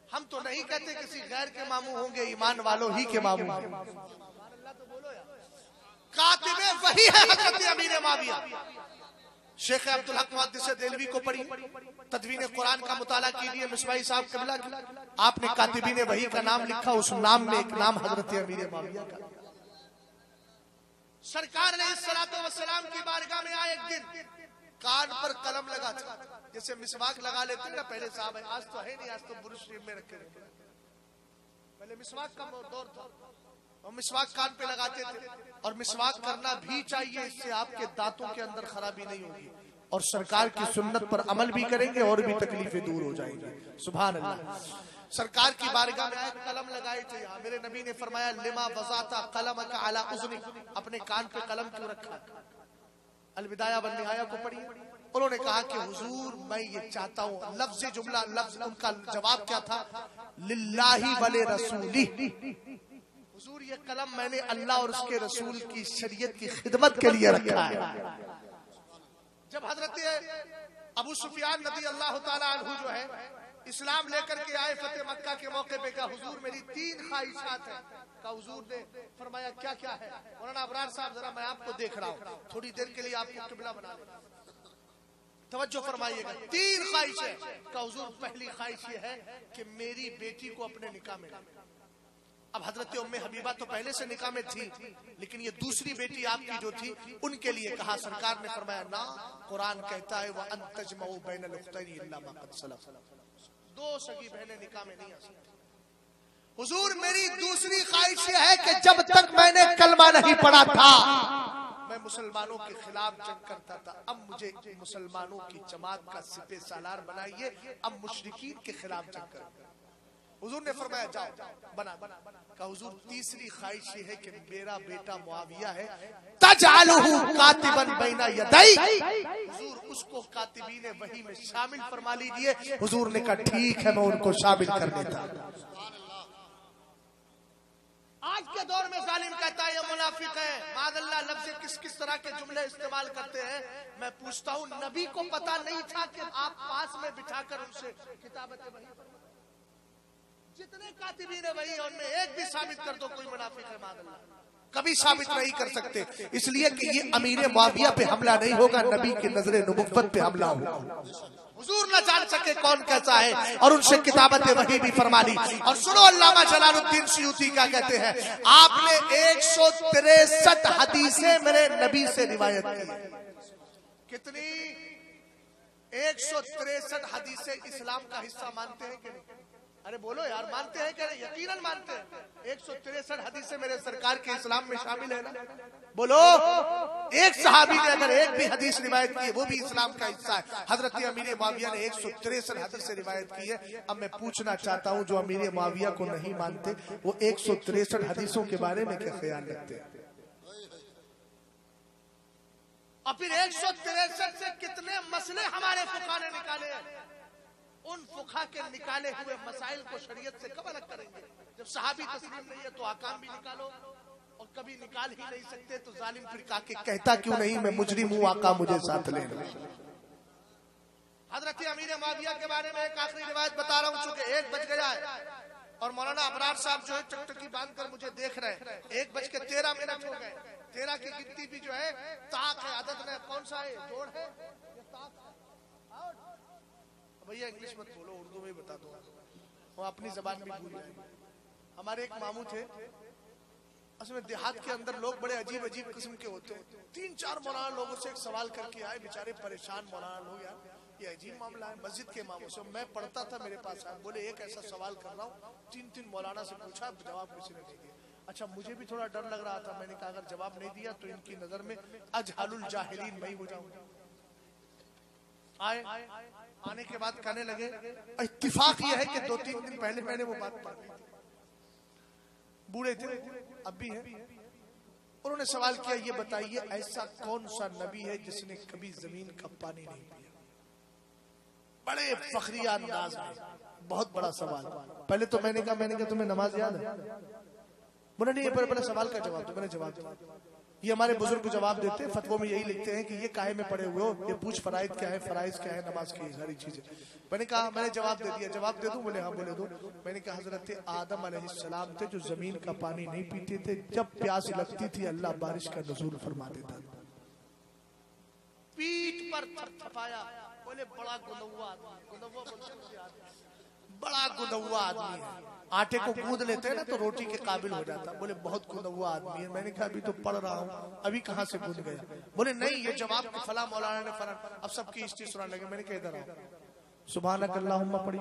Speaker 1: ہم تو نہیں کہتے کسی غیر کے ماموں ہوں گے, ایمان والوں ہی کے ماموں ہیں. کاتب وحی ہے حضرت امیر معاویہ. شیخ عبدالحق محدث دہلوی کو پڑھی, تدوین قرآن کا مطالعہ کیجئے مصباحی صاحب قبلہ کی, آپ نے کاتبین وحی کا نام لکھا, اس نام میں ایک نام حضرت امیر معاویہ کا. سرکار علیہ الصلوۃ والسلام کی بارگاہ میں آئے ایک دن، کان پر قلم لگا تھا، جیسے مسواک لگا لیتے نا پہلے صاحب، آج تو ہے نہیں، آج تو برش میں رکھے رہتے، پہلے مسواک کا دور تھا اور مسواک کان پہ لگاتے تھے، اور مسواک کرنا بھی چاہیے، اس سے آپ کے دانتوں کے اندر خرابی نہیں ہوگی، اور سرکار کی سنت پر عمل بھی کریں گے اور بھی تکلیفیں دور ہو جائیں گی. سبحان اللہ. سرکار کی بارگاہ میں آئے، قلم لگائے تھے یہاں، میرے نبی نے فرمایا لما وضعت قلمک علی اذنک، اپنے کان پہ قلم کیوں رکھا؟ البدایہ والنہایہ کو پڑھیے. انہوں نے کہا کہ حضور میں یہ چاہتا ہوں، لفظ جملہ لفظ ان کا جواب کیا تھا؟ للہ ولرسولہ، حضور یہ قلم میں نے اللہ اور اس کے رسول کی شریعت کی خدمت کے لیے رکھا ہے. جب حضرت ابو سفیان رضی اللہ تعالی عنہ جو ہے اسلام لے کر کے آئے فتح مکہ کے موقع پہ، کہا حضور میری 3 خواہشات ہیں. کہا حضور نے فرمایا کیا کیا ہے؟ مولانا ابرار صاحب ذرا میں آپ کو دیکھ رہا ہوں، تھوڑی دیر کے لیے آپ کو قبلہ بنا لیں، توجہ فرمائیے گا. 3 خواہشیں. کہا حضور پہلی خواہش یہ ہے کہ میری بیٹی کو اپنے نکاح میں. اب حضرت ام حبیبہ تو پہلے سے نکاح میں تھی، لیکن یہ دوسری بیٹی آپ کی جو تھی ان کے لیے کہا. سرکار نے فرمایا نا، قرآن کہتا ہے وَأَن تَجْمَعُوا بَيْنَ الْأُخْتَيْنِ إِلَّا مَا قَدْ سَلَفَ، 2 سگی بہنیں نکاح میں نہیں آ سکتی. حضور میری دوسری خواہش یہ ہے کہ جب تک میں نے کلمہ نہیں پڑھا تھا میں مسلمانوں کے خلاف جنگ کرتا تھا، اب مجھے مسلمانوں کی جماعت کا سپہ سالار بنائیے، اب مشرکین کے خلاف جنگ کروں. حضور نے فرمایا جاؤ بنا. کہا حضور تیسری خواہش یہ ہے کہ میرا بیٹا معاویہ ہے، تجعلہ کاتبا بین یدی، حضور اس کو کاتبین وحی میں شامل فرما لیجئے. حضور نے کہا ٹھیک ہے میں ان کو شامل کر دیتا. آج کے دور میں ظالم کہتا ہے یہ منافق ہے، معاذ اللہ لفظ کس طرح کے جملے استعمال کرتے ہیں. میں پوچھتا ہوں نبی کو پتا نہیں تھا کہ آپ پاس میں بٹھا کر ان سے کتابت وحی، جتنے کاتبین وحی ان میں ایک بھی ثابت کر دو کوئی منافق ہے، معاذ اللہ کبھی ثابت نہیں کر سکتے، اس لیے کہ یہ امیر معاویہ پہ حملہ نہیں ہوگا، نبی کی نظر نبوت پہ حملہ ہوگا. حضور نہ جان سکے کون کیسا ہے، اور ان سے کتابت وحی بھی فرما لی. اور سنو علامہ جلال الدین سیوطی کیا کہتے ہیں، آپ نے 163 حدیثیں میرے نبی سے روایت کی. کتنی؟ 163 حدیثیں اسلام کا حصہ مانتے ہیں کہ نہیں؟ ارے بولو یار، مانتے ہیں کہ نہیں؟ یقیناً مانتے ہیں. 163 حدیثیں میرے سرکار کے اسلام میں شامل ہے نا؟ بولو. ایک صحابی نے اگر ایک بھی حدیث روایت کی ہے وہ بھی اسلام کا حصہ ہے. حضرت امیر معاویہ نے 163 حدیثیں روایت کی ہے. اب میں پوچھنا چاہتا ہوں جو امیر معاویہ کو نہیں مانتے وہ 163 حدیثوں کے بارے میں کیا خیال رکھتے ہیں؟ اور پھر 163 سے کتنے مسئلے ہمارے فقہ نے نکالے ہیں. ان فقہ کے نکالے ہوئے مسائل کو شریعت سے کب الگ کریں گے؟ جب صحابی تسلیم نہیں ہے تو احکام بھی نکالو، اور کبھی نکال ہی نہیں سکتے تو ظالم پھر کہتا کیوں نہیں میں مجرم ہوں، آقا مجھے ساتھ لے لو. حضرت امیر معاویہ کے بارے میں ایک آخری روایت بتا رہا ہوں چونکہ 1 بج گیا ہے اور مولانا ابرار صاحب جو ہے ٹکٹکی باندھ کر مجھے دیکھ رہے ہیں. 1:13 ہو گئے. 13 کی گنتی بھی جو ہے طاق ہے، عدد میں کون سا ہے؟ جوڑ ہے یا طاق ہے؟ بھیا انگلش مت بولو، اردو میں بتا دو، وہ اپنی زبان بھی بھول جائیں. ہمارے ایک ماموں تھے، اصل میں دیہات کے اندر لوگ بڑے عجیب عجیب قسم کے ہوتے ہیں. 3-4 مولانا لوگوں سے ایک سوال کر کے آئے، بیچارے پریشان مولانا لوگ، یار یہ عجیب معاملہ ہے. مسجد کے اماموں سے میں پڑھتا تھا، میرے پاس آئے، بولے ایک ایسا سوال کر رہا ہوں، 3 مولانا سے پوچھا، جواب کسی نے نہیں دیا. اچھا مجھے بھی تھوڑا ڈر لگ رہا تھا، میں نے کہا اگر جواب نہیں دیا تو ان کی نظر میں اجہل الجاہلین میں ہی ہو جاؤں. آنے کے بعد کہنے لگے اتفاق یہ ہے کہ 2-3 دن پہلے میں نے وہ بات پڑھی. بوڑھے تھے اب بھی ہیں. انہوں نے سوال کیا یہ بتائیے ایسا کون سا نبی ہے جس نے کبھی زمین کا پانی نہیں پیا؟ بڑے فخریہ انداز میں. بہت بڑا سوال. پہلے تو میں نے کہا تمہیں نماز یاد ہے؟ بولا نہیں، پہلے سوال کا جواب دو. میں نے جواب دیا. یہ ہمارے بزرگ جواب دیتے ہیں، فتووں میں یہی لکھتے ہیں کہ یہ کاہے میں پڑے ہوئے ہو، یہ پوچھ فرائض کیا ہے، فرائض کیا ہے، نماز کی ساری چیزیں. میں نے کہا میں نے جواب دے دیا. جواب دے دوں؟ بولے ہاں. بولے دو. میں نے کہا حضرت آدم علیہ السلام تھے جو زمین کا پانی نہیں پیتے تھے، جب پیاس لگتی تھی اللہ بارش کا نزول فرما دیتا تھا. پیٹ پر تھپتھپایا. بولے بڑا گندوا آدمی، گندوا بولتے ہیں بڑا گندوا آدمی ہے، آٹے کو گوند لیتے ہیں نا تو روٹی کے قابل ہو جاتا. بولے بہت گندوا آدمی ہے. میں نے کہا ابھی تو پڑھ رہا ہوں، ابھی کہاں سے گوند گیا؟ بولے نہیں یہ جواب فلاں مولانا نے فلاں. اب سب کی ہسٹری سنانے لگے. میں نے کہا ادھر آؤ، سبحانک اللہم پڑھی.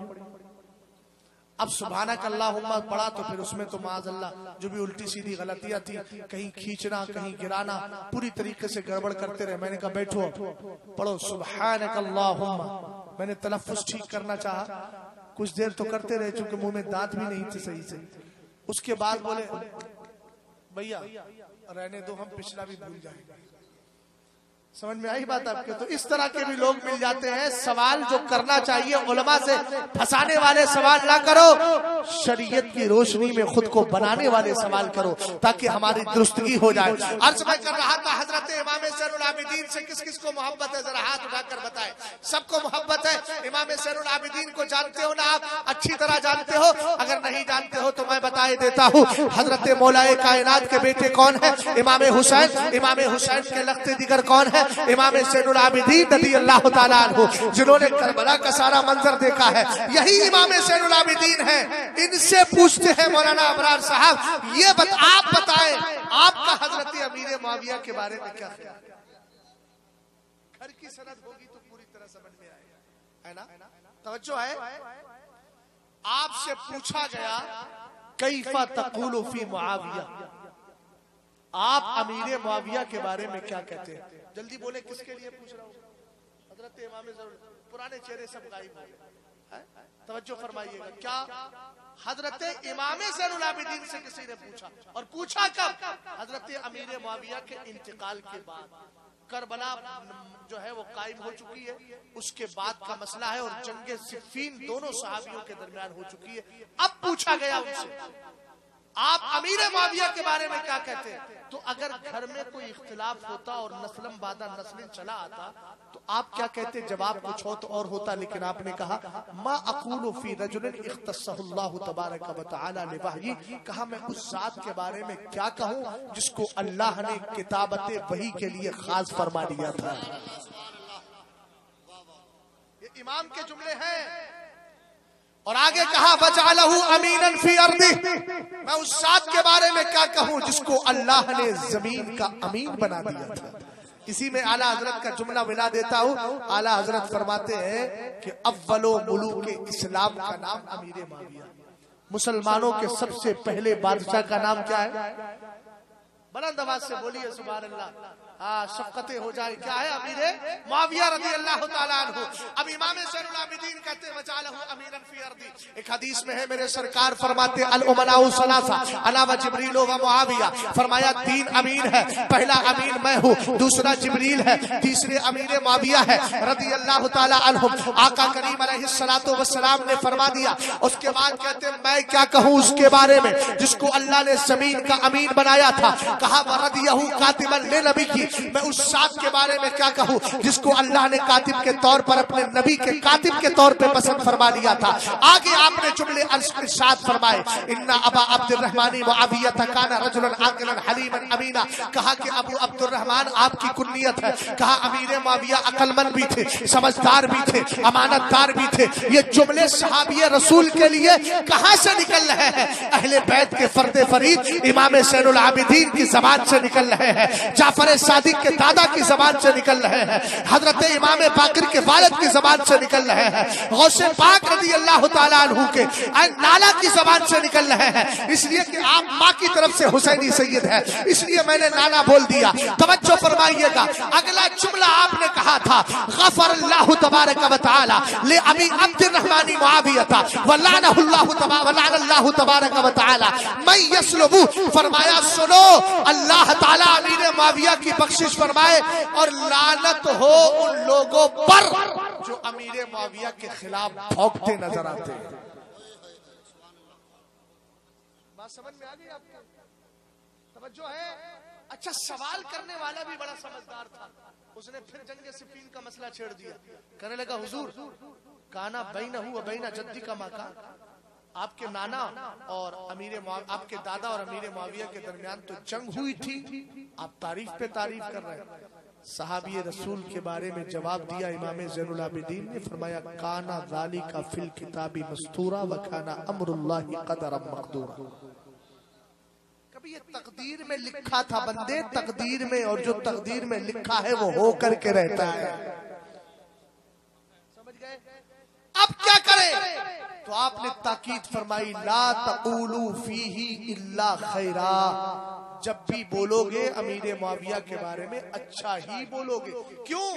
Speaker 1: اب سبحانک اللہم پڑھا تو پھر اس میں تو معاذ اللہ جو بھی الٹی سیدھی غلطیاں تھی، کہیں کھینچنا کہیں گرانا، پوری طریقے سے گڑبڑ کرتے رہے. میں نے کہا بیٹھو پڑھو سبحانک اللہم. میں نے تلفظ ٹھیک کرنا چاہا، کچھ دیر تو کرتے رہے چونکہ منہ میں دانت بھی نہیں تھے صحیح سے. اس کے بعد بولے بھیا رہنے دو، ہم پچھلا بھی بھول جائیں گے. سمجھ میں آئی بات آپ کے؟ تو اس طرح کے بھی لوگ مل جاتے ہیں. سوال جو کرنا چاہیے علماء سے پھنسانے والے سوال نہ کرو، شریعت کی روشنی میں خود کو بنانے والے سوال کرو تاکہ ہماری درستگی ہو جائے. عرض میں کر رہا تھا حضرت امام زین العابدین سے کس کس کو محبت ہے؟ ذرا ہاتھ اٹھا کر بتائے. سب کو محبت ہے. امام زین العابدین کو جانتے ہو نا آپ؟ اچھی طرح جانتے ہو. اگر نہیں جانتے ہو تو میں بتائے دیتا ہوں. حضرت مولا کائنات کے بیٹے کون ہیں؟ امام حسین. امام حسین کے لخت دیگر کون ہے؟ امام زین العابدین رضی اللہ تعالیٰ عنہ، جنہوں نے کربلا کا سارا منظر دیکھا ہے. یہی امام زین العابدین ہیں. ان سے پوچھتے ہیں مولانا ابرار صاحب یہ آپ بتائیں آپ کا حضرت امیر معاویہ کے بارے میں کیا خیال ہے؟ گھر کی سند ہوگی تو پوری طرح سمجھ میں آئے گا، ہے نا؟ توجہ ہے. آپ سے پوچھا گیا کیف تقول فی معاویہ، آپ امیر معاویہ کے بارے میں کیا کہتے ہیں؟ جلدی بولے کس کے لیے پوچھ رہا ہوں؟ حضرت امام ضرور، پرانے چہرے سب غائب ہو گئے. توجہ فرمائیے گا. کیا حضرت امام زین العابدین سے کسی نے پوچھا؟ اور پوچھا کب؟ حضرت امیر معاویہ کے انتقال کے بعد. کربلا جو ہے وہ قائم ہو چکی ہے، اس کے بعد کا مسئلہ ہے، اور جنگ صفین دونوں صحابیوں کے درمیان ہو چکی ہے. اب پوچھا گیا ان سے آپ امیر معاویہ کے بارے میں کیا کہتے ہیں؟ تو اگر گھر میں کوئی اختلاف ہوتا اور نسلم بعد نسلم چلا آتا تو آپ کیا کہتے؟ جواب کچھ اور ہوتا، لیکن آپ نے کہا ما اقول فی رجل اختصہ اللہ تبارک و تعالی لوحی. کہا میں اس ذات کے بارے میں کیا کہوں جس کو اللہ نے کتابت وحی کے لیے خاص فرما دیا تھا. یہ امام کے جملے ہیں. اور آگے کہا وَجَعَلَهُ أَمِينًا فِي أَرْضِهِ، میں اس ذات کے بارے میں کیا کہوں جس کو اللہ نے زمین کا امین بنا دیا تھا. اسی میں اعلیٰ حضرت کا جملہ ملا دیتا ہوں. اعلیٰ حضرت فرماتے ہیں کہ اول ملوک اسلام کا نام امیر معاویہ. مسلمانوں کے سب سے پہلے بادشاہ کا نام کیا ہے؟ بلند آواز سے بولیے سبحان اللہ. شفقتیں ہو جائے. کیا ہے؟ امیر معاویہ رضی اللہ تعالیٰ عنہ. اب امام زین العابدین کہتے ہیں وَجَعَلَهُ أَمِيرًا فِي أَرْضِهِ. ایک حدیث میں ہے میرے سرکار فرماتے ہیں الامناء ثلاثہ انا و جبریل و معاویہ. فرمایا تین امین ہے، پہلا امین میں ہوں، دوسرا جبریل ہے، تیسرے امیر معاویہ ہے رضی اللہ تعالیٰ عنہم. آقا کریم علیہ السلام نے فرما دیا. اس کے بعد کہتے ہیں میں کیا کہوں اس کے بارے میں جس کو اللہ نے زمین کا امین بنایا تھا. کہا وَرَضِيَهُ كَاتِبًا لِنَبِيِّهِ، میں اس ذات کے بارے میں کیا کہوں جس کو اللہ نے کاتب کے طور پر اپنے نبی کے کاتب کے طور پہ پسند فرما لیا تھا. آگے آپ نے جملے ارشاد فرمائے ان ابا عبد الرحمن معاویہ کان رجلا عاقلا حلیما امینا. کہا کہ ابو عبد الرحمن آپ کی کنیت ہے. کہا امیر معاویہ عقل مند بھی تھے، سمجھدار بھی تھے، امانت دار بھی تھے. یہ جملے صحابی رسول کے لیے کہاں سے نکل رہے ہیں؟ اہل بیت کے فرد فرید امام زین العابدین کی زبان سے نکل رہے ہیں، جعفر صادق کے دادا کی زبان سے نکل رہے ہیں، حضرت امام باقر کے والد کی زبان سے نکل رہے ہیں، غوث پاک رضی اللہ تعالیٰ عنہ کے نانا کی زبان سے نکل رہے ہیں. اس لیے کہ آپ ماں کی طرف سے حسینی سید ہے، اس لیے میں نے نانا بول دیا. توجہ فرمائیے گا. اگلا جملہ آپ نے کہا تھا غفر اللہ تبارک و تعالی لابی عبد الرحمن معاویہ ولعنہ اللہ تبارک و تعالی من یسلب. فرمایا سنو اللہ تعالی امیر معاویہ کی بخشش فرمائے اور لعنت ہو ان لوگوں پر جو امیر معاویہ کے خلاف بھونکتے نظر آتے ہیں. بات سمجھ میں آ گئی آپ کو؟ توجہ ہے. اچھا سوال کرنے والا بھی بڑا سمجھدار تھا. اس نے پھر جنگ صفین کا مسئلہ چھیڑ دیا. کہنے لگا حضور کانا بینہ و بین جدی کا مکان، آپ کے نانا اور آپ کے دادا اور امیر معاویہ کے درمیان تو جنگ ہوئی تھی، آپ تعریف پہ تعریف کر رہے ہیں. صحابی رسول کے بارے میں جواب دیا امام زین العابدین نے، فرمایا کانا ذالک فی الکتاب مستورا وکانا امر اللہ قدرا مقدورا۔ کبھی یہ تقدیر میں لکھا تھا بندے، تقدیر میں، اور جو تقدیر میں لکھا ہے وہ ہو کر کے رہتا ہے۔ سمجھ گئے؟ اب کیا کریں؟ تو آپ نے تاکید فرمائی لا تقولوا فیہ الا خیرا، جب بھی بولو گے امیر معاویہ کے بارے میں اچھا ہی بولو گے۔ کیوں؟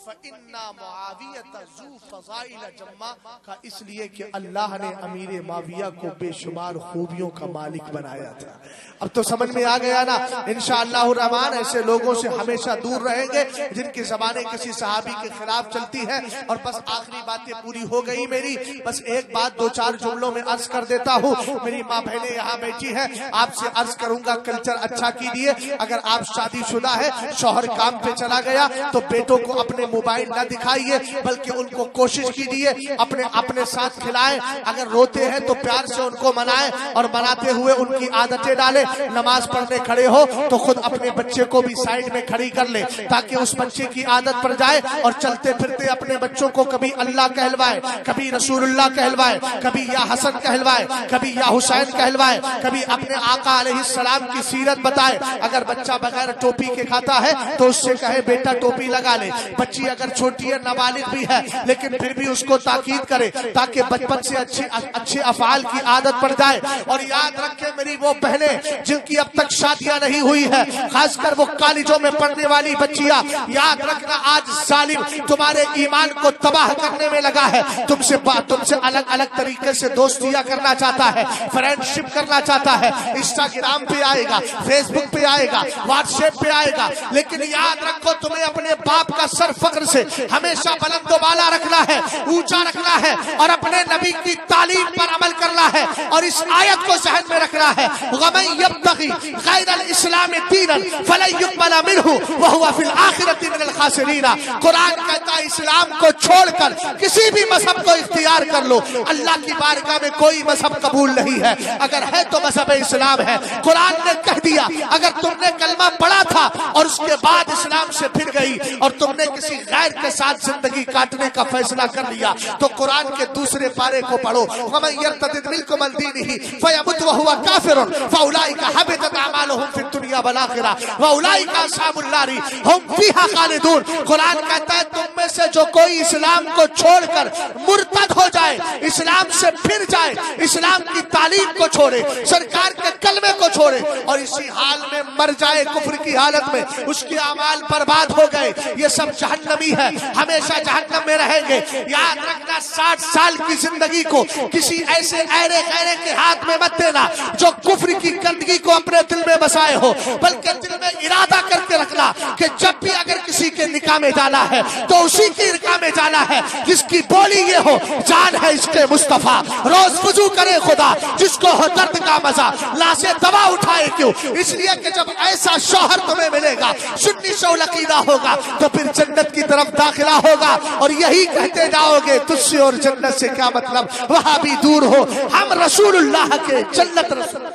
Speaker 1: فَإِنَّا مُعَاوِيَةَ ذُو فَضَائِلَ جَمَّا، کا اس لیے کہ اللہ نے امیر معاویہ کو بے شمار خوبیوں کا مالک بنایا تھا۔ اب تو سمجھ میں آ گیا نا؟ انشاءاللہ الرحمن ایسے لوگوں سے ہمیشہ دور رہیں گے جن کی زبانیں کسی صحابی کے خلاف چلتی ہیں۔ اور بس آخری باتیں پوری ہو گئی میری، بس ایک بات دو چار جملوں میں عرض کر دیتا ہوں۔ میری ماں بہنیں یہاں بیٹھی ہیں، آپ سے عرض کروں گا کلچر اچھا کیجیے۔ اگر آپ شادی شدہ ہے، شوہر کام پہ چلا گیا تو بیٹوں کو اپنے موبائل نہ دکھائیے، بلکہ ان کو کوشش کیجیے اپنے ساتھ کھلائیں۔ اگر روتے ہیں تو پیار سے ان کو منائیں، اور مناتے ہوئے ان کی عادتیں ڈالیں۔ نماز پڑھنے کھڑے ہو تو خود اپنے بچے کو بھی سائیڈ میں کھڑی کر لیں، تاکہ اس بچے کی عادت پڑ جائے، اور چلتے پھرتے اپنے بچوں کو کبھی اللہ کہلوائے، کبھی رسول اللہ کہلوائے، کبھی یا حسن کہلوائے، کبھی یا حسین کہلوائے، کبھی اپنے آقا علیہ السلام کی سیرت بتائے۔ اگر بچہ بغیر ٹوپی کے کھاتا ہے تو اس سے کہے بیٹا ٹوپی لگا لے۔ بچی اگر چھوٹی ہے، نابالغ بھی ہے، لیکن پھر بھی اس کو تاکید کرے تاکہ بچپن سے اچھے افعال کی عادت پڑ جائے۔ اور یاد رکھیں میری وہ بہنیں جن کی اب تک شادیاں نہیں ہوئی ہے، خاص کر وہ کالجوں میں پڑھنے والی بچیاں، یاد رکھنا آج ظالم تمہارے ایمان کو تباہ کرنے میں لگا ہے۔ تم سے الگ الگ طریقے سے دوستیاں کرنا چاہتا ہے، فرینڈ شپ کرنا چاہتا ہے، انسٹاگرام پہ آئے گا، فیس بک پہ آئے گا، واٹس ایپ پہ آئے گا، لیکن یاد رکھو تمہیں اپنے باپ کا سر فخر سے ہمیشہ بلند و بالا رکھنا ہے، اونچا رکھنا ہے، اور اپنے نبی کی تعلیم پر عمل کرنا ہے، اور اس آیت کو ذہن میں رکھنا ہے وَمَن يَبْتَغِ غَيْرَ الْإِسْلَامِ دِينًا فَلَن يُقْبَلَ مِنْهُ وَهُوَ فِي الْآخِرَةِ مِنَ الْخَاسِرِينَ۔ قرآن کہتا ہے اسلام کو چھوڑ کر کسی بھی مذہب کو اختیار کر لو، اللہ کی بارگاہ میں کوئی مذہب قبول نہیں ہے، اگر ہے تو مذہب اسلام ہے۔ قرآن نے کہہ دیا اگر تم نے کلمہ پڑھا تھا اور اس کے بعد اسلام سے پھر گئی اور تم نے کسی غیر کے ساتھ زندگی کاٹنے کا فیصلہ کر لیا، تو قرآن کے دوسرے پارے کو پڑھو وَمَن يَرْتَدِدْ مِنْكُمْ عَنْ دِينِهِ فَيَمُتْ وَهُوَ كَافِرٌ فَأُولَئِكَ حَبِطَتْ أَعْمَالُهُمْ فِي الدُّنْيَا وَالْآخِرَةِ وَأُولَئِكَ أَصْحَابُ النَّارِ هُمْ فِيهَا خَالِدُونَ۔ قرآن کہتا ہے تم میں سے جو کوئی اسلام کو چھوڑ کر مرتد ہو جائے، اسلام سے پھر جائے، اسلام کی تعلیم کو چھوڑے، سرکار کے کلمے کو چھوڑے، اور اسی حال میں مر جائے کفر کی حالت میں، اس کے اعمال برباد ہو گئے، یہ سب جہنمی ہے، ہمیشہ جہنم میں رہیں گے۔ یاد رکھنا 60 سال کی زندگی کو کسی ایسے ایرے غیرے کے ہاتھ میں مت دینا جو کفر کی گندگی کو اپنے دل میں بسائے ہو، بلکہ دل میں ارادہ کر کے رکھنا کہ جب بھی اگر کسی کے نکاح میں جانا ہے تو اسی کی نکاح میں جانا ہے جس کی بولی یہ ہو جان ہے اس کے مصطفیٰ، روز وضو کرے خدا جس کو ہو درد کا مزہ، لاشیں دوا اٹھائے کیوں، اس لیے کہ جب ایسا شوہر تمہیں ملے گا سنی شعور عقیدہ ہوگا تو پھر جنت کی طرف داخلہ ہوگا، اور یہی کہتے جاؤ گے تجھ سے اور جنت سے کیا مطلب، وہاں بھی دور ہو، ہم رسول اللہ کے جنت رسول۔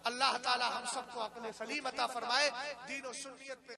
Speaker 1: اللہ تعالی ہم سب کو عقل سلیم عطا فرمائے، دین و سنیت پہ